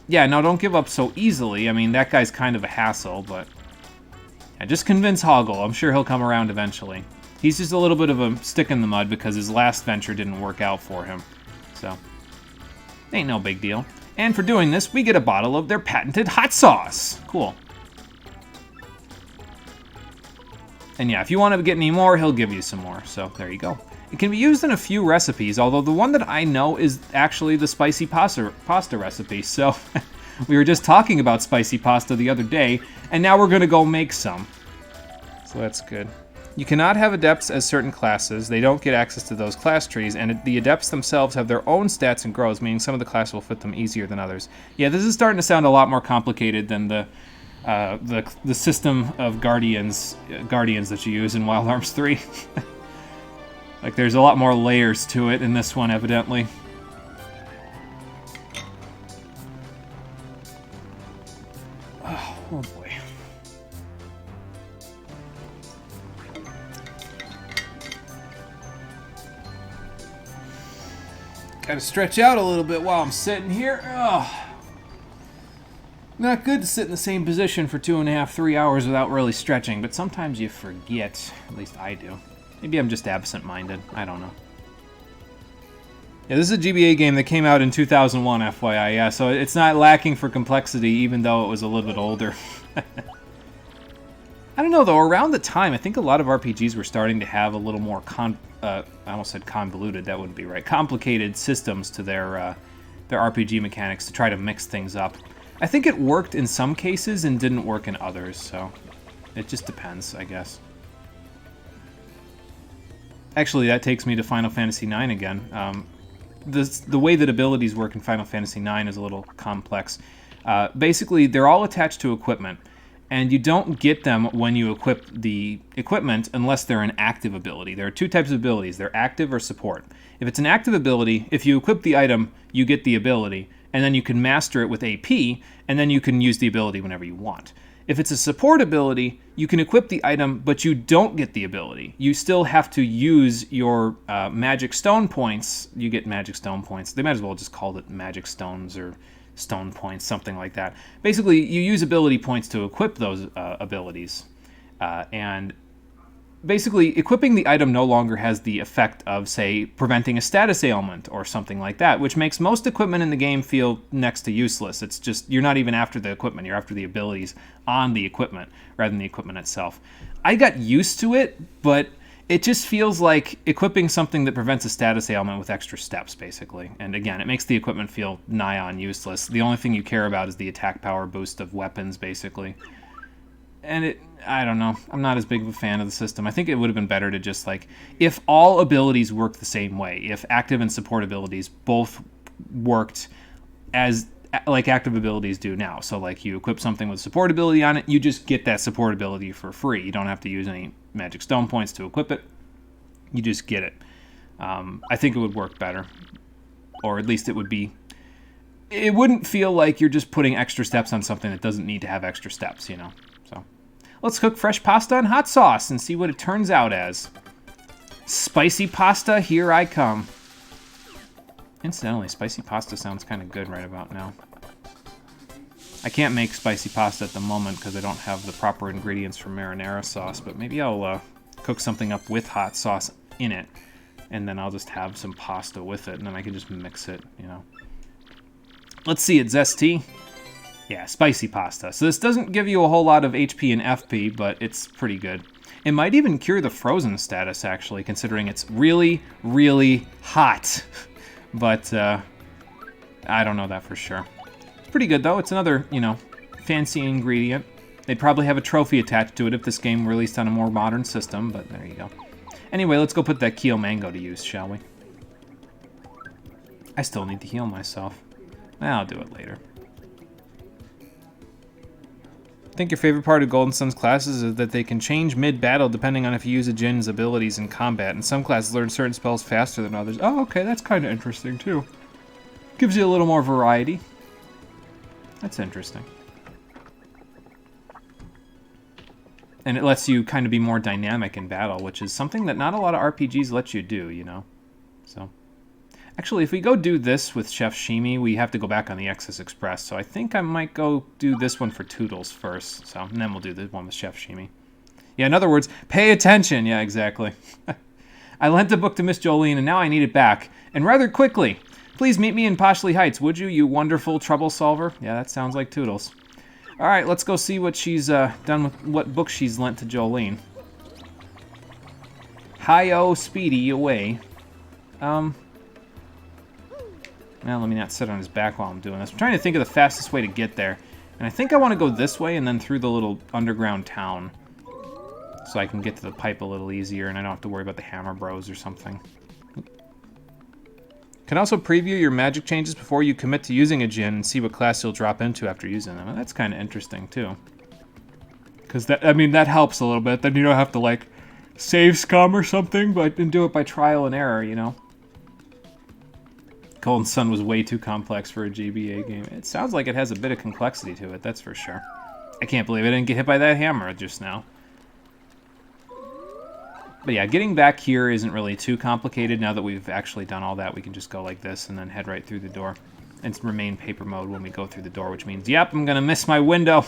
Yeah, no, don't give up so easily. I mean, that guy's kind of a hassle, but... Yeah, just convince Hoggle. I'm sure he'll come around eventually. He's just a little bit of a stick in the mud because his last venture didn't work out for him. So, ain't no big deal. And for doing this, we get a bottle of their patented hot sauce. Cool. And yeah, if you want to get any more, he'll give you some more. So there you go. It can be used in a few recipes, although the one that I know is actually the spicy pasta recipe. So we were just talking about spicy pasta the other day, and now we're going to go make some. So that's good. You cannot have adepts as certain classes. They don't get access to those class trees, and the adepts themselves have their own stats and growths, meaning some of the classes will fit them easier than others. Yeah, this is starting to sound a lot more complicated than the system of guardians that you use in Wild Arms 3. Like, there's a lot more layers to it in this one, evidently. Oh boy. Gotta stretch out a little bit while I'm sitting here. Oh. Not good to sit in the same position for 2.5, 3 hours without really stretching, but sometimes you forget. At least I do. Maybe I'm just absent-minded. I don't know. Yeah, this is a GBA game that came out in 2001, FYI. Yeah, so it's not lacking for complexity, even though it was a little bit older. I don't know, though. Around the time, I think a lot of RPGs were starting to have a little more I almost said convoluted. That wouldn't be right. Complicated systems to their RPG mechanics to try to mix things up. I think it worked in some cases and didn't work in others, so it just depends, I guess. Actually, that takes me to Final Fantasy IX again. The way that abilities work in Final Fantasy IX is a little complex. Basically, they're all attached to equipment, and you don't get them when you equip the equipment unless they're an active ability. There are two types of abilities. They're active or support. If it's an active ability, if you equip the item, you get the ability, and then you can master it with AP, and then you can use the ability whenever you want. If it's a support ability, you can equip the item, but you don't get the ability. You still have to use your magic stone points. You get magic stone points. They might as well just call it magic stones or stone points, something like that. Basically, you use ability points to equip those abilities. And basically, equipping the item no longer has the effect of, say, preventing a status ailment or something like that, which makes most equipment in the game feel next to useless. It's just, you're not even after the equipment, you're after the abilities on the equipment rather than the equipment itself. I got used to it, but it just feels like equipping something that prevents a status ailment with extra steps, basically. And again, it makes the equipment feel nigh on useless. The only thing you care about is the attack power boost of weapons, basically. And I don't know. I'm not as big of a fan of the system. I think it would have been better to just, like, if all abilities work the same way, if active and support abilities both worked as, like, active abilities do now. So, like, you equip something with support ability on it, you just get that support ability for free. You don't have to use any magic stone points to equip it. You just get it. I think it would work better. Or at least it would be... It wouldn't feel like you're just putting extra steps on something that doesn't need to have extra steps, you know? So, let's cook fresh pasta and hot sauce and see what it turns out as. Spicy pasta, here I come. Incidentally, spicy pasta sounds kind of good right about now. I can't make spicy pasta at the moment because I don't have the proper ingredients for marinara sauce, but maybe I'll cook something up with hot sauce in it, and then I'll just have some pasta with it, and then I can just mix it, you know. Let's see, it's zesty. Yeah, spicy pasta. So this doesn't give you a whole lot of HP and FP, but it's pretty good. It might even cure the frozen status, actually, considering it's really, really hot. But I don't know that for sure. It's pretty good, though. It's another, you know, fancy ingredient. They'd probably have a trophy attached to it if this game were released on a more modern system, but there you go. Anyway, let's go put that Keel Mango to use, shall we? I still need to heal myself. I'll do it later. I think your favorite part of Golden Sun's classes is that they can change mid-battle depending on if you use a Jin's abilities in combat, and some classes learn certain spells faster than others. Oh, okay, that's kind of interesting, too. Gives you a little more variety. That's interesting. And it lets you kind of be more dynamic in battle, which is something that not a lot of RPGs let you do, you know? So... Actually, if we go do this with Chef Shimi, we have to go back on the Excess Express, so I think I might go do this one for Toodles first, so, and then we'll do the one with Chef Shimi. Yeah, in other words, pay attention! Yeah, exactly. I lent the book to Miss Jolene, and now I need it back, and rather quickly. Please meet me in Poshley Heights, would you, you wonderful trouble solver? Yeah, that sounds like Toodles. Alright, let's go see what she's done with, what book she's lent to Jolene. Hi-oh, Speedy, away. Well, let me not sit on his back while I'm doing this. I'm trying to think of the fastest way to get there. And I think I want to go this way and then through the little underground town. So I can get to the pipe a little easier and I don't have to worry about the Hammer Bros or something. Can also preview your magic changes before you commit to using a djinn and see what class you'll drop into after using them. And that's kind of interesting, too. Because, I mean, that helps a little bit. Then you don't have to, like, save scum or something, but and do it by trial and error, you know? Golden Sun was way too complex for a GBA game. It sounds like it has a bit of complexity to it, that's for sure. I can't believe I didn't get hit by that hammer just now. But yeah, getting back here isn't really too complicated. Now that we've actually done all that, we can just go like this and then head right through the door. And remain paper mode when we go through the door, which means, yep, I'm gonna miss my window.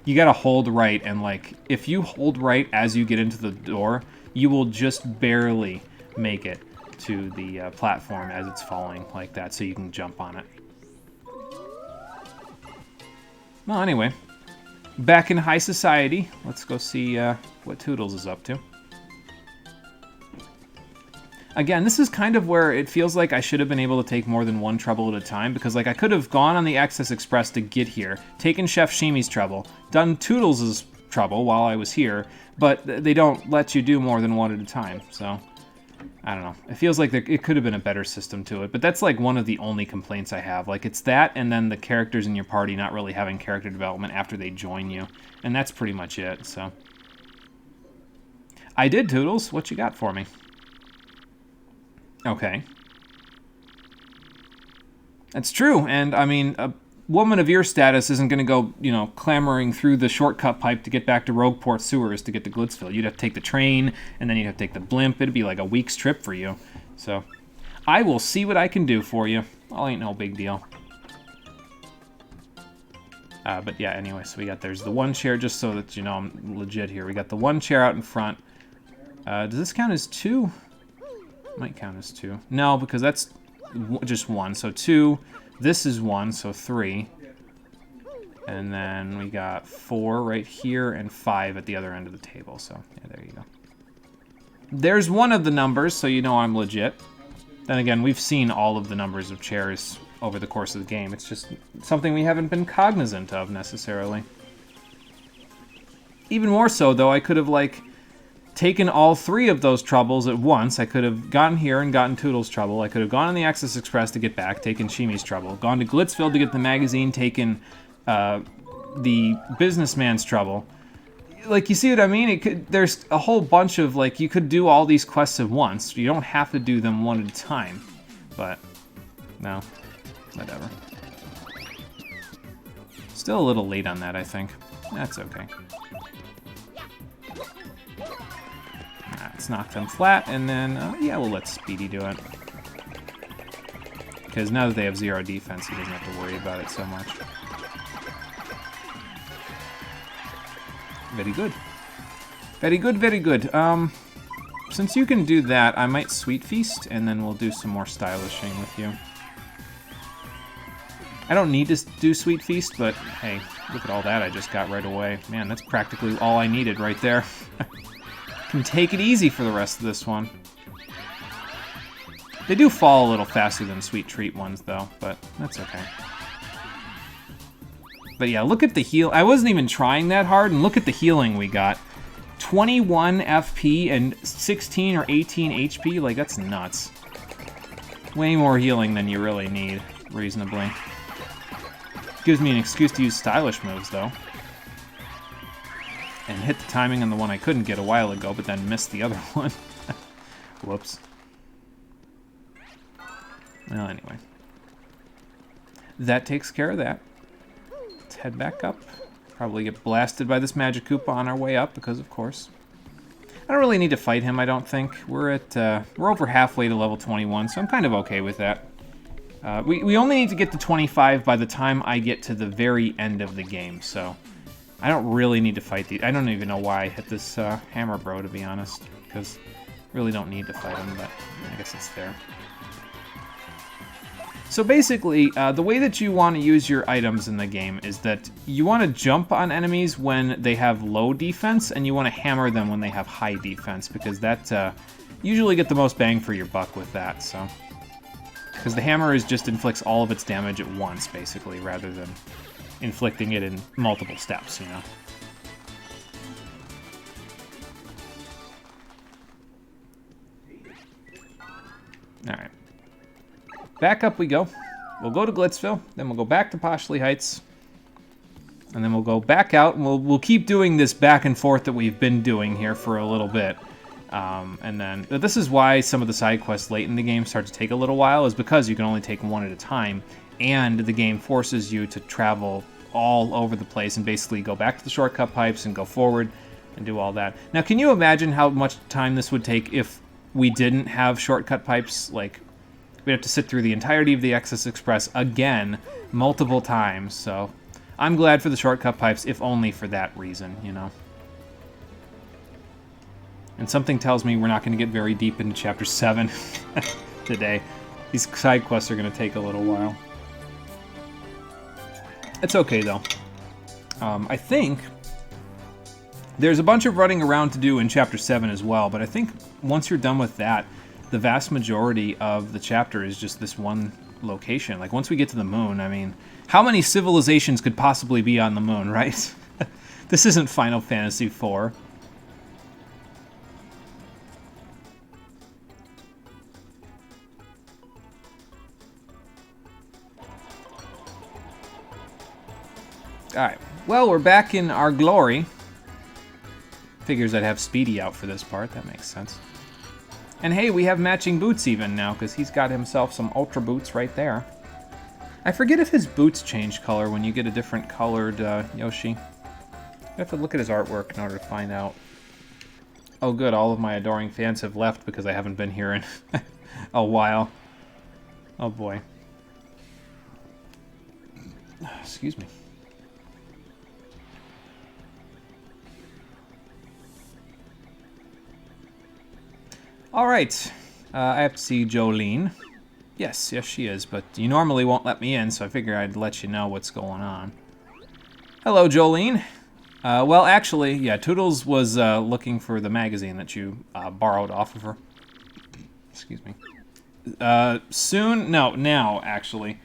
You gotta hold right, and like, if you hold right as you get into the door, you will just barely make it to the platform as it's falling like that, so you can jump on it. Well, anyway, back in high society, let's go see what Toodles is up to. Again, this is kind of where it feels like I should have been able to take more than one trouble at a time, because like I could have gone on the Access Express to get here, taken Chef Shimi's trouble, done Toodles' trouble while I was here, but they don't let you do more than one at a time, so I don't know. It feels like it could have been a better system to it, but that's like one of the only complaints I have. Like, it's that and then the characters in your party not really having character development after they join you, and that's pretty much it, so. I did, Toodles. What you got for me? Okay. That's true, and I mean, a woman of your status isn't going to go, you know, clamoring through the shortcut pipe to get back to Rogueport sewers to get to Glitzville. You'd have to take the train, and then you'd have to take the blimp. It'd be like a week's trip for you. So, I will see what I can do for you. Well, ain't no big deal. But yeah, anyway, so there's the one chair, just so that you know I'm legit here. We got the one chair out in front. Does this count as two? Might count as two. No, because that's just one. So two. This is one, so three. And then we got 4 right here and 5 at the other end of the table. So, yeah, there you go. There's one of the numbers, so you know I'm legit. Then again, we've seen all of the numbers of chairs over the course of the game. It's just something we haven't been cognizant of, necessarily. Even more so, though, I could have, like, taken all 3 of those troubles at once. I could have gotten here and gotten Toodles' trouble. I could have gone on the Access Express to get back, taken Shimi's trouble. Gone to Glitzville to get the magazine, taken the businessman's trouble. Like, you see what I mean? There's a whole bunch of, like, you could do all these quests at once. You don't have to do them one at a time. But, no. Whatever. Still a little late on that, I think. That's okay. Let's knock them flat, and then, yeah, we'll let Speedy do it. Because now that they have 0 defense, he doesn't have to worry about it so much. Very good. Very good, very good. Since you can do that, I might Sweet Feast, and then we'll do some more stylishing with you. I don't need to do Sweet Feast, but hey, look at all that I just got right away. Man, that's practically all I needed right there. Can take it easy for the rest of this one. They do fall a little faster than Sweet Treat ones, though, but that's okay. But yeah, look at the heal. I wasn't even trying that hard, and look at the healing we got. 21 FP and 16 or 18 HP, like, that's nuts. Way more healing than you really need, reasonably. Gives me an excuse to use stylish moves, though. And hit the timing on the one I couldn't get a while ago, but then missed the other one. Whoops. Well, anyway. That takes care of that. Let's head back up. Probably get blasted by this Magic Koopa on our way up, because of course. I don't really need to fight him, I don't think. We're over halfway to level 21, so I'm kind of okay with that. We only need to get to 25 by the time I get to the very end of the game, so I don't really need to fight I don't even know why I hit this Hammer Bro, to be honest, because I really don't need to fight him, but I guess it's there. So basically, the way that you want to use your items in the game is that you want to jump on enemies when they have low defense, and you want to hammer them when they have high defense, because that usually get the most bang for your buck with that, so. Because the hammer just inflicts all of its damage at once, basically, rather than inflicting it in multiple steps, you know. Alright. Back up we go. We'll go to Glitzville, then we'll go back to Poshley Heights, and then we'll go back out, and we'll keep doing this back and forth that we've been doing here for a little bit. And then, this is why some of the side quests late in the game start to take a little while, is because you can only take one at a time, and the game forces you to travel all over the place and basically go back to the shortcut pipes and go forward and do all that. Now, can you imagine how much time this would take if we didn't have shortcut pipes? Like, we'd have to sit through the entirety of the Excess Express again, multiple times, so I'm glad for the shortcut pipes, if only for that reason, you know. And something tells me we're not going to get very deep into Chapter 7 today. These side quests are going to take a little while. It's okay, though. I think there's a bunch of running around to do in Chapter 7 as well, but I think once you're done with that, the vast majority of the chapter is just this one location. Like, once we get to the moon, I mean, how many civilizations could possibly be on the moon, right? This isn't Final Fantasy IV. Alright, well, we're back in our glory. Figures I'd have Speedy out for this part, that makes sense. And hey, we have matching boots even now, because he's got himself some Ultra Boots right there. I forget if his boots change color when you get a different colored Yoshi. I have to look at his artwork in order to find out. Oh good, all of my adoring fans have left because I haven't been here in a while. Oh boy. Excuse me. Alright, I have to see Jolene. Yes, she is, but you normally won't let me in, so I figure I'd let you know what's going on. Hello, Jolene. Well, actually, yeah, Toodles was looking for the magazine that you borrowed off of her. Excuse me. Soon? No, now, actually.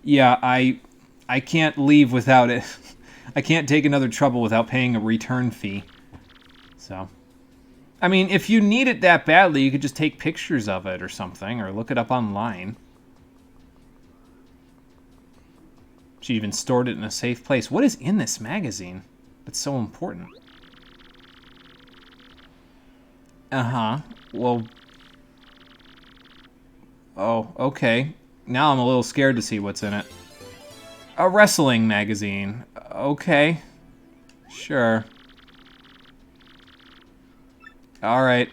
Yeah, I can't leave without it. I can't take another trouble without paying a return fee. So... I mean, if you need it that badly, you could just take pictures of it or something, or look it up online. She even stored it in a safe place. What is in this magazine that's so important? Uh-huh. Well... Oh, okay. Now I'm a little scared to see what's in it. A wrestling magazine. Okay. Sure. Alright.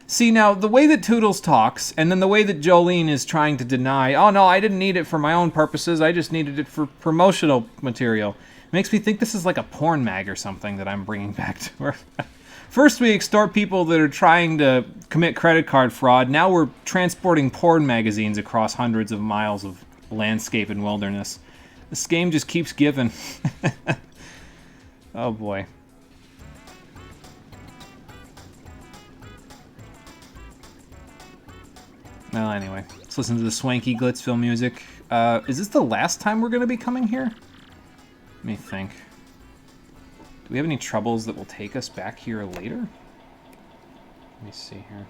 See, now, the way that Toodles talks, and then the way that Jolene is trying to deny, oh no, I didn't need it for my own purposes, I just needed it for promotional material, makes me think this is like a porn mag or something that I'm bringing back to her. First we extort people that are trying to commit credit card fraud, now we're transporting porn magazines across hundreds of miles of landscape and wilderness. This game just keeps giving. Oh boy. Well, anyway, let's listen to the swanky Glitzville music. Is this the last time we're going to be coming here? Let me think. Do we have any troubles that will take us back here later? Let me see here.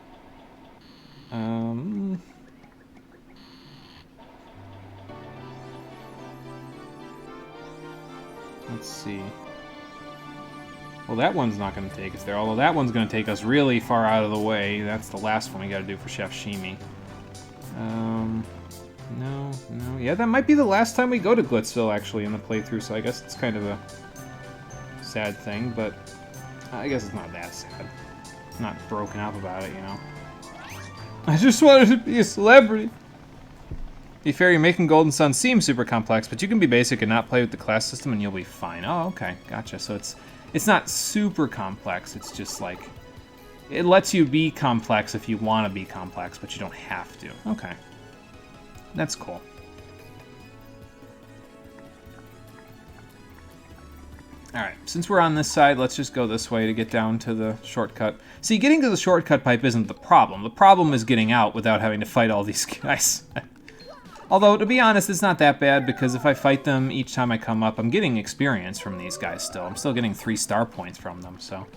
Let's see. Well, that one's not going to take us there, although that one's going to take us really far out of the way. That's the last one we got to do for Chef Shimi. No. Yeah, that might be the last time we go to Glitzville, actually, in the playthrough, so I guess it's kind of a sad thing, but I guess it's not that sad. I'm not broken up about it, you know. I just wanted to be a celebrity. Be fair, you're making Golden Sun seem super complex, but you can be basic and not play with the class system and you'll be fine. Oh, okay, gotcha. So it's not super complex, it's just like, it lets you be complex if you want to be complex, but you don't have to. Okay. That's cool. Alright, since we're on this side, let's just go this way to get down to the shortcut. See, getting to the shortcut pipe isn't the problem. The problem is getting out without having to fight all these guys. Although, to be honest, it's not that bad, because if I fight them each time I come up, I'm getting experience from these guys still. I'm still getting 3 star points from them, so...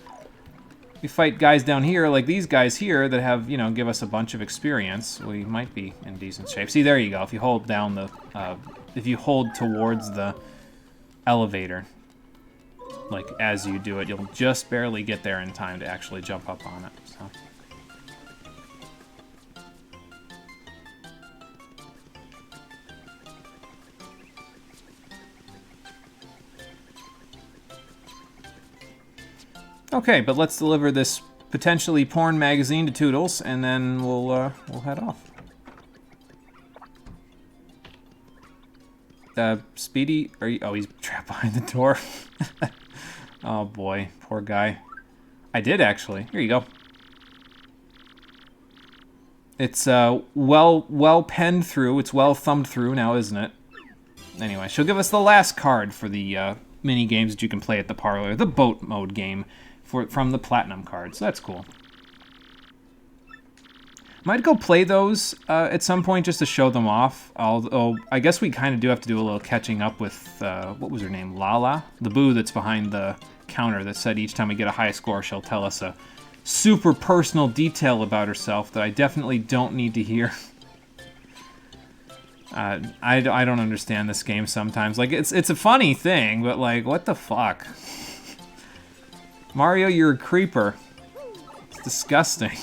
If we fight guys down here, like these guys here, that have, you know, give us a bunch of experience, we might be in decent shape. See, there you go. If you hold down the... if you hold towards the elevator... Like, as you do it, you'll just barely get there in time to actually jump up on it, so. Okay, but let's deliver this potentially porn magazine to Toodles, and then we'll head off. Speedy, are you... Oh, he's trapped behind the door. Oh boy, poor guy. I did actually. Here you go. It's well penned through. It's well thumbed through now, isn't it? Anyway, she'll give us the last card for the mini games that you can play at the parlor. The boat mode game from the platinum card. So that's cool. Might go play those at some point just to show them off. Although, I guess we kind of do have to do a little catching up with, what was her name? Lala? The boo that's behind the counter that said each time we get a high score, she'll tell us a super personal detail about herself that I definitely don't need to hear. I don't understand this game sometimes. Like, it's a funny thing, but like, what the fuck? Mario, you're a creeper. It's disgusting.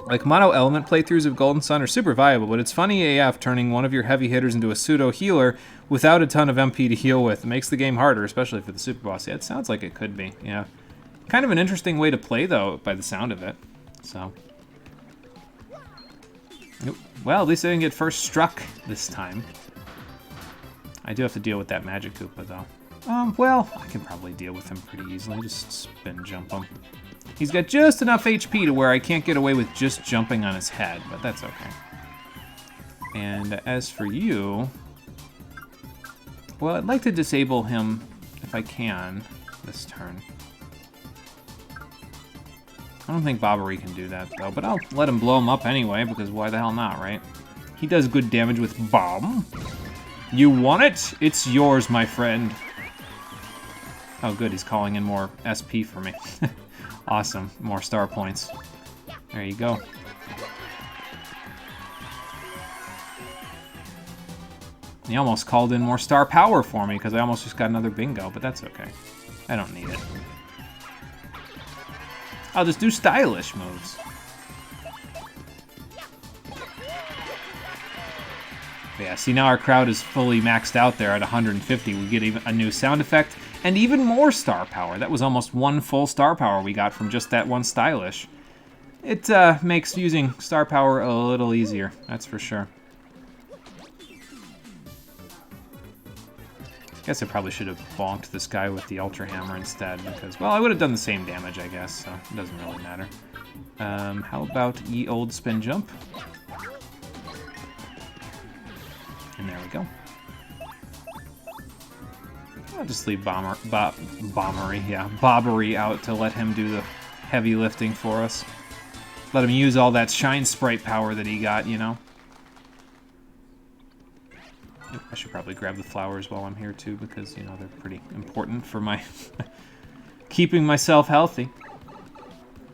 Like, mono element playthroughs of Golden Sun are super viable, but it's funny AF turning one of your heavy hitters into a pseudo healer without a ton of MP to heal with. It makes the game harder, especially for the super boss. Yeah, it sounds like it could be, yeah. Kind of an interesting way to play, though, by the sound of it. So. Well, at least I didn't get first struck this time. I do have to deal with that magic Koopa, though. Well, I can probably deal with him pretty easily. Just spin jump him. He's got just enough HP to where I can't get away with just jumping on his head, but that's okay. And as for you... Well, I'd like to disable him if I can this turn. I don't think Bobbery can do that, though, but I'll let him blow him up anyway, because why the hell not, right? He does good damage with bomb. You want it? It's yours, my friend. Oh, good, he's calling in more SP for me. Awesome, more star points. There you go. He almost called in more star power for me, because I almost just got another bingo, but that's okay. I don't need it. I'll just do stylish moves. Yeah, see, now our crowd is fully maxed out there at 150. We get even a new sound effect and even more star power. That was almost one full star power we got from just that one stylish. It makes using star power a little easier, that's for sure. Guess I probably should have bonked this guy with the Ultra Hammer instead, because, well, I would have done the same damage, I guess, so it doesn't really matter. How about ye old spin jump? And there we go. I'll just leave Bobbery out to let him do the heavy lifting for us. Let him use all that Shine Sprite power that he got, you know? I should probably grab the flowers while I'm here, too, because, you know, they're pretty important for my keeping myself healthy.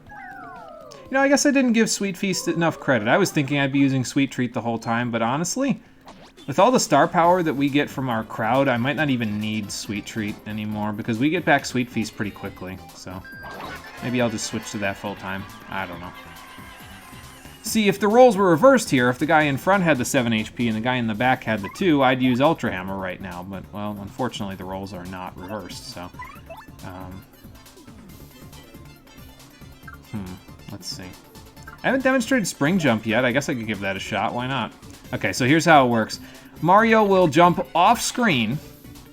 You know, I guess I didn't give Sweet Feast enough credit. I was thinking I'd be using Sweet Treat the whole time, but honestly, with all the star power that we get from our crowd, I might not even need Sweet Treat anymore, because we get back Sweet Feast pretty quickly, so maybe I'll just switch to that full time. I don't know. See, if the roles were reversed here, if the guy in front had the 7 HP and the guy in the back had the 2, I'd use Ultra Hammer right now, but, well, unfortunately the roles are not reversed, so... let's see. I haven't demonstrated Spring Jump yet. I guess I could give that a shot. Why not? Okay, so here's how it works. Mario will jump off screen,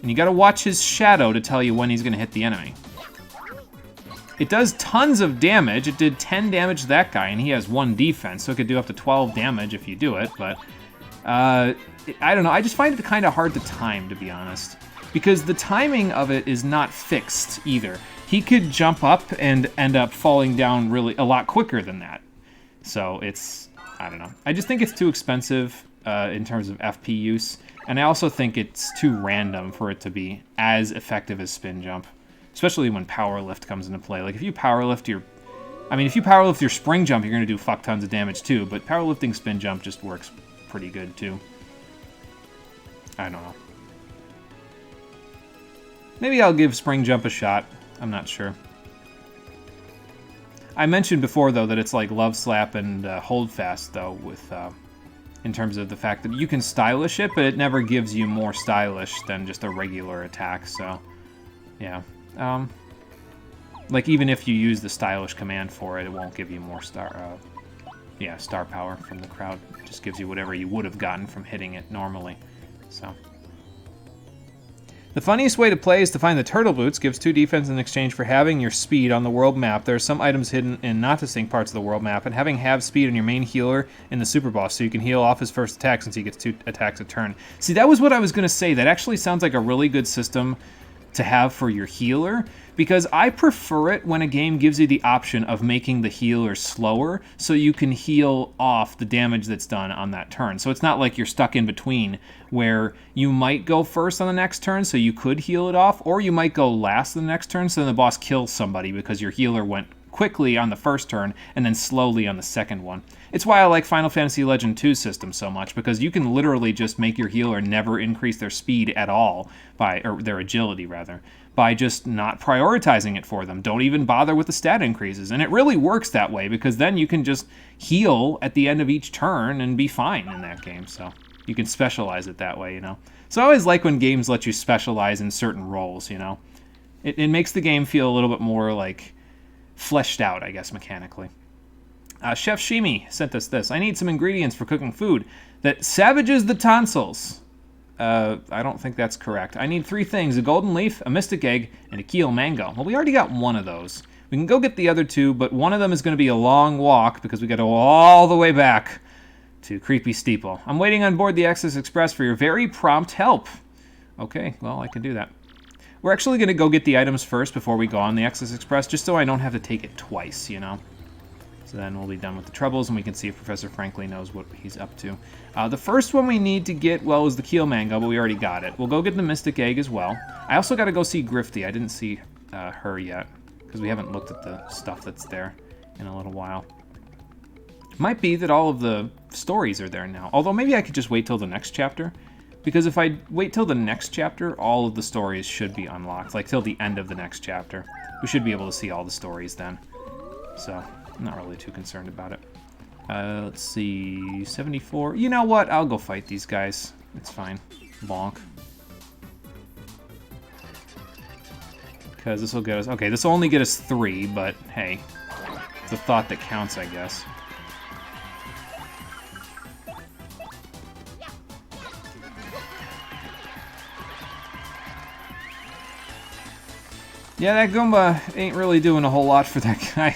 and you gotta watch his shadow to tell you when he's gonna hit the enemy. It does tons of damage. It did 10 damage to that guy, and he has 1 defense, so it could do up to 12 damage if you do it, but I don't know. I just find it kind of hard to time, to be honest, because the timing of it is not fixed either. He could jump up and end up falling down really a lot quicker than that. So it's, I don't know. I just think it's too expensive in terms of FP use, and I also think it's too random for it to be as effective as spin jump, especially when power lift comes into play. Like if you power lift your spring jump, you're going to do fuck tons of damage too, but powerlifting spin jump just works pretty good too. I don't know. Maybe I'll give spring jump a shot. I'm not sure. I mentioned before, though, that it's like Love Slap and Hold Fast, though, with in terms of the fact that you can stylish it, but it never gives you more stylish than just a regular attack, so, yeah. Like, even if you use the stylish command for it, it won't give you more star power from the crowd. It just gives you whatever you would have gotten from hitting it normally, so... The funniest way to play is to find the turtle boots. Gives 2 defense in exchange for having your speed on the world map. There are some items hidden in not distinct parts of the world map, and having half speed on your main healer in the super boss, so you can heal off his first attack since he gets 2 attacks a turn. See, that was what I was going to say. That actually sounds like a really good system to have for your healer, because I prefer it when a game gives you the option of making the healer slower so you can heal off the damage that's done on that turn. So it's not like you're stuck in between where you might go first on the next turn so you could heal it off, or you might go last the next turn so then the boss kills somebody because your healer went quickly on the first turn and then slowly on the second one. It's why I like Final Fantasy Legend 2's system so much, because you can literally just make your healer never increase their speed at all, or their agility rather, by just not prioritizing it for them. Don't even bother with the stat increases. And it really works that way, because then you can just heal at the end of each turn and be fine in that game. So you can specialize it that way, you know. So I always like when games let you specialize in certain roles, you know. It makes the game feel a little bit more like fleshed out, I guess, mechanically. Chef Shimi sent us this. I need some ingredients for cooking food that savages the tonsils. I don't think that's correct. I need 3 things: a golden leaf, a mystic egg, and a keel mango. Well, we already got one of those. We can go get the other 2, but one of them is going to be a long walk because we got to go all the way back to Creepy Steeple. I'm waiting on board the Access Express for your very prompt help. Okay, well, I can do that. We're actually going to go get the items first before we go on the Access Express, just so I don't have to take it twice, you know? So then we'll be done with the troubles, and we can see if Professor Frankly knows what he's up to. The first one we need to get, well, is the Keel Mango, but we already got it. We'll go get the Mystic Egg as well. I also got to go see Grifty. I didn't see her yet, because we haven't looked at the stuff that's there in a little while. Might be that all of the stories are there now, although maybe I could just wait till the next chapter. Because if I wait till the next chapter, all of the stories should be unlocked. Like, till the end of the next chapter. We should be able to see all the stories then. So, I'm not really too concerned about it. Let's see... 74... You know what? I'll go fight these guys. It's fine. Bonk. Because this will get us... Okay, this will only get us 3, but hey. It's a thought that counts, I guess. Yeah, that Goomba ain't really doing a whole lot for that guy.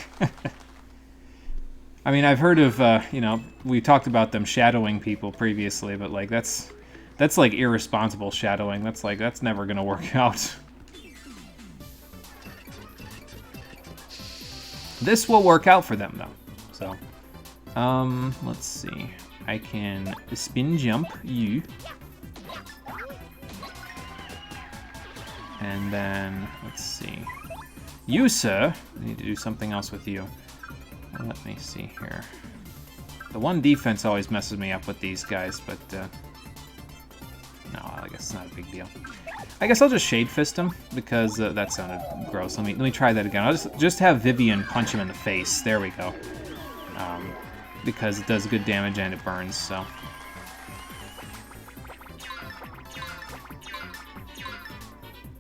I mean, I've heard of, you know, we talked about them shadowing people previously, but, like, that's like, irresponsible shadowing. That's never gonna work out. This will work out for them, though. So, let's see. I can spin jump you. And then, let's see. You, sir, I need to do something else with you. Let me see here. The 1 defense always messes me up with these guys, but, no, I guess it's not a big deal. I guess I'll just Shade Fist him, because that sounded gross. Let me try that again. I'll just have Vivian punch him in the face. There we go. Because it does good damage and it burns, so...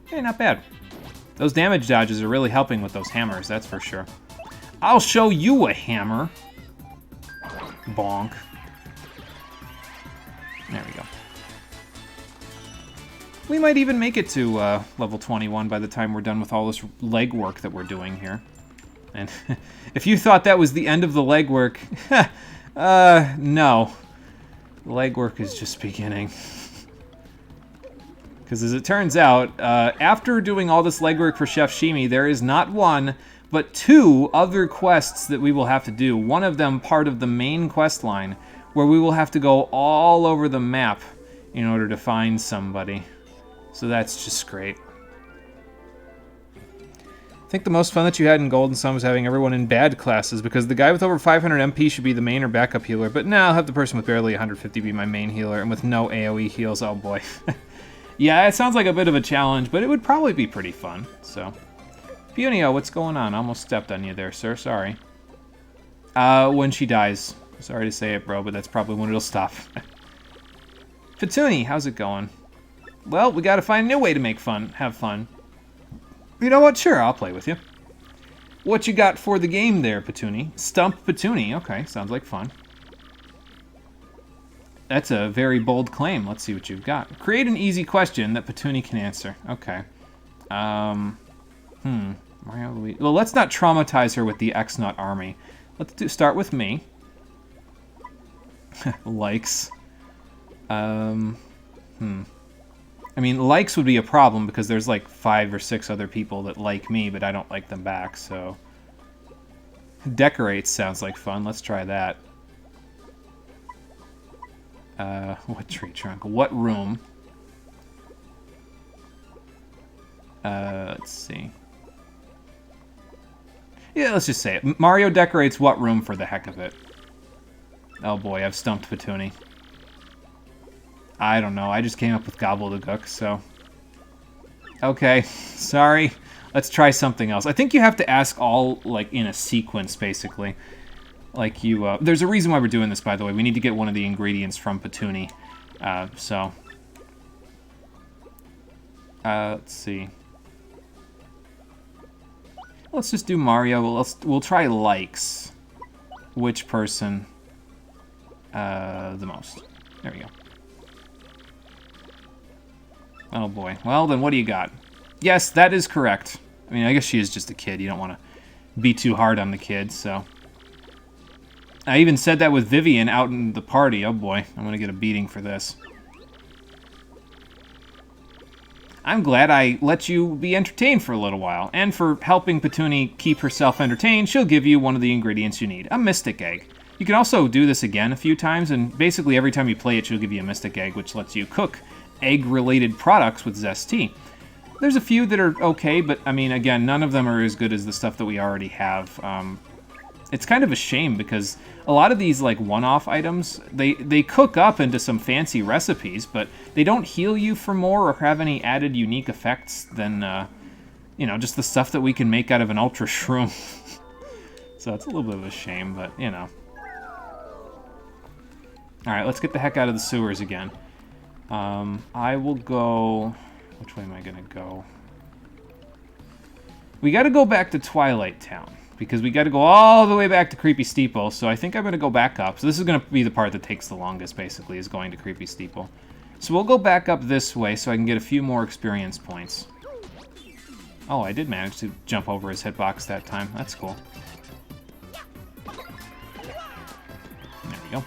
Hey, not bad. Those damage dodges are really helping with those hammers, that's for sure. I'll show you a hammer. Bonk. There we go. We might even make it to level 21 by the time we're done with all this leg work that we're doing here. And if you thought that was the end of the legwork, no. The legwork is just beginning. Because as it turns out, after doing all this legwork for Chef Shimi, there is not one, but 2 other quests that we will have to do. One of them part of the main quest line, where we will have to go all over the map in order to find somebody. So that's just great. I think the most fun that you had in Golden Sun was having everyone in bad classes, because the guy with over 500 MP should be the main or backup healer, but now I'll have the person with barely 150 be my main healer, and with no AoE heals, oh boy. Yeah, it sounds like a bit of a challenge, but it would probably be pretty fun, so. Punio, what's going on? Almost stepped on you there, sir, sorry. When she dies. Sorry to say it, bro, but that's probably when it'll stop. Fatuni, how's it going? Well, we gotta find a new way to have fun. You know what? Sure, I'll play with you. What you got for the game there, Petuni? Stump Petuni. Okay, sounds like fun. That's a very bold claim. Let's see what you've got. Create an easy question that Petuni can answer. Okay. Mario Luigi. Well, let's not traumatize her with the X-Nut army. Let's start with me. Likes. I mean, likes would be a problem because there's like 5 or 6 other people that like me, but I don't like them back, so... Decorates sounds like fun. Let's try that. What tree trunk? What room? Let's see. Yeah, let's just say it. Mario decorates what room for the heck of it? Oh boy, I've stumped Petuni. I don't know. I just came up with gobbledygook, so... Okay, sorry. Let's try something else. I think you have to ask all, like, in a sequence, basically. Like you... There's a reason why we're doing this, by the way. We need to get one of the ingredients from Petuni. So... let's see. Let's just do Mario. We'll try likes. Which person... the most. There we go. Oh boy. Well, then what do you got? Yes, that is correct. I mean, I guess she is just a kid. You don't want to be too hard on the kid, so... I even said that with Vivian out in the party. Oh boy, I'm gonna get a beating for this. I'm glad I let you be entertained for a little while, and for helping Petuni keep herself entertained, she'll give you one of the ingredients you need, a Mystic Egg. You can also do this again a few times, and basically every time you play it, she'll give you a Mystic Egg, which lets you cook egg-related products with Zest Tea. There's a few that are okay, but, I mean, again, none of them are as good as the stuff that we already have. It's kind of a shame, because a lot of these, like, one-off items, they cook up into some fancy recipes, but they don't heal you for more or have any added unique effects than, you know, just the stuff that we can make out of an Ultra Shroom. So it's a little bit of a shame, but, you know. Alright, let's get the heck out of the sewers again. I will go... Which way am I going to go? We got to go back to Twilight Town, because we got to go all the way back to Creepy Steeple, so I think I'm going to go back up. So this is going to be the part that takes the longest, basically, is going to Creepy Steeple. So we'll go back up this way so I can get a few more experience points. Oh, I did manage to jump over his hitbox that time. That's cool. There we go.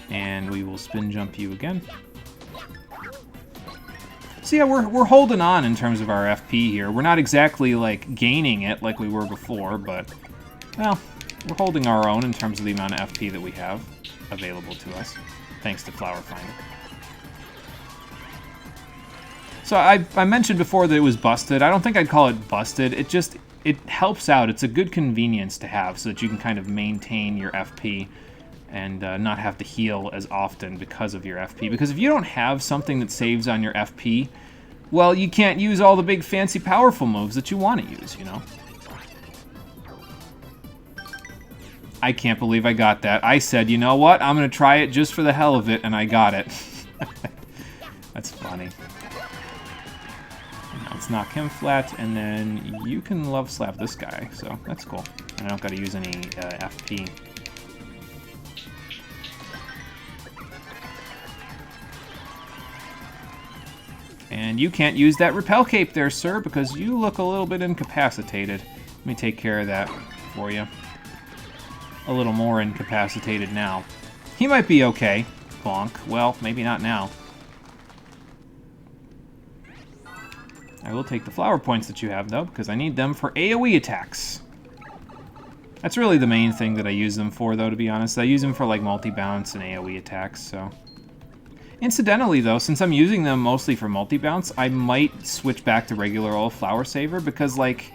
And we will spin jump you again. So yeah, we're holding on in terms of our FP here. We're not exactly, like, gaining it like we were before, but, well, we're holding our own in terms of the amount of FP that we have available to us, thanks to Flower Finder. So I mentioned before that it was busted. I don't think I'd call it busted. It helps out. It's a good convenience to have so that you can kind of maintain your FP and not have to heal as often because of your FP. Because if you don't have something that saves on your FP, well, you can't use all the big, fancy, powerful moves that you want to use, you know? I can't believe I got that. I said, you know what? I'm going to try it just for the hell of it, and I got it. That's funny. Now let's knock him flat, and then you can love slap this guy, so that's cool. And I don't got to use any FP. And you can't use that repel cape there, sir, because you look a little bit incapacitated. Let me take care of that. for you. A little more incapacitated now. He might be okay. Bonk. Well, maybe not now. I will take the flower points that you have, though, because I need them for AoE attacks. That's really the main thing that I use them for, though, to be honest. I use them for, like, multi-bounce and AoE attacks, so... Incidentally, though, since I'm using them mostly for multi-bounce, I might switch back to regular old Flower Saver, because, like,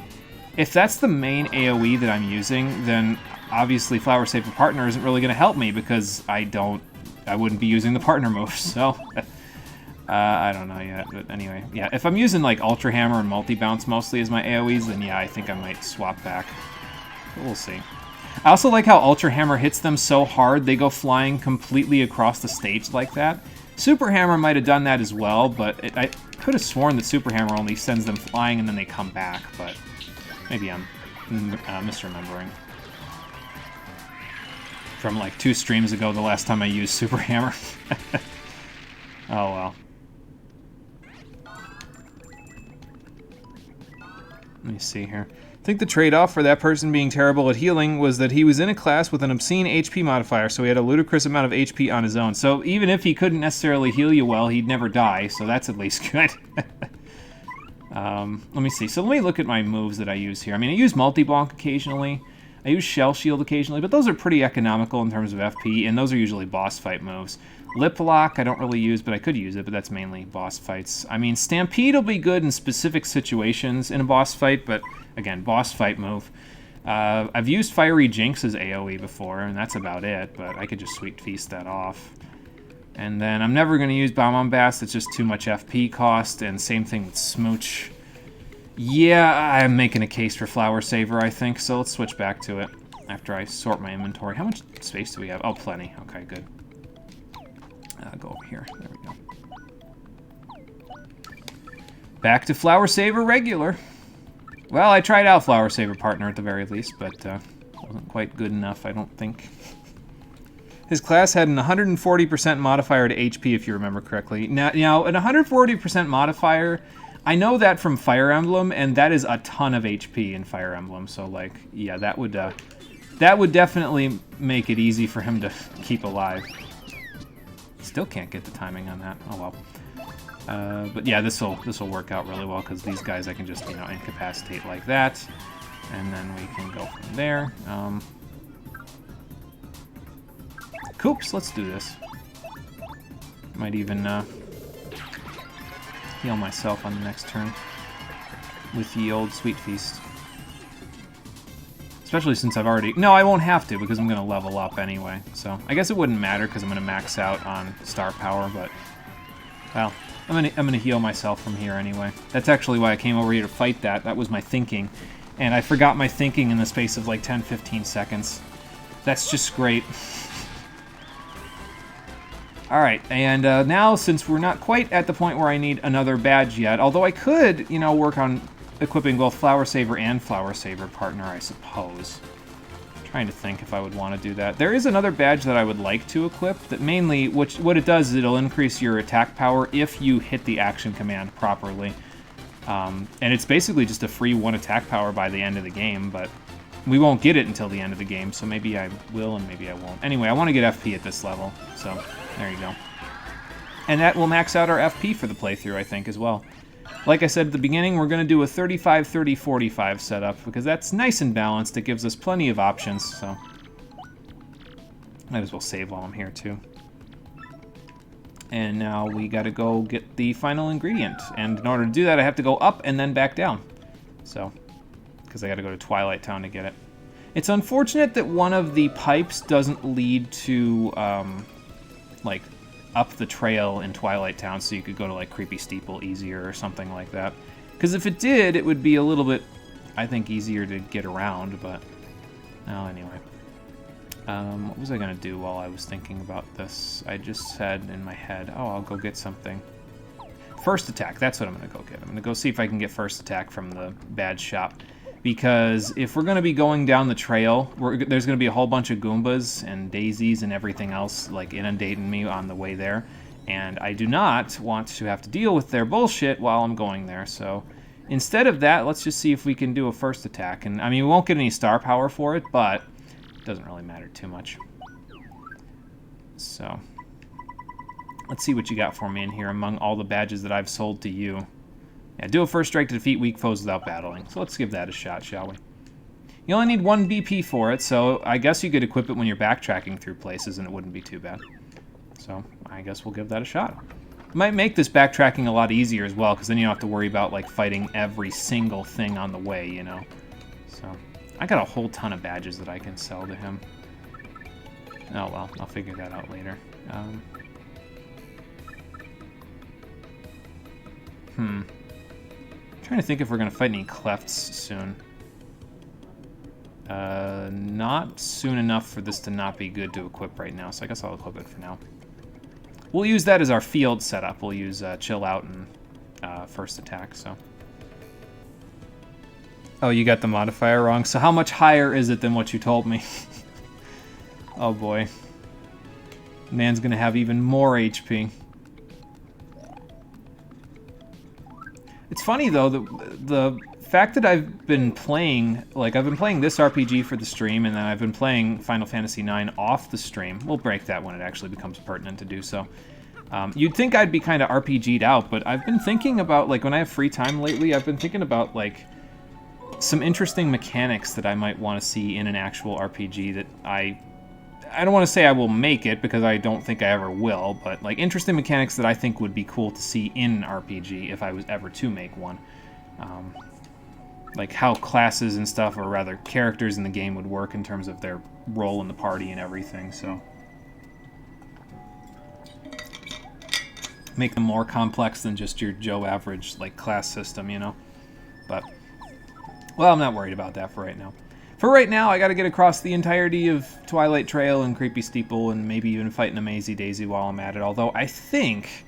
if that's the main AoE that I'm using, then obviously Flower Saver Partner isn't really going to help me, because I wouldn't be using the partner moves, so... I don't know yet, but anyway. Yeah, if I'm using, like, Ultra Hammer and multi-bounce mostly as my AoEs, then yeah, I think I might swap back. But we'll see. I also like how Ultra Hammer hits them so hard, they go flying completely across the stage like that. Super Hammer might have done that as well, but I could have sworn that Super Hammer only sends them flying and then they come back, but maybe I'm misremembering. From, like, 2 streams ago, the last time I used Super Hammer. Oh, well. Let me see here. I think the trade-off for that person being terrible at healing was that he was in a class with an obscene HP modifier, so he had a ludicrous amount of HP on his own. So even if he couldn't necessarily heal you well, he'd never die, so that's at least good. Let me see. So let me look at my moves that I use here. I mean, I use multi-bonk occasionally. I use Shell Shield occasionally, but those are pretty economical in terms of FP, and those are usually boss fight moves. Lip Lock I don't really use, but I could use it, but that's mainly boss fights. I mean, Stampede will be good in specific situations in a boss fight, but again, boss fight move. I've used Fiery Jinx as AoE before, and that's about it, but I could just Sweet Feast that off. And then I'm never going to use Bomb Blast, it's just too much FP cost, and same thing with Smooch. Yeah, I'm making a case for Flower Saver, I think, so let's switch back to it after I sort my inventory. How much space do we have? Oh, plenty. Okay, good. Go over here. There we go. Back to Flower Saver regular. Well, I tried out Flower Saver Partner at the very least, but wasn't quite good enough, I don't think. His class had an 140% modifier to HP, if you remember correctly. Now, an 140% modifier, I know that from Fire Emblem, and that is a ton of HP in Fire Emblem. So, like, yeah, that would definitely make it easy for him to keep alive. Still can't get the timing on that. Oh well. But yeah, this will work out really well because these guys I can just, you know, incapacitate like that, and then we can go from there. Coops, let's do this. Might even heal myself on the next turn with the old Sweet Feast. Especially since I've already... No, I won't have to, because I'm going to level up anyway. So, I guess it wouldn't matter, because I'm going to max out on star power, but... Well, I'm gonna heal myself from here anyway. That's actually why I came over here to fight that. That was my thinking. And I forgot my thinking in the space of like 10-15 seconds. That's just great. Alright, and now, since we're not quite at the point where I need another badge yet, although I could, you know, work on equipping both Flower Saver and Flower Saver Partner, I suppose. I'm trying to think if I would want to do that. There is another badge that I would like to equip that mainly, what it does is it'll increase your attack power if you hit the action command properly. And it's basically just a free 1 attack power by the end of the game, but we won't get it until the end of the game, so maybe I will and maybe I won't. Anyway, I want to get FP at this level, so there you go. And that will max out our FP for the playthrough, I think, as well. Like I said at the beginning, we're going to do a 35-30-45 setup, because that's nice and balanced. It gives us plenty of options, so might as well save while I'm here, too. And now we got to go get the final ingredient. And in order to do that, I have to go up and then back down. So, because I got to go to Twilight Town to get it. It's unfortunate that one of the pipes doesn't lead to, like, up the trail in Twilight Town, so you could go to, like, Creepy Steeple easier or something like that. Because if it did, it would be a little bit, I think, easier to get around, but... Well, anyway. What was I going to do while I was thinking about this? I just said in my head, oh, I'll go get something. First attack, that's what I'm going to go get. I'm going to go see if I can get first attack from the badge shop. Because if we're going to be going down the trail, there's going to be a whole bunch of Goombas and daisies and everything else, like, inundating me on the way there. And I do not want to have to deal with their bullshit while I'm going there, so Instead of that, let's just see if we can do a first attack. And I mean, we won't get any star power for it, but it doesn't really matter too much. So, let's see what you got for me in here among all the badges that I've sold to you. Yeah, do a first strike to defeat weak foes without battling. So let's give that a shot, shall we? You only need 1 BP for it, so I guess you could equip it when you're backtracking through places and it wouldn't be too bad. So I guess we'll give that a shot. Might make this backtracking a lot easier as well, because then you don't have to worry about like fighting every single thing on the way, you know. So I got a whole ton of badges that I can sell to him. Oh well, I'll figure that out later. Trying to think if we're gonna fight any clefts soon. Not soon enough for this to not be good to equip right now, so I guess I'll equip it for now. We'll use that as our field setup. We'll use chill out and first attack, so. Oh, you got the modifier wrong. So how much higher is it than what you told me? Oh boy. Man's gonna have even more HP. It's funny though, the fact that I've been playing, like I've been playing this RPG for the stream, and then I've been playing Final Fantasy IX off the stream. We'll break that when it actually becomes pertinent to do so. You'd think I'd be kind of RPG'd out, but I've been thinking about, like, when I have free time lately, I've been thinking about, like, some interesting mechanics that I might want to see in an actual RPG that I don't want to say I will make it, because I don't think I ever will, but, like, interesting mechanics that I think would be cool to see in an RPG if I was ever to make one. Like how classes and stuff, or rather characters in the game, would work in terms of their role in the party and everything, so. Make them more complex than just your Joe average, like, class system, you know? But, well, I'm not worried about that for right now. For right now, I gotta get across the entirety of Twilight Trail and Creepy Steeple, and maybe even fight an Amazy Daisy while I'm at it, although I think,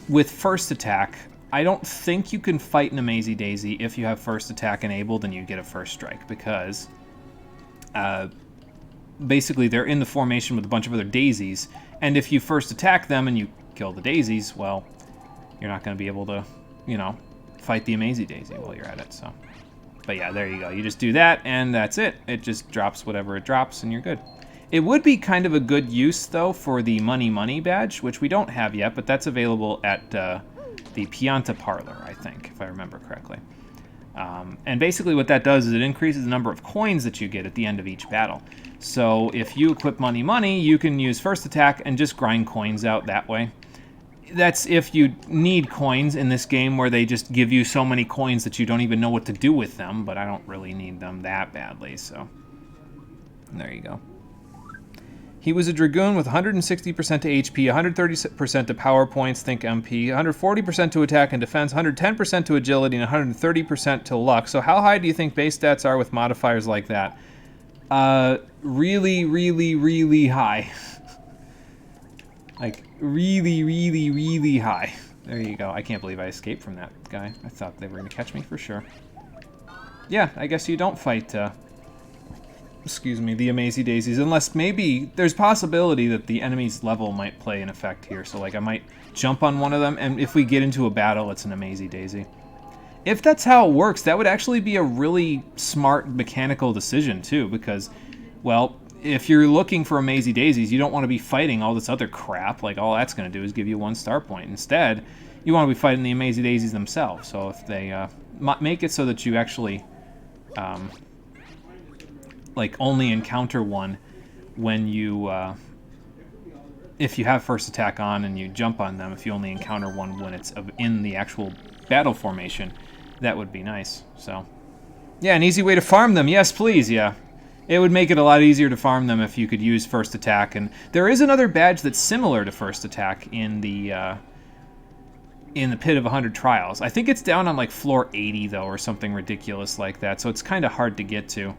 with first attack, I don't think you can fight an Amazy Daisy if you have first attack enabled and you get a first strike, because basically they're in the formation with a bunch of other daisies, and if you first attack them and you kill the daisies, well, you're not going to be able to, you know, fight the Amazy Daisy while you're at it, so. But yeah, there you go. You just do that, and that's it. It just drops whatever it drops, and you're good. It would be kind of a good use, though, for the Money badge, which we don't have yet, but that's available at the Pianta Parlor, I think, if I remember correctly. And basically what that does is it increases the number of coins that you get at the end of each battle. So if you equip Money, you can use first attack and just grind coins out that way. That's if you need coins in this game, where they just give you so many coins that you don't even know what to do with them, but I don't really need them that badly, so there you go. He was a Dragoon with 160% to HP, 130% to power points, think MP, 140% to attack and defense, 110% to agility, and 130% to luck. So how high do you think base stats are with modifiers like that? Really, really, really high. Like, really, really, really high. There you go. I can't believe I escaped from that guy. I thought they were going to catch me for sure. Yeah, I guess you don't fight, excuse me, the Amazy Daisies, unless maybe there's possibility that the enemy's level might play an effect here. So, like, I might jump on one of them, and if we get into a battle, it's an Amazy Daisy. If that's how it works, that would actually be a really smart mechanical decision, too, because, well, if you're looking for Amazy Daisies, you don't want to be fighting all this other crap. Like, all that's going to do is give you 1 star point. Instead, you want to be fighting the Amazy Daisies themselves. So if they make it so that you actually, like, only encounter one when you, if you have first attack on and you jump on them, if you only encounter one when it's in the actual battle formation, that would be nice. So, yeah, an easy way to farm them. Yes, please, yeah. It would make it a lot easier to farm them if you could use first attack. And there is another badge that's similar to first attack in the Pit of 100 Trials. I think it's down on, like, floor 80, though, or something ridiculous like that. So it's kind of hard to get to.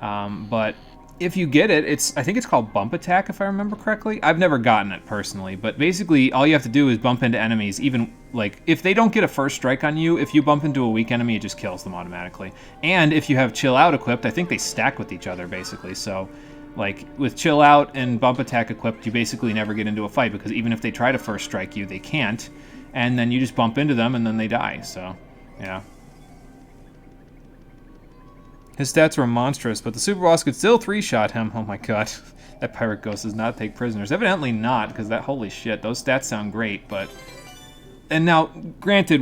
But if you get it, I think it's called Bump Attack, if I remember correctly. I've never gotten it personally, but basically all you have to do is bump into enemies. Even, like, if they don't get a first strike on you, if you bump into a weak enemy, it just kills them automatically. And if you have Chill Out equipped, I think they stack with each other, basically. So, like, with Chill Out and Bump Attack equipped, you basically never get into a fight, because even if they try to first strike you, they can't. And then you just bump into them, and then they die. So, yeah. His stats were monstrous, but the super boss could still 3-shot him. Oh my god. That pirate ghost does not take prisoners. Evidently not, because that, holy shit, those stats sound great, but... And now, granted,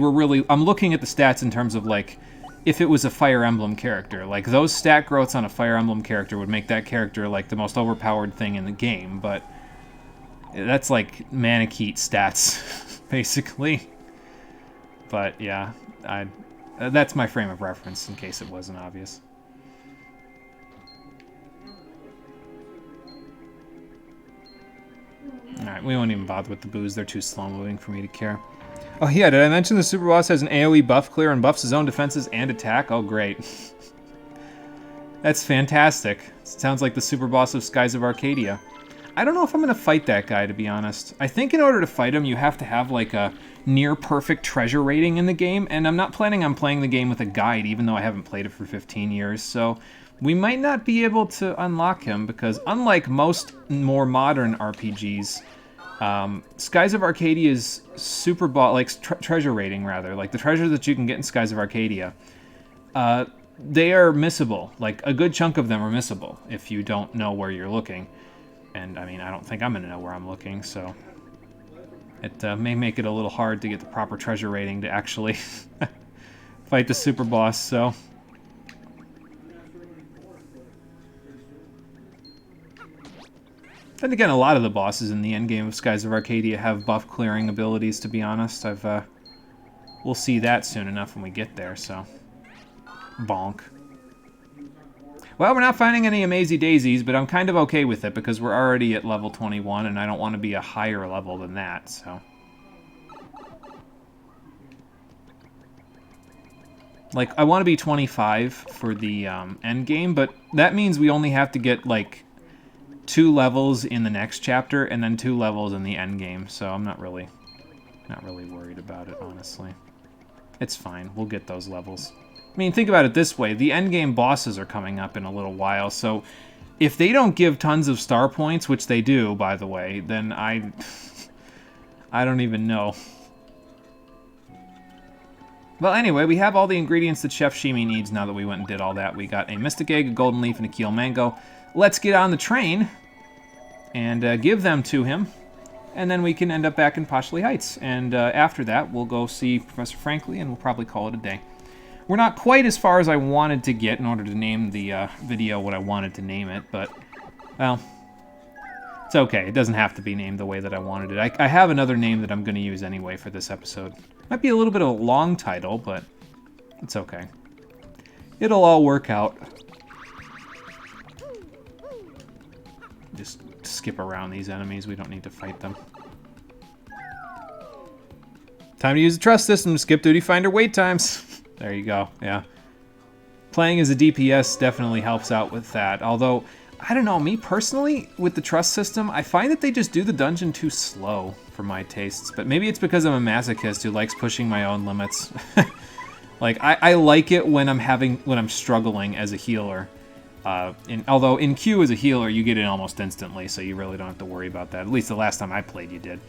I'm looking at the stats in terms of, like, if it was a Fire Emblem character. Like, those stat growths on a Fire Emblem character would make that character, like, the most overpowered thing in the game, but... That's, like, Manakete stats, basically. But, yeah, that's my frame of reference, in case it wasn't obvious. Alright, we won't even bother with the boos. They're too slow-moving for me to care. Oh yeah, did I mention the super boss has an AoE buff clear and buffs his own defenses and attack? Oh, great. That's fantastic. Sounds like the super boss of Skies of Arcadia. I don't know if I'm going to fight that guy, to be honest. I think in order to fight him, you have to have, like, a near-perfect treasure rating in the game, and I'm not planning on playing the game with a guide, even though I haven't played it for 15 years, so... We might not be able to unlock him, because unlike most more modern RPGs, Skies of Arcadia's super boss, like treasure rating rather, like the treasures that you can get in Skies of Arcadia, they are missable. Like a good chunk of them are missable if you don't know where you're looking. And I mean, I don't think I'm gonna know where I'm looking, so it may make it a little hard to get the proper treasure rating to actually fight the super boss. So. Then again, a lot of the bosses in the endgame of Skies of Arcadia have buff clearing abilities, to be honest. We'll see that soon enough when we get there, so... Bonk. Well, we're not finding any Amazy Daisies, but I'm kind of okay with it, because we're already at level 21, and I don't want to be a higher level than that, so... Like, I want to be 25 for the endgame, but that means we only have to get, like... 2 levels in the next chapter, and then 2 levels in the end game. So I'm not really worried about it, honestly. It's fine. We'll get those levels. I mean, think about it this way: the end game bosses are coming up in a little while. So if they don't give tons of star points, which they do, by the way, then I don't even know. Well, anyway, we have all the ingredients that Chef Shimi needs now that we went and did all that. We got a Mystic Egg, a Golden Leaf, and a Keel Mango. Let's get on the train and give them to him, and then we can end up back in Poshley Heights. And after that, we'll go see Professor Franklin, and we'll probably call it a day. We're not quite as far as I wanted to get in order to name the video what I wanted to name it, but, well, it's okay. It doesn't have to be named the way that I wanted it. I have another name that I'm going to use anyway for this episode. Might be a little bit of a long title, but it's okay. It'll all work out. Just skip around these enemies. We don't need to fight them. Time to use the trust system to skip duty finder wait times. There you go, yeah. Playing as a DPS definitely helps out with that. Although, I don't know, me personally, with the trust system, I find that they just do the dungeon too slow for my tastes. But maybe it's because I'm a masochist who likes pushing my own limits. Like, I like it when I'm struggling as a healer. Although in queue as a healer, you get in almost instantly, so you really don't have to worry about that. At least the last time I played, you did.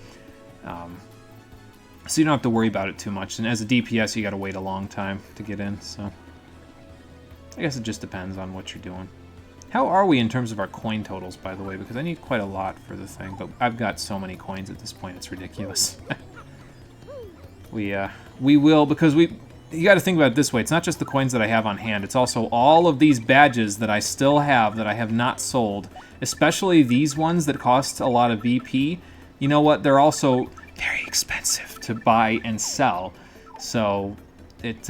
So you don't have to worry about it too much. And as a DPS, you gotta wait a long time to get in, so... I guess it just depends on what you're doing. How are we in terms of our coin totals, by the way? Because I need quite a lot for the thing, but I've got so many coins at this point, it's ridiculous. We will, because you got to think about it this way. It's not just the coins that I have on hand. It's also all of these badges that I still have that I have not sold. Especially these ones that cost a lot of VP. You know what? They're also very expensive to buy and sell. So it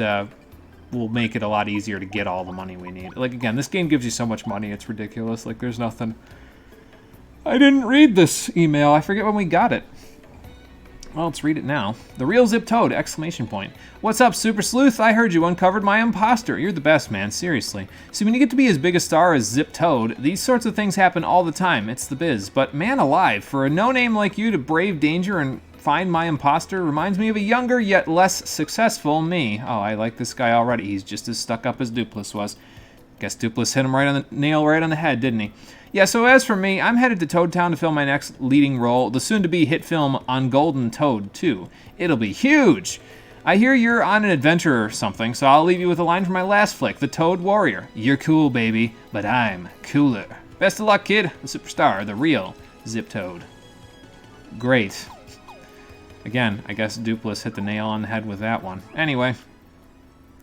will make it a lot easier to get all the money we need. Like, again, this game gives you so much money. It's ridiculous. Like, there's nothing... I didn't read this email. I forget when we got it. Well, let's read it now. The real Zip Toad! Exclamation point. What's up, Super Sleuth? I heard you uncovered my imposter. You're the best, man. Seriously. See, when you get to be as big a star as Zip Toad, these sorts of things happen all the time. It's the biz. But man alive, for a no-name like you to brave danger and find my imposter reminds me of a younger yet less successful me. Oh, I like this guy already. He's just as stuck up as Dupless was. Guess Dupless hit him right on the nail right on the head, didn't he? Yeah, so as for me, I'm headed to Toad Town to film my next leading role, the soon-to-be hit film On Golden Toad 2. It'll be huge! I hear you're on an adventure or something, so I'll leave you with a line from my last flick, The Toad Warrior. You're cool, baby, but I'm cooler. Best of luck, kid. The superstar, the real Zip Toad. Great. Again, I guess Dupless hit the nail on the head with that one. Anyway,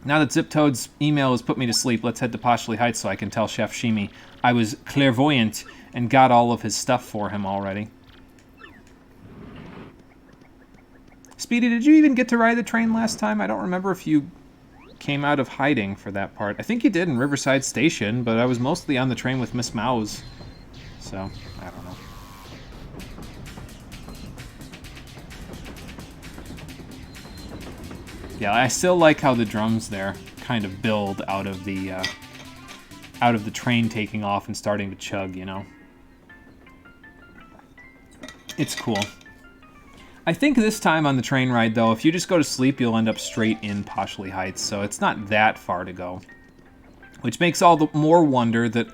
now that Zip Toad's email has put me to sleep, let's head to Poshley Heights so I can tell Chef Shimi I was clairvoyant and got all of his stuff for him already. Speedy, did you even get to ride the train last time? I don't remember if you came out of hiding for that part. I think you did in Riverside Station, but I was mostly on the train with Miss Mouse. So, I don't know. Yeah, I still like how the drums there kind of build out of the train taking off and starting to chug, you know? It's cool. I think this time on the train ride, though, if you just go to sleep, you'll end up straight in Poshley Heights, so it's not that far to go. Which makes all the more wonder that,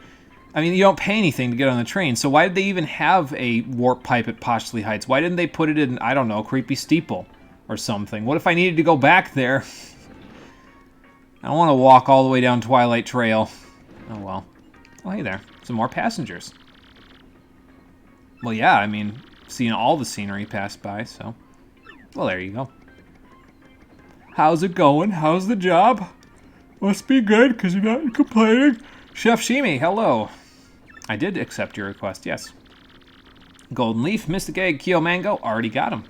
I mean, you don't pay anything to get on the train, so why did they even have a warp pipe at Poshley Heights? Why didn't they put it in, I don't know, Creepy Steeple or something? What if I needed to go back there? I don't want to walk all the way down Twilight Trail. Oh, well. Oh, hey there. Some more passengers. Well, yeah, I mean, seeing all the scenery pass by, so... Well, there you go. How's it going? How's the job? Must be good, because you're not complaining. Chef Shimi, hello. I did accept your request, yes. Golden Leaf, Mystic Egg, Kyo Mango, already got them.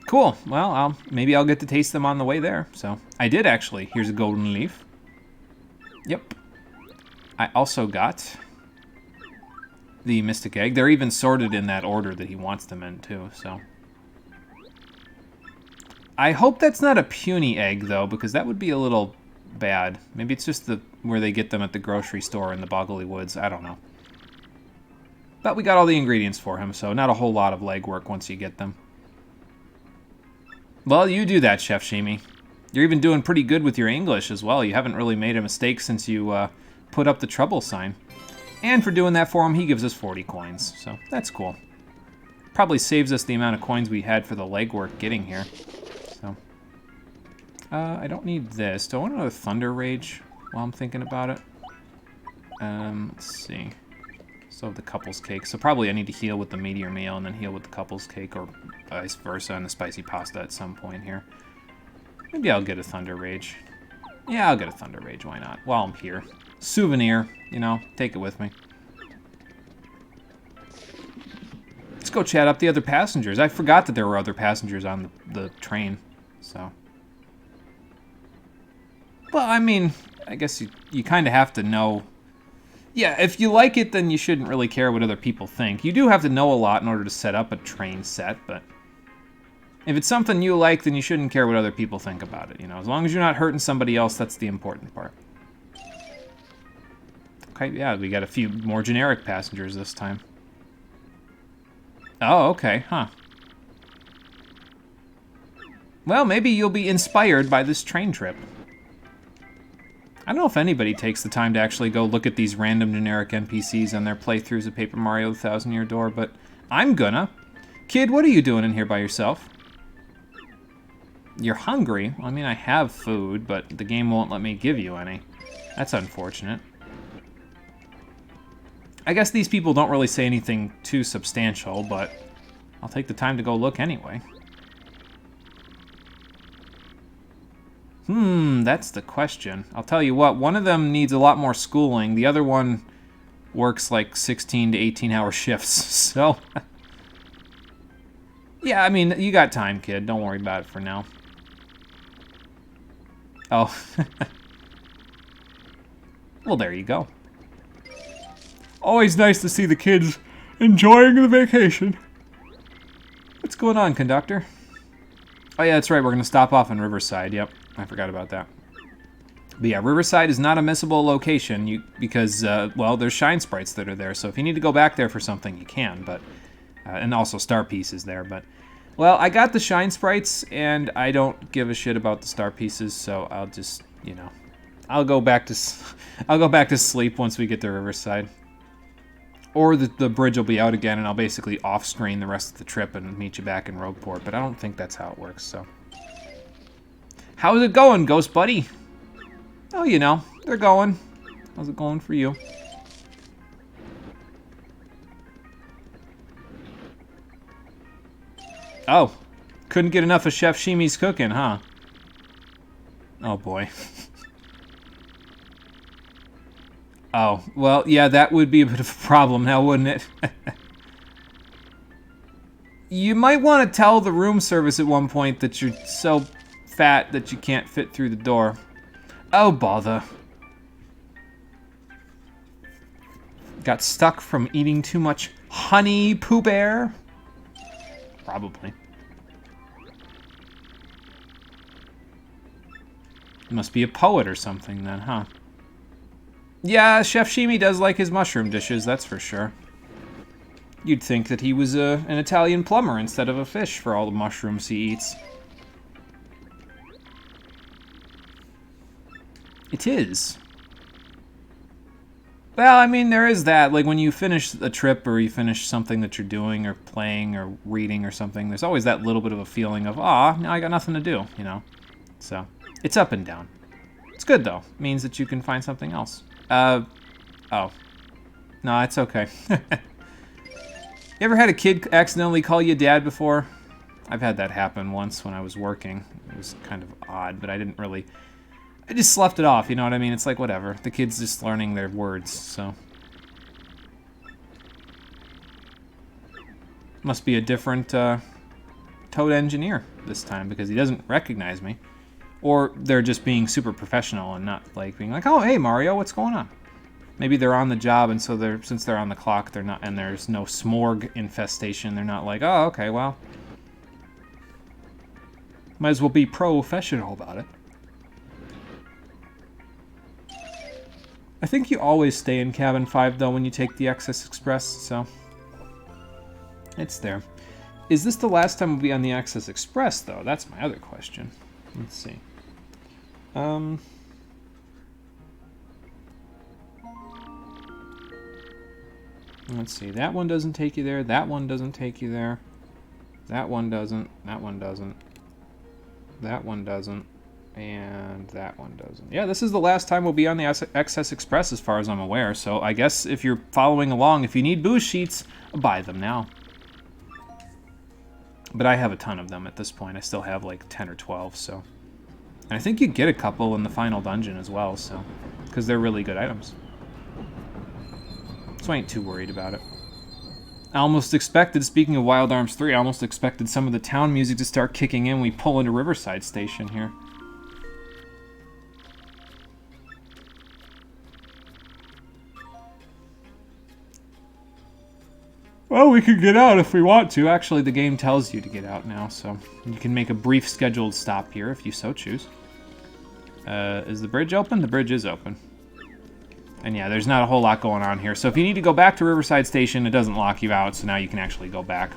Cool. Well, maybe I'll get to taste them on the way there. So I did, actually. Here's a Golden Leaf. Yep. I also got the Mystic Egg. They're even sorted in that order that he wants them in, too, so... I hope that's not a puny egg, though, because that would be a little bad. Maybe it's just where they get them at the grocery store in the Boggly Woods. I don't know. But we got all the ingredients for him, so not a whole lot of legwork once you get them. Well, you do that, Chef Shimi. You're even doing pretty good with your English as well. You haven't really made a mistake since you put up the trouble sign. And for doing that for him, he gives us 40 coins, so that's cool. Probably saves us the amount of coins we had for the legwork getting here. So, I don't need this. Do I want another Thunder Rage while I'm thinking about it? Let's see. Still have the Couples Cake, so probably I need to heal with the Meteor Meal and then heal with the Couples Cake, or vice versa, and the Spicy Pasta at some point here. Maybe I'll get a Thunder Rage. Yeah, I'll get a Thunder Rage, why not? While I'm here. Souvenir, you know, take it with me. Let's go chat up the other passengers. I forgot that there were other passengers on the train, so... Well, I mean, I guess you kind of have to know... Yeah, if you like it, then you shouldn't really care what other people think. You do have to know a lot in order to set up a train set, but... If it's something you like, then you shouldn't care what other people think about it, you know? As long as you're not hurting somebody else, that's the important part. Okay, yeah, we got a few more generic passengers this time. Oh, okay, huh. Well, maybe you'll be inspired by this train trip. I don't know if anybody takes the time to actually go look at these random generic NPCs on their playthroughs of Paper Mario the Thousand Year Door, but I'm gonna. Kid, what are you doing in here by yourself? You're hungry? Well, I mean, I have food, but the game won't let me give you any. That's unfortunate. I guess these people don't really say anything too substantial, but I'll take the time to go look anyway. That's the question. I'll tell you what, one of them needs a lot more schooling. The other one works like 16 to 18-hour shifts, so... Yeah, I mean, you got time, kid. Don't worry about it for now. Oh. Well, there you go. Always nice to see the kids enjoying the vacation. What's going on, conductor? Oh, yeah, that's right. We're going to stop off in Riverside. Yep, I forgot about that. But yeah, Riverside is not a missable location because, well, there's Shine Sprites that are there. So if you need to go back there for something, you can. But and also Star Piece is there. But, well, I got the Shine Sprites, and I don't give a shit about the Star Pieces. So I'll just, you know, I'll go back to sleep once we get to Riverside. Or the bridge will be out again, and I'll basically off-screen the rest of the trip and meet you back in Rogueport. But I don't think that's how it works, so... How's it going, Ghost Buddy? Oh, you know, they're going. How's it going for you? Oh, couldn't get enough of Chef Shimi's cooking, huh? Oh, boy. Oh, well, yeah, that would be a bit of a problem now, wouldn't it? You might want to tell the room service at one point that you're so fat that you can't fit through the door. Oh, bother. Got stuck from eating too much honey Pooh Bear? Probably. Must be a poet or something then, huh? Yeah, Chef Shimi does like his mushroom dishes, that's for sure. You'd think that he was an Italian plumber instead of a fish for all the mushrooms he eats. It is. Well, I mean, there is that. Like, when you finish a trip or you finish something that you're doing or playing or reading or something, there's always that little bit of a feeling of, ah, now I got nothing to do, you know? So, it's up and down. It's good, though. It means that you can find something else. Oh. No, it's okay. You ever had a kid accidentally call you dad before? I've had that happen once when I was working. It was kind of odd, but I didn't really... I just sloughed it off, you know what I mean? It's like, whatever. The kid's just learning their words, so... Must be a different Toad engineer this time, because he doesn't recognize me. Or they're just being super professional and not, like, being like, oh, hey, Mario, what's going on? Maybe they're on the job, and so since they're on the clock, they're not, and there's no smorg infestation, they're not like, oh, okay, well... Might as well be professional about it. I think you always stay in Cabin 5, though, when you take the Access Express, so... It's there. Is this the last time we'll be on the Access Express, though? That's my other question. Let's see. Let's see. That one doesn't take you there. That one doesn't take you there. That one doesn't. That one doesn't. That one doesn't. And that one doesn't. Yeah, this is the last time we'll be on the Access Express as far as I'm aware. So I guess if you're following along, if you need booze sheets, buy them now. But I have a ton of them at this point. I still have like 10 or 12, so... And I think you get a couple in the final dungeon as well, so... Because they're really good items. So I ain't too worried about it. I almost expected, speaking of Wild Arms 3, I almost expected some of the town music to start kicking in when we pull into Riverside Station here. Well, we could get out if we want to. Actually, the game tells you to get out now, so you can make a brief scheduled stop here if you so choose. Is the bridge open? The bridge is open. And yeah, there's not a whole lot going on here. So if you need to go back to Riverside Station, it doesn't lock you out, so now you can actually go back.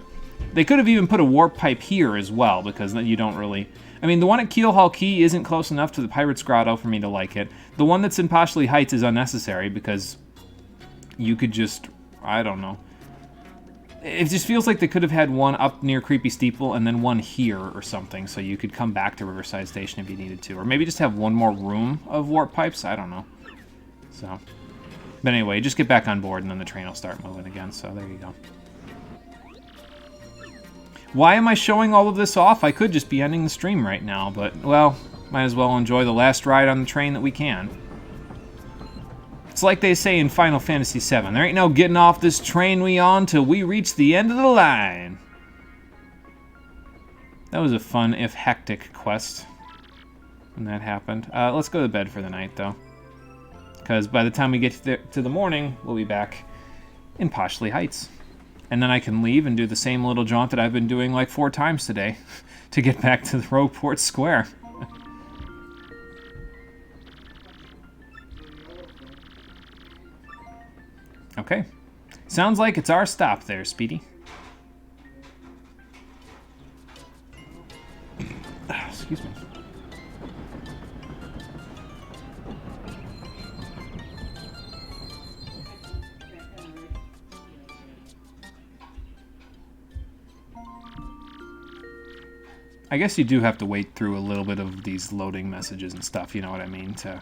They could have even put a warp pipe here as well, because then you don't really... I mean, the one at Keelhaul Key isn't close enough to the Pirate's Grotto for me to like it. The one that's in Poshley Heights is unnecessary, because you could just... I don't know. It just feels like they could have had one up near Creepy Steeple and then one here or something, so you could come back to Riverside Station if you needed to. Or maybe just have one more room of warp pipes, I don't know. So, but anyway, just get back on board and then the train will start moving again, so there you go. Why am I showing all of this off? I could just be ending the stream right now, but, well, might as well enjoy the last ride on the train that we can. It's like they say in Final Fantasy VII, there ain't no getting off this train we on till we reach the end of the line. That was a fun, if hectic, quest when that happened. Let's go to bed for the night, though. Because by the time we get to the morning, we'll be back in Poshley Heights. And then I can leave and do the same little jaunt that I've been doing like 4 times today to get back to the Rogueport Square. Okay. Sounds like it's our stop there, Speedy. Excuse me. I guess you do have to wait through a little bit of these loading messages and stuff, you know what I mean, to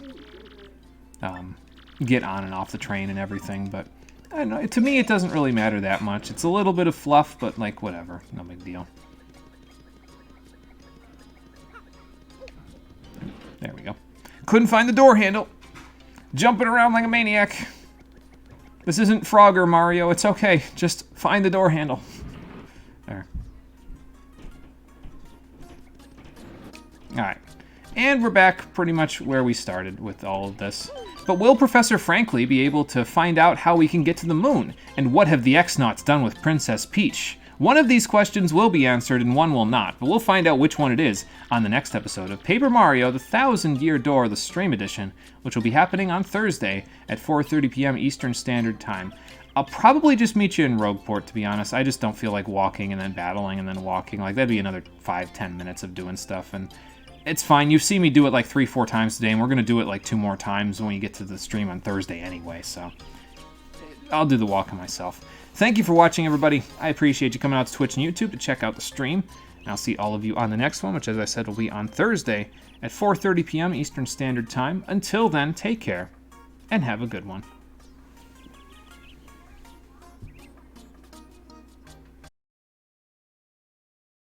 get on and off the train and everything, but I don't know, to me it doesn't really matter that much. It's a little bit of fluff, but like whatever, no big deal. There we go. Couldn't find the door handle. Jumping around like a maniac. This isn't Frogger, Mario. It's okay. Just find the door handle. There. Alright. And we're back pretty much where we started with all of this. But will Professor Frankly be able to find out how we can get to the moon? And what have the X-Nauts done with Princess Peach? One of these questions will be answered and one will not, but we'll find out which one it is on the next episode of Paper Mario, the 1000-Year Door, the Stream Edition, which will be happening on Thursday at 4:30 p.m. Eastern Standard Time. I'll probably just meet you in Rogueport, to be honest. I just don't feel like walking and then battling and then walking. Like, that'd be another 5-10 minutes of doing stuff, and it's fine. You've seen me do it like 3-4 times today, and we're going to do it like 2 more times when we get to the stream on Thursday anyway, so I'll do the walking myself. Thank you for watching, everybody. I appreciate you coming out to Twitch and YouTube to check out the stream. And I'll see all of you on the next one, which, as I said, will be on Thursday at 4:30 p.m. Eastern Standard Time. Until then, take care and have a good one.